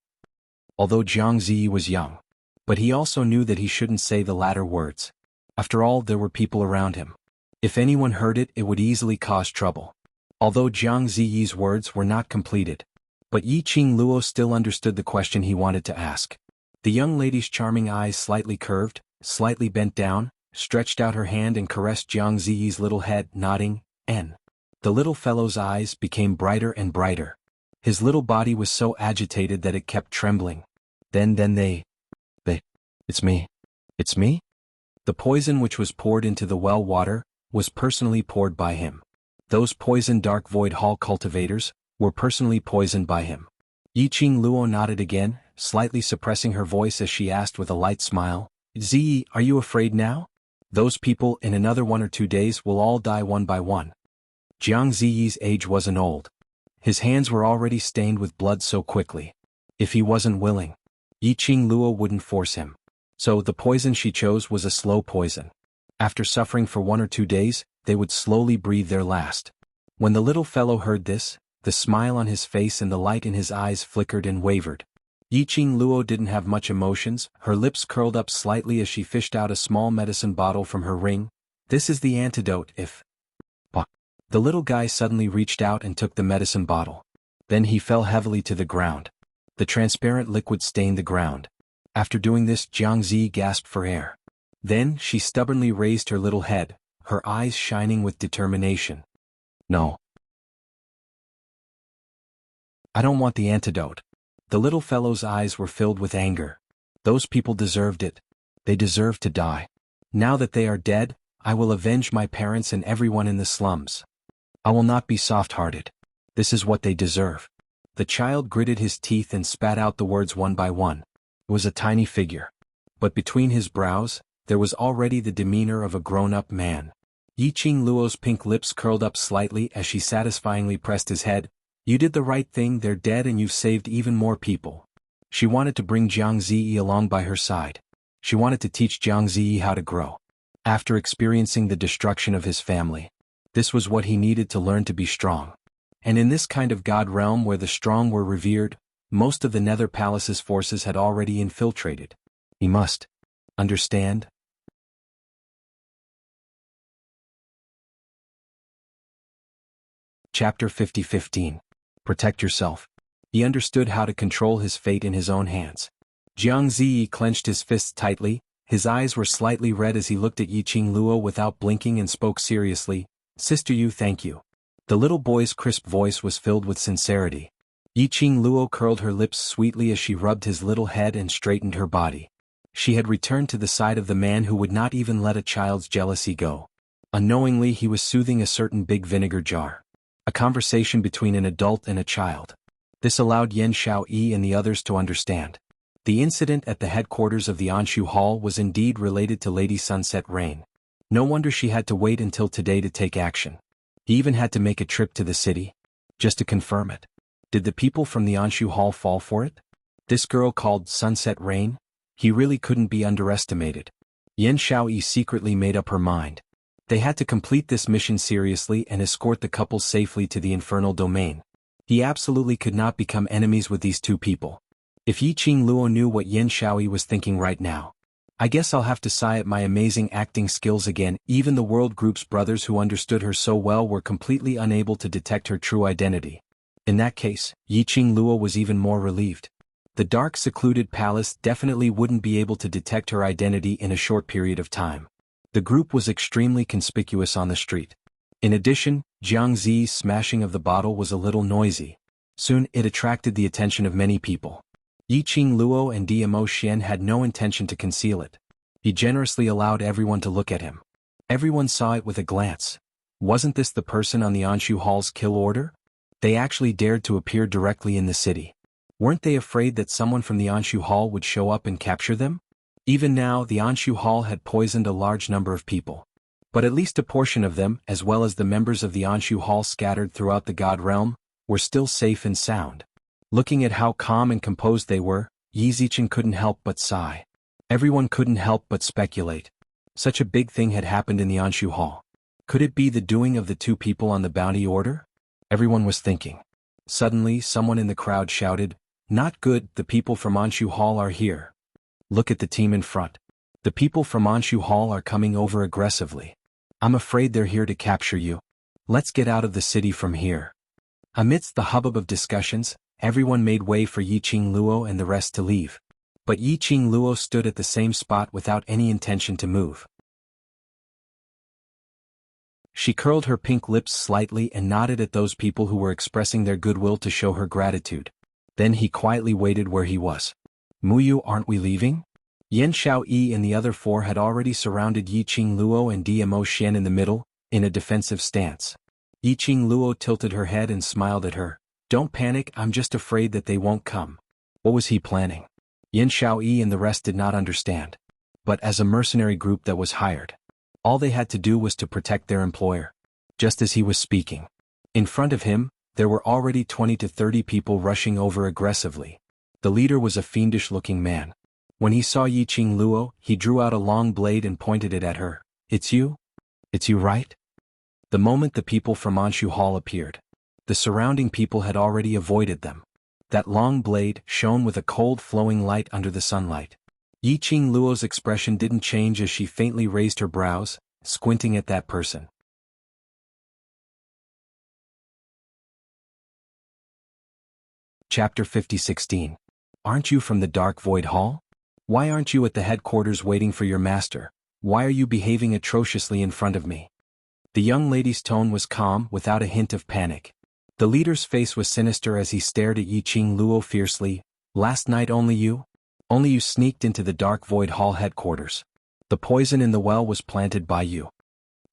Although Jiang Ziyi was young. But he also knew that he shouldn't say the latter words. After all, there were people around him. If anyone heard it, it would easily cause trouble. Although Jiang Ziyi's words were not completed. But Yiqing Luo still understood the question he wanted to ask. The young lady's charming eyes slightly curved, slightly bent down, stretched out her hand and caressed Jiang Ziyi's little head, nodding, "N." The little fellow's eyes became brighter and brighter. His little body was so agitated that it kept trembling. Then they, it's me. It's me? The poison which was poured into the well water was personally poured by him. Those poisoned Dark Void Hall cultivators were personally poisoned by him. Yiqing Luo nodded again, slightly suppressing her voice as she asked with a light smile, "Ziyi, are you afraid now? Those people in another 1 or 2 days will all die one by one." Jiang Ziyi's age wasn't old. His hands were already stained with blood so quickly. If he wasn't willing, Yiqing Luo wouldn't force him. So the poison she chose was a slow poison. After suffering for 1 or 2 days, they would slowly breathe their last. When the little fellow heard this, the smile on his face and the light in his eyes flickered and wavered. Yiqing Luo didn't have much emotions, her lips curled up slightly as she fished out a small medicine bottle from her ring. "This is the antidote if..." The little guy suddenly reached out and took the medicine bottle. Then he fell heavily to the ground. The transparent liquid stained the ground. After doing this, Jiang Zi gasped for air. Then she stubbornly raised her little head, her eyes shining with determination. "No. I don't want the antidote." The little fellow's eyes were filled with anger. Those people deserved it. They deserved to die. Now that they are dead, I will avenge my parents and everyone in the slums. I will not be soft-hearted. This is what they deserve. The child gritted his teeth and spat out the words one by one. It was a tiny figure. But between his brows, there was already the demeanor of a grown-up man. Yiqing Luo's pink lips curled up slightly as she satisfyingly pressed his head. "You did the right thing, they're dead and you've saved even more people." She wanted to bring Jiang Ziyi along by her side. She wanted to teach Jiang Ziyi how to grow. After experiencing the destruction of his family, this was what he needed to learn to be strong. And in this kind of god realm where the strong were revered, most of the Nether Palace's forces had already infiltrated. He must understand. Chapter 50:15. Protect yourself. He understood how to control his fate in his own hands. Jiang Ziyi clenched his fists tightly, his eyes were slightly red as he looked at Yiqing Luo without blinking and spoke seriously, "Sister Yu, thank you." The little boy's crisp voice was filled with sincerity. Yiqing Luo curled her lips sweetly as she rubbed his little head and straightened her body. She had returned to the side of the man who would not even let a child's jealousy go. Unknowingly he was soothing a certain big vinegar jar. A conversation between an adult and a child. This allowed Yan Xiaoyi and the others to understand. The incident at the headquarters of the Anshu Hall was indeed related to Lady Sunset Rain. No wonder she had to wait until today to take action. He even had to make a trip to the city. Just to confirm it. Did the people from the Anshu Hall fall for it? This girl called Sunset Rain? He really couldn't be underestimated. Yan Xiaoyi secretly made up her mind. They had to complete this mission seriously and escort the couple safely to the infernal domain. He absolutely could not become enemies with these two people. If Yiqing Luo knew what Yan Xiaoyi was thinking right now. I guess I'll have to sigh at my amazing acting skills again. Even the World Group's brothers who understood her so well were completely unable to detect her true identity. In that case, Yiqing Luo was even more relieved. The dark secluded palace definitely wouldn't be able to detect her identity in a short period of time. The group was extremely conspicuous on the street. In addition, Jiang Zi's smashing of the bottle was a little noisy. Soon it attracted the attention of many people. Yiqing Luo and Dmo Xian had no intention to conceal it. He generously allowed everyone to look at him. Everyone saw it with a glance. Wasn't this the person on the Anshu Hall's kill order? They actually dared to appear directly in the city. Weren't they afraid that someone from the Anshu Hall would show up and capture them? Even now the Anshu Hall had poisoned a large number of people. But at least a portion of them, as well as the members of the Anshu Hall scattered throughout the God Realm, were still safe and sound. Looking at how calm and composed they were, Yi Zichen couldn't help but sigh. Everyone couldn't help but speculate. Such a big thing had happened in the Anshu Hall. Could it be the doing of the two people on the bounty order? Everyone was thinking. Suddenly someone in the crowd shouted, "Not good, the people from Anshu Hall are here. Look at the team in front. The people from Anshu Hall are coming over aggressively. I'm afraid they're here to capture you. Let's get out of the city from here." Amidst the hubbub of discussions, everyone made way for Yiqing Luo and the rest to leave. But Yiqing Luo stood at the same spot without any intention to move. She curled her pink lips slightly and nodded at those people who were expressing their goodwill to show her gratitude. Then he quietly waited where he was. "Muyu, aren't we leaving?" Yan Xiaoyi and the other four had already surrounded Yiqing Luo and Dmo Xian in the middle, in a defensive stance. Yiqing Luo tilted her head and smiled at her. "Don't panic, I'm just afraid that they won't come." What was he planning? Yan Xiaoyi and the rest did not understand. But as a mercenary group that was hired, all they had to do was to protect their employer. Just as he was speaking, in front of him, there were already 20 to 30 people rushing over aggressively. The leader was a fiendish-looking man. When he saw Yiqing Luo, he drew out a long blade and pointed it at her. "It's you? It's you, right?" The moment the people from Anshu Hall appeared, the surrounding people had already avoided them. That long blade shone with a cold flowing light under the sunlight. Yiqing Luo's expression didn't change as she faintly raised her brows, squinting at that person. Chapter 50:16. Aren't you from the Dark Void Hall? Why aren't you at the headquarters waiting for your master? Why are you behaving atrociously in front of me? The young lady's tone was calm, without a hint of panic. The leader's face was sinister as he stared at Yiqing Luo fiercely. "Last night only you? Only you sneaked into the Dark Void Hall headquarters. The poison in the well was planted by you."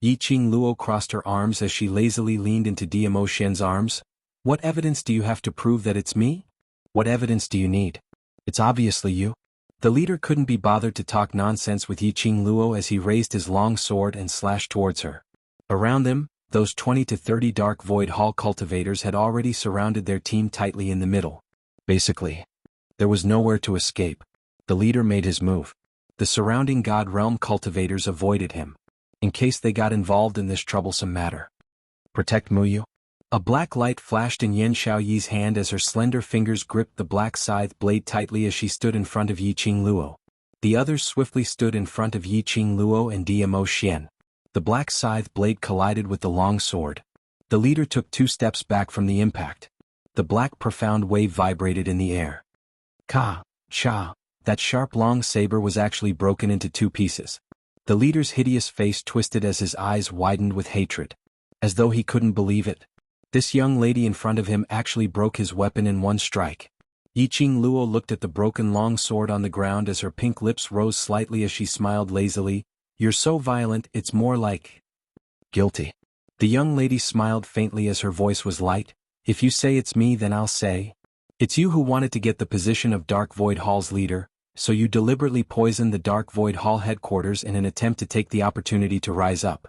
Yiqing Luo crossed her arms as she lazily leaned into Dmo Xian's arms. "What evidence do you have to prove that it's me? What evidence do you need? It's obviously you." The leader couldn't be bothered to talk nonsense with Yiqing Luo as he raised his long sword and slashed towards her. Around them, those 20 to 30 Dark Void Hall cultivators had already surrounded their team tightly in the middle. Basically, there was nowhere to escape. The leader made his move. The surrounding God Realm cultivators avoided him, in case they got involved in this troublesome matter. "Protect Muyu." A black light flashed in Yan Xiaoyi's hand as her slender fingers gripped the black scythe blade tightly as she stood in front of Yiqing Luo. The others swiftly stood in front of Yiqing Luo and Dmo Xian. The black scythe blade collided with the long sword. The leader took 2 steps back from the impact. The black profound wave vibrated in the air. Ka, cha, that sharp long saber was actually broken into 2 pieces. The leader's hideous face twisted as his eyes widened with hatred. As though he couldn't believe it. This young lady in front of him actually broke his weapon in one strike. Yiqing Luo looked at the broken long sword on the ground as her pink lips rose slightly as she smiled lazily. You're so violent, it's more like guilty. The young lady smiled faintly as her voice was light. If you say it's me, then I'll say it's you who wanted to get the position of Dark Void Hall's leader, so you deliberately poisoned the Dark Void Hall headquarters in an attempt to take the opportunity to rise up.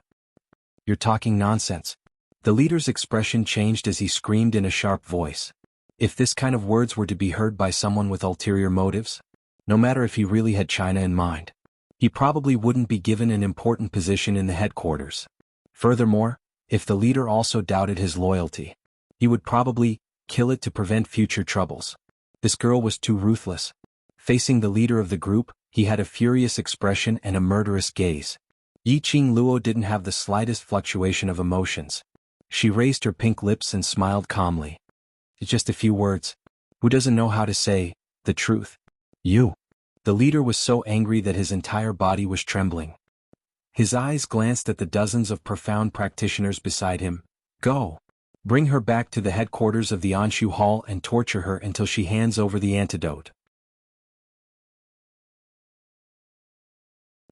You're talking nonsense. The leader's expression changed as he screamed in a sharp voice. If this kind of words were to be heard by someone with ulterior motives, no matter if he really had China in mind, he probably wouldn't be given an important position in the headquarters. Furthermore, if the leader also doubted his loyalty, he would probably kill it to prevent future troubles. This girl was too ruthless. Facing the leader of the group, he had a furious expression and a murderous gaze. Yiqing Luo didn't have the slightest fluctuation of emotions. She raised her pink lips and smiled calmly. It's just a few words. Who doesn't know how to say the truth? You. The leader was so angry that his entire body was trembling. His eyes glanced at the dozens of profound practitioners beside him. Go. Bring her back to the headquarters of the Anshu Hall and torture her until she hands over the antidote.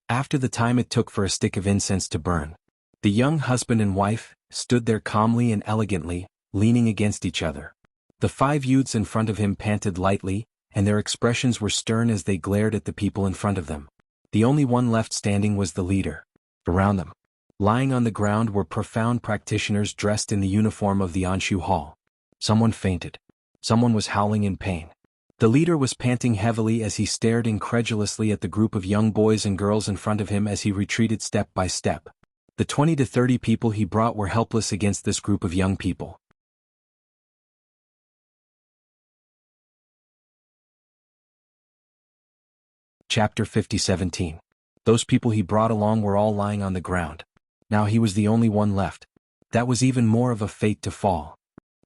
After the time it took for a stick of incense to burn, the young husband and wife stood there calmly and elegantly, leaning against each other. The 5 youths in front of him panted lightly, and their expressions were stern as they glared at the people in front of them. The only one left standing was the leader. Around them, lying on the ground, were profound practitioners dressed in the uniform of the Anshu Hall. Someone fainted. Someone was howling in pain. The leader was panting heavily as he stared incredulously at the group of young boys and girls in front of him as he retreated step by step. The 20 to 30 people he brought were helpless against this group of young people. Chapter 50-17. Those people he brought along were all lying on the ground. Now he was the only one left. That was even more of a fate to fall.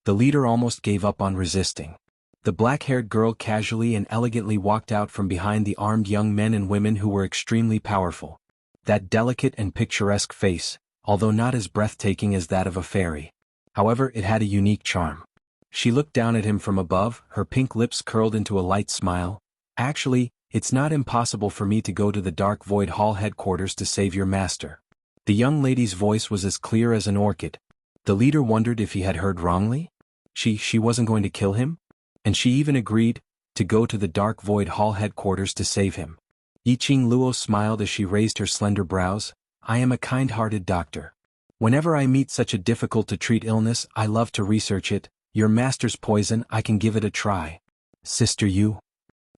The leader almost gave up on resisting. The black-haired girl casually and elegantly walked out from behind the armed young men and women who were extremely powerful. That delicate and picturesque face, although not as breathtaking as that of a fairy. However, it had a unique charm. She looked down at him from above, her pink lips curled into a light smile. Actually, it's not impossible for me to go to the Dark Void Hall headquarters to save your master. The young lady's voice was as clear as an orchid. The leader wondered if he had heard wrongly. She wasn't going to kill him? And she even agreed to go to the Dark Void Hall headquarters to save him. Yiqing Luo smiled as she raised her slender brows. I am a kind-hearted doctor. Whenever I meet such a difficult-to-treat illness, I love to research it. Your master's poison, I can give it a try. Sister Yu.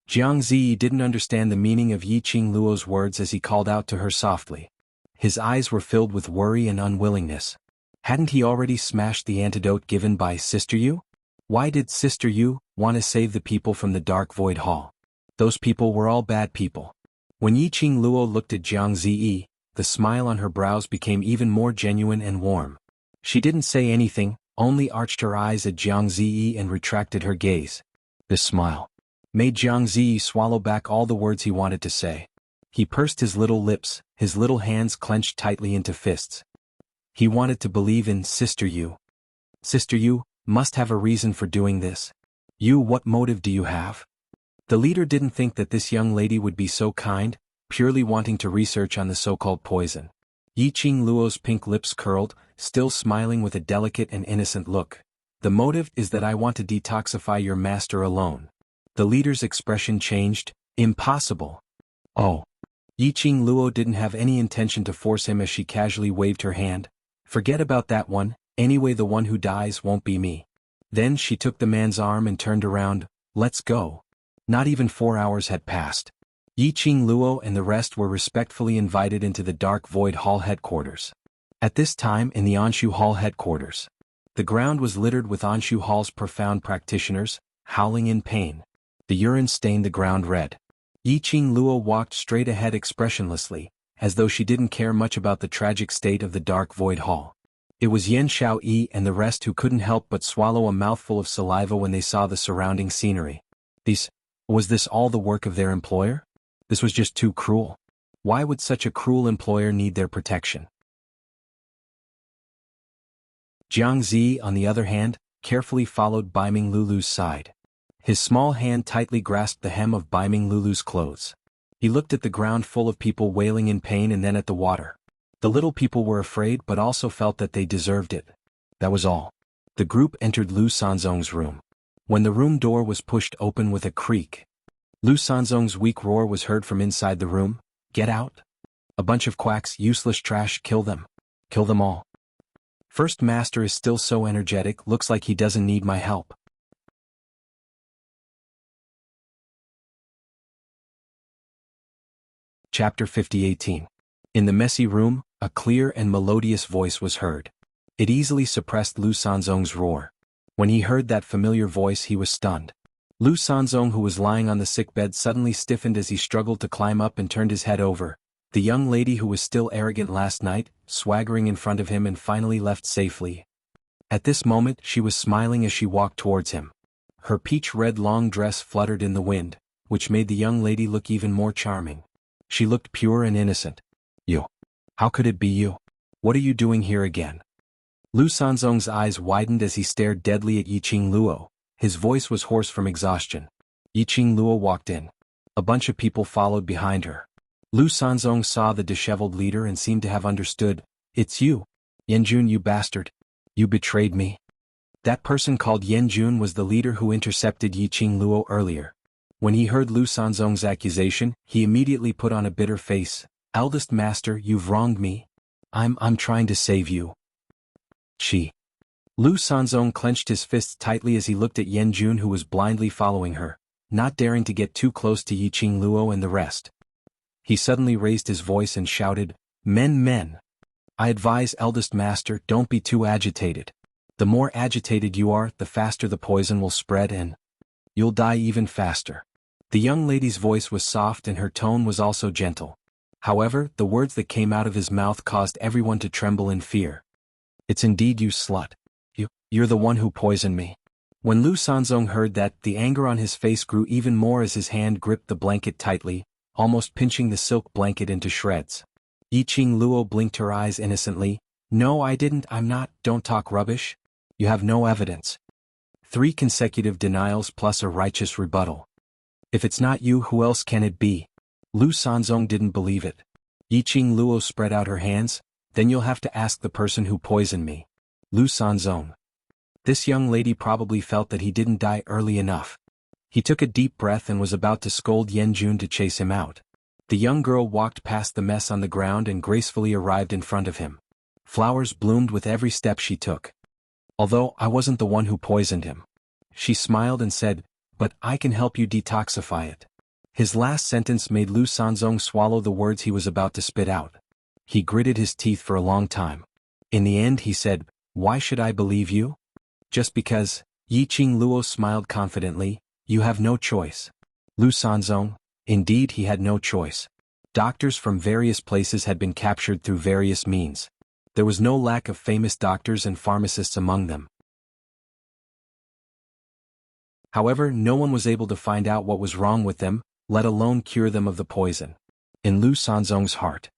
Jianghu didn't understand the meaning of Yiqing Luo's words as he called out to her softly. His eyes were filled with worry and unwillingness. Hadn't he already smashed the antidote given by Sister Yu? Why did Sister Yu want to save the people from the Dark Void Hall? Those people were all bad people. When Yiqing Luo looked at Jianghu, the smile on her brows became even more genuine and warm. She didn't say anything, only arched her eyes at Jianghu and retracted her gaze. This smile made Jianghu swallow back all the words he wanted to say. He pursed his little lips, his little hands clenched tightly into fists. He wanted to believe in Sister Yu. Sister Yu must have a reason for doing this. You, what motive do you have? The leader didn't think that this young lady would be so kind, purely wanting to research on the so-called poison. Yiqing Luo's pink lips curled, still smiling with a delicate and innocent look. The motive is that I want to detoxify your master alone. The leader's expression changed. Impossible. Oh. Yiqing Luo didn't have any intention to force him as she casually waved her hand. Forget about that one, anyway the one who dies won't be me. Then she took the man's arm and turned around. Let's go. Not even 4 hours had passed. Yiqing Luo and the rest were respectfully invited into the Dark Void Hall headquarters. At this time in the Anshu Hall headquarters, the ground was littered with Anshu Hall's profound practitioners, howling in pain. The urine stained the ground red. Yiqing Luo walked straight ahead expressionlessly, as though she didn't care much about the tragic state of the Dark Void Hall. It was Yan Xiaoyi and the rest who couldn't help but swallow a mouthful of saliva when they saw the surrounding scenery. Was this all the work of their employer? This was just too cruel. Why would such a cruel employer need their protection? Jianghu, on the other hand, carefully followed Baiming Lulu's side. His small hand tightly grasped the hem of Baiming Lulu's clothes. He looked at the ground full of people wailing in pain and then at the water. The little people were afraid but also felt that they deserved it. That was all. The group entered Lu Sanzong's room. When the room door was pushed open with a creak, Lu Sanzong's weak roar was heard from inside the room. Get out! A bunch of quacks, useless trash, kill them. Kill them all. First Master is still so energetic, looks like he doesn't need my help. Chapter 50:18. In the messy room, a clear and melodious voice was heard. It easily suppressed Lu Sanzong's roar. When he heard that familiar voice, he was stunned. Lu Sanzong, who was lying on the sickbed, suddenly stiffened as he struggled to climb up and turned his head over. The young lady who was still arrogant last night, swaggering in front of him and finally left safely. At this moment, she was smiling as she walked towards him. Her peach-red long dress fluttered in the wind, which made the young lady look even more charming. She looked pure and innocent. You. How could it be you? What are you doing here again? Lu Sanzong's eyes widened as he stared deadly at Yiqing Luo. His voice was hoarse from exhaustion. Yiqing Luo walked in. A bunch of people followed behind her. Lu Sanzong saw the disheveled leader and seemed to have understood. It's you. Yanjun, you bastard. You betrayed me. That person called Yanjun was the leader who intercepted Yiqing Luo earlier. When he heard Lu Sanzong's accusation, he immediately put on a bitter face. Eldest Master, you've wronged me. I'm trying to save you. Lu Sanzong clenched his fists tightly as he looked at Yanjun, who was blindly following her, not daring to get too close to Yiqing Luo and the rest. He suddenly raised his voice and shouted, Men! I advise Eldest Master, don't be too agitated. The more agitated you are, the faster the poison will spread and you'll die even faster. The young lady's voice was soft and her tone was also gentle. However, the words that came out of his mouth caused everyone to tremble in fear. It's indeed you, slut. You're the one who poisoned me. When Lu Sanzong heard that, the anger on his face grew even more as his hand gripped the blanket tightly, almost pinching the silk blanket into shreds. Yiqing Luo blinked her eyes innocently. No, I didn't, I'm not, don't talk rubbish. You have no evidence. 3 consecutive denials plus a righteous rebuttal. If it's not you, who else can it be? Lu Sanzong didn't believe it. Yiqing Luo spread out her hands. Then you'll have to ask the person who poisoned me. Lu Sanzong. This young lady probably felt that he didn't die early enough. He took a deep breath and was about to scold Yanjun to chase him out. The young girl walked past the mess on the ground and gracefully arrived in front of him. Flowers bloomed with every step she took. Although I wasn't the one who poisoned him. She smiled and said, but I can help you detoxify it. His last sentence made Lu Sanzong swallow the words he was about to spit out. He gritted his teeth for a long time. In the end he said, why should I believe you? Just because. Yiqing Luo smiled confidently. You have no choice. Lu Sanzong. Indeed, he had no choice. Doctors from various places had been captured through various means. There was no lack of famous doctors and pharmacists among them. However, no one was able to find out what was wrong with them, let alone cure them of the poison. In Lu Sanzong's heart,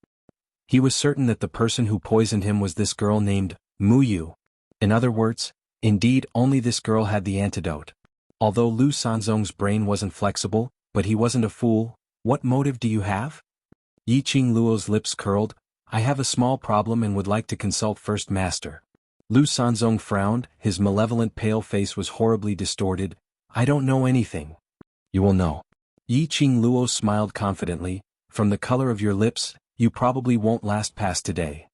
he was certain that the person who poisoned him was this girl named Mu Yu. In other words, indeed, only this girl had the antidote. Although Lu Sanzong's brain wasn't flexible, but he wasn't a fool. What motive do you have? Yiqing Luo's lips curled. I have a small problem and would like to consult First Master. Lu Sanzong frowned, his malevolent pale face was horribly distorted. I don't know anything. You will know. Yiqing Luo smiled confidently. From the color of your lips, you probably won't last past today.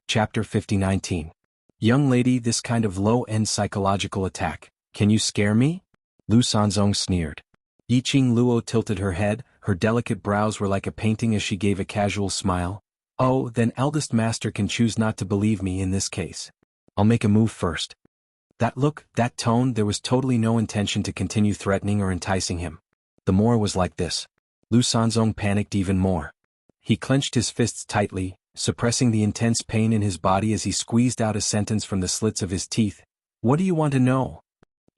Chapter 50:19. Young lady, this kind of low-end psychological attack, can you scare me? Lu Sanzong sneered. Yiqing Luo tilted her head, her delicate brows were like a painting as she gave a casual smile. Oh, then Eldest Master can choose not to believe me in this case. I'll make a move first. That look, that tone, there was totally no intention to continue threatening or enticing him. The more was like this. Lu Sanzong panicked even more. He clenched his fists tightly, suppressing the intense pain in his body as he squeezed out a sentence from the slits of his teeth. What do you want to know?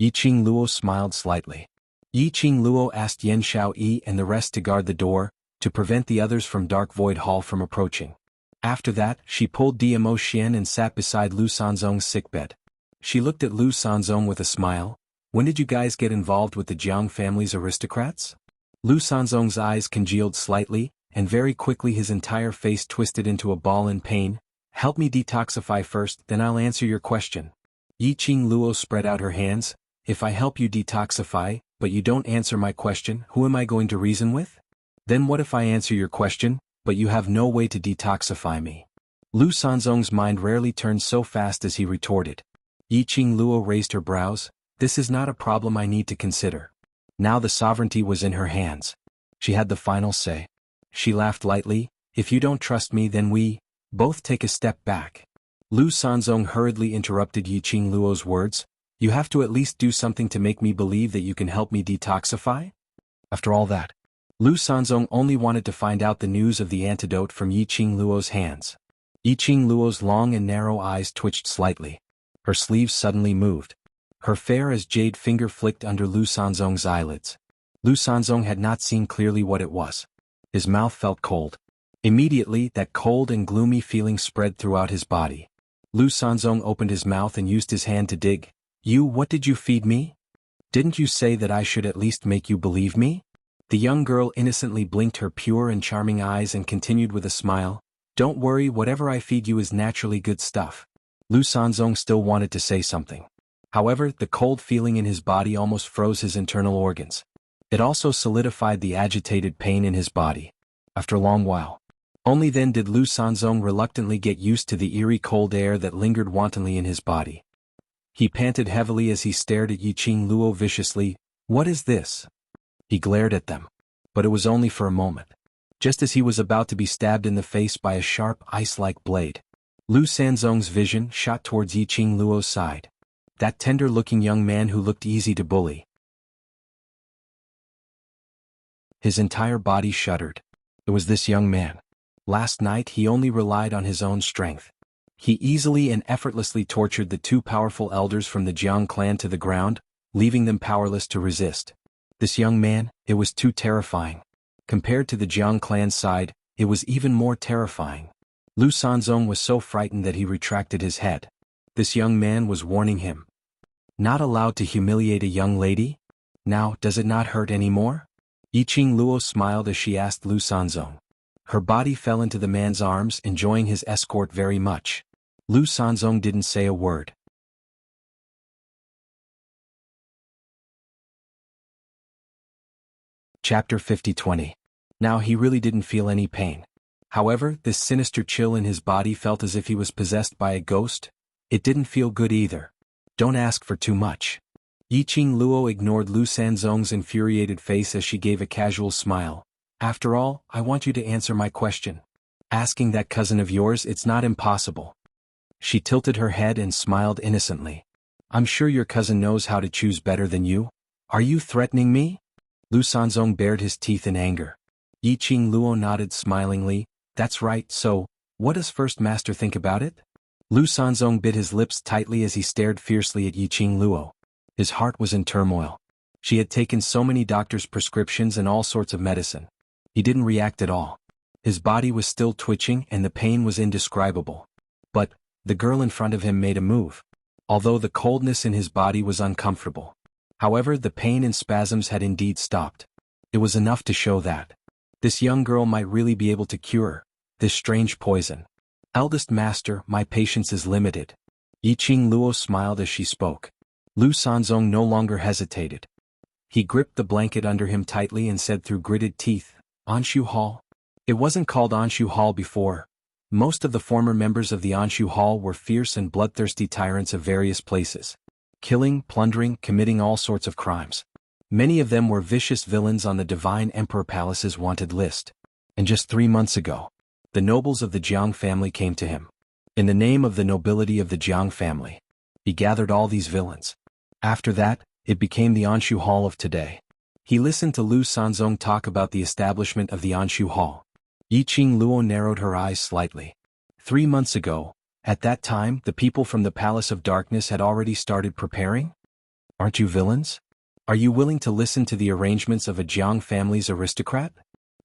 Yiqing Luo smiled slightly. Yiqing Luo asked Yan Xiaoyi and the rest to guard the door. to prevent the others from Dark Void Hall from approaching. After that, she pulled Dmo Xian and sat beside Lu Sanzong's sickbed. She looked at Lu Sanzong with a smile. When did you guys get involved with the Jiang family's aristocrats? Lu Sanzong's eyes congealed slightly, and very quickly his entire face twisted into a ball in pain. Help me detoxify first, then I'll answer your question. Yiqing Luo spread out her hands. If I help you detoxify, but you don't answer my question, who am I going to reason with? Then what if I answer your question, but you have no way to detoxify me? Lu Sanzong's mind rarely turned so fast as he retorted. Yiqing Luo raised her brows. This is not a problem I need to consider. Now the sovereignty was in her hands. She had the final say. She laughed lightly. If you don't trust me, then we both take a step back. Lu Sanzong hurriedly interrupted Yiqing Luo's words. You have to at least do something to make me believe that you can help me detoxify? After all that, Lu Sanzong only wanted to find out the news of the antidote from Yiqing Luo's hands. Yiqing Luo's long and narrow eyes twitched slightly. Her sleeves suddenly moved. Her fair as jade finger flicked under Lu Sanzong's eyelids. Lu Sanzong had not seen clearly what it was. His mouth felt cold. Immediately, that cold and gloomy feeling spread throughout his body. Lu Sanzong opened his mouth and used his hand to dig. What did you feed me? Didn't you say that I should at least make you believe me? The young girl innocently blinked her pure and charming eyes and continued with a smile. Don't worry, whatever I feed you is naturally good stuff. Lu Sanzong still wanted to say something. However, the cold feeling in his body almost froze his internal organs. It also solidified the agitated pain in his body. After a long while, only then did Lu Sanzong reluctantly get used to the eerie cold air that lingered wantonly in his body. He panted heavily as he stared at Yiqing Luo viciously. What is this? He glared at them. But it was only for a moment. Just as he was about to be stabbed in the face by a sharp, ice-like blade, Lu Sanzong's vision shot towards Yiqing Luo's side. That tender-looking young man who looked easy to bully. His entire body shuddered. It was this young man. Last night he only relied on his own strength. He easily and effortlessly tortured the two powerful elders from the Jiang clan to the ground, leaving them powerless to resist. This young man, it was too terrifying. Compared to the Jiang clan's side, it was even more terrifying. Lu Sanzong was so frightened that he retracted his head. This young man was warning him. Not allowed to humiliate a young lady? Now, does it not hurt anymore? Yiqing Luo smiled as she asked Lu Sanzong. Her body fell into the man's arms, enjoying his escort very much. Lu Sanzong didn't say a word. Chapter 50-20. Now he really didn't feel any pain. However, this sinister chill in his body felt as if he was possessed by a ghost. It didn't feel good either. Don't ask for too much. Yiqing Luo ignored Lu Sanzong's infuriated face as she gave a casual smile. After all, I want you to answer my question. Asking that cousin of yours, it's not impossible. She tilted her head and smiled innocently. I'm sure your cousin knows how to choose better than you. Are you threatening me? Lu Sanzong bared his teeth in anger. Yiqing Luo nodded smilingly. That's right, so, what does First Master think about it? Lu Sanzong bit his lips tightly as he stared fiercely at Yiqing Luo. His heart was in turmoil. She had taken so many doctors' prescriptions and all sorts of medicine. He didn't react at all. His body was still twitching and the pain was indescribable. But, the girl in front of him made a move. Although the coldness in his body was uncomfortable. However, the pain and spasms had indeed stopped. It was enough to show that this young girl might really be able to cure this strange poison. Eldest master, my patience is limited. Yiqing Luo smiled as she spoke. Lu Sanzong no longer hesitated. He gripped the blanket under him tightly and said through gritted teeth, Anshu Hall? It wasn't called Anshu Hall before. Most of the former members of the Anshu Hall were fierce and bloodthirsty tyrants of various places. Killing, plundering, committing all sorts of crimes. Many of them were vicious villains on the Divine Emperor Palace's wanted list. And just 3 months ago, the nobles of the Jiang family came to him. In the name of the nobility of the Jiang family, he gathered all these villains. After that, it became the Anshu Hall of today. He listened to Lu Sanzong talk about the establishment of the Anshu Hall. Yiqing Luo narrowed her eyes slightly. 3 months ago, at that time, the people from the Palace of Darkness had already started preparing? Aren't you villains? Are you willing to listen to the arrangements of a Jiang family's aristocrat?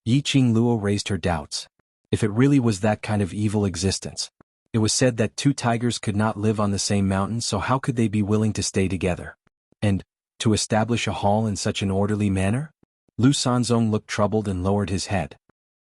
Yi Qing Luo raised her doubts. If it really was that kind of evil existence. It was said that two tigers could not live on the same mountain, so how could they be willing to stay together? And, to establish a hall in such an orderly manner? Lu Sanzong looked troubled and lowered his head.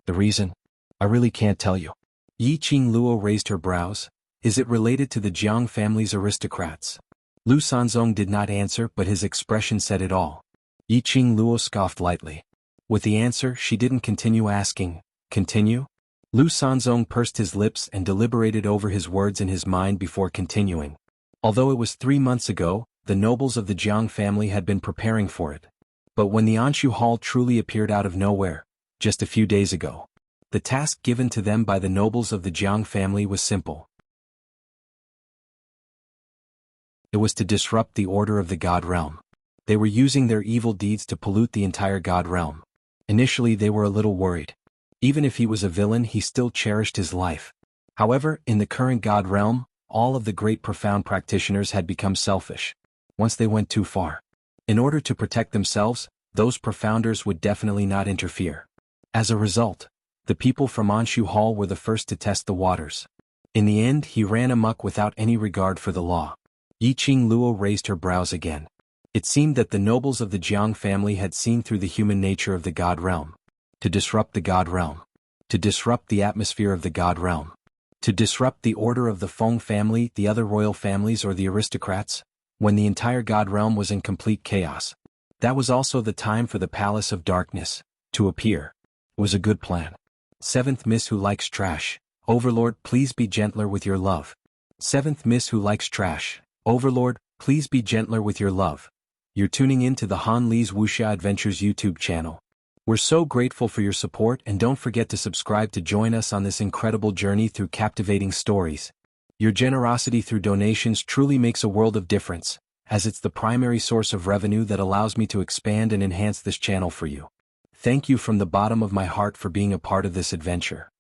The reason? I really can't tell you. Yi Qing Luo raised her brows. Is it related to the Jiang family's aristocrats? Lu Sanzong did not answer, but his expression said it all. Yi Qing Luo scoffed lightly. With the answer, she didn't continue asking. Continue? Lu Sanzong pursed his lips and deliberated over his words in his mind before continuing. Although it was 3 months ago, the nobles of the Jiang family had been preparing for it. But when the Anshu Hall truly appeared out of nowhere, just a few days ago, the task given to them by the nobles of the Jiang family was simple. It was to disrupt the order of the God realm. They were using their evil deeds to pollute the entire God realm. Initially they were a little worried. Even if he was a villain, he still cherished his life. However, in the current God realm, all of the great profound practitioners had become selfish. Once they went too far. In order to protect themselves, those profounders would definitely not interfere. As a result, the people from Anshu Hall were the first to test the waters. In the end, he ran amok without any regard for the law. Yi Qing Luo raised her brows again. It seemed that the nobles of the Jiang family had seen through the human nature of the God realm. To disrupt the God realm. To disrupt the atmosphere of the God realm. To disrupt the order of the Feng family, the other royal families, or the aristocrats, when the entire God realm was in complete chaos. That was also the time for the Palace of Darkness to appear. It was a good plan. 7th Miss Who Likes Trash. Overlord, please be gentler with your love. 7th Miss Who Likes Trash. Overlord, please be gentler with your love. You're tuning in to the Han Li's Wuxia Adventures YouTube channel. We're so grateful for your support, and don't forget to subscribe to join us on this incredible journey through captivating stories. Your generosity through donations truly makes a world of difference, as it's the primary source of revenue that allows me to expand and enhance this channel for you. Thank you from the bottom of my heart for being a part of this adventure.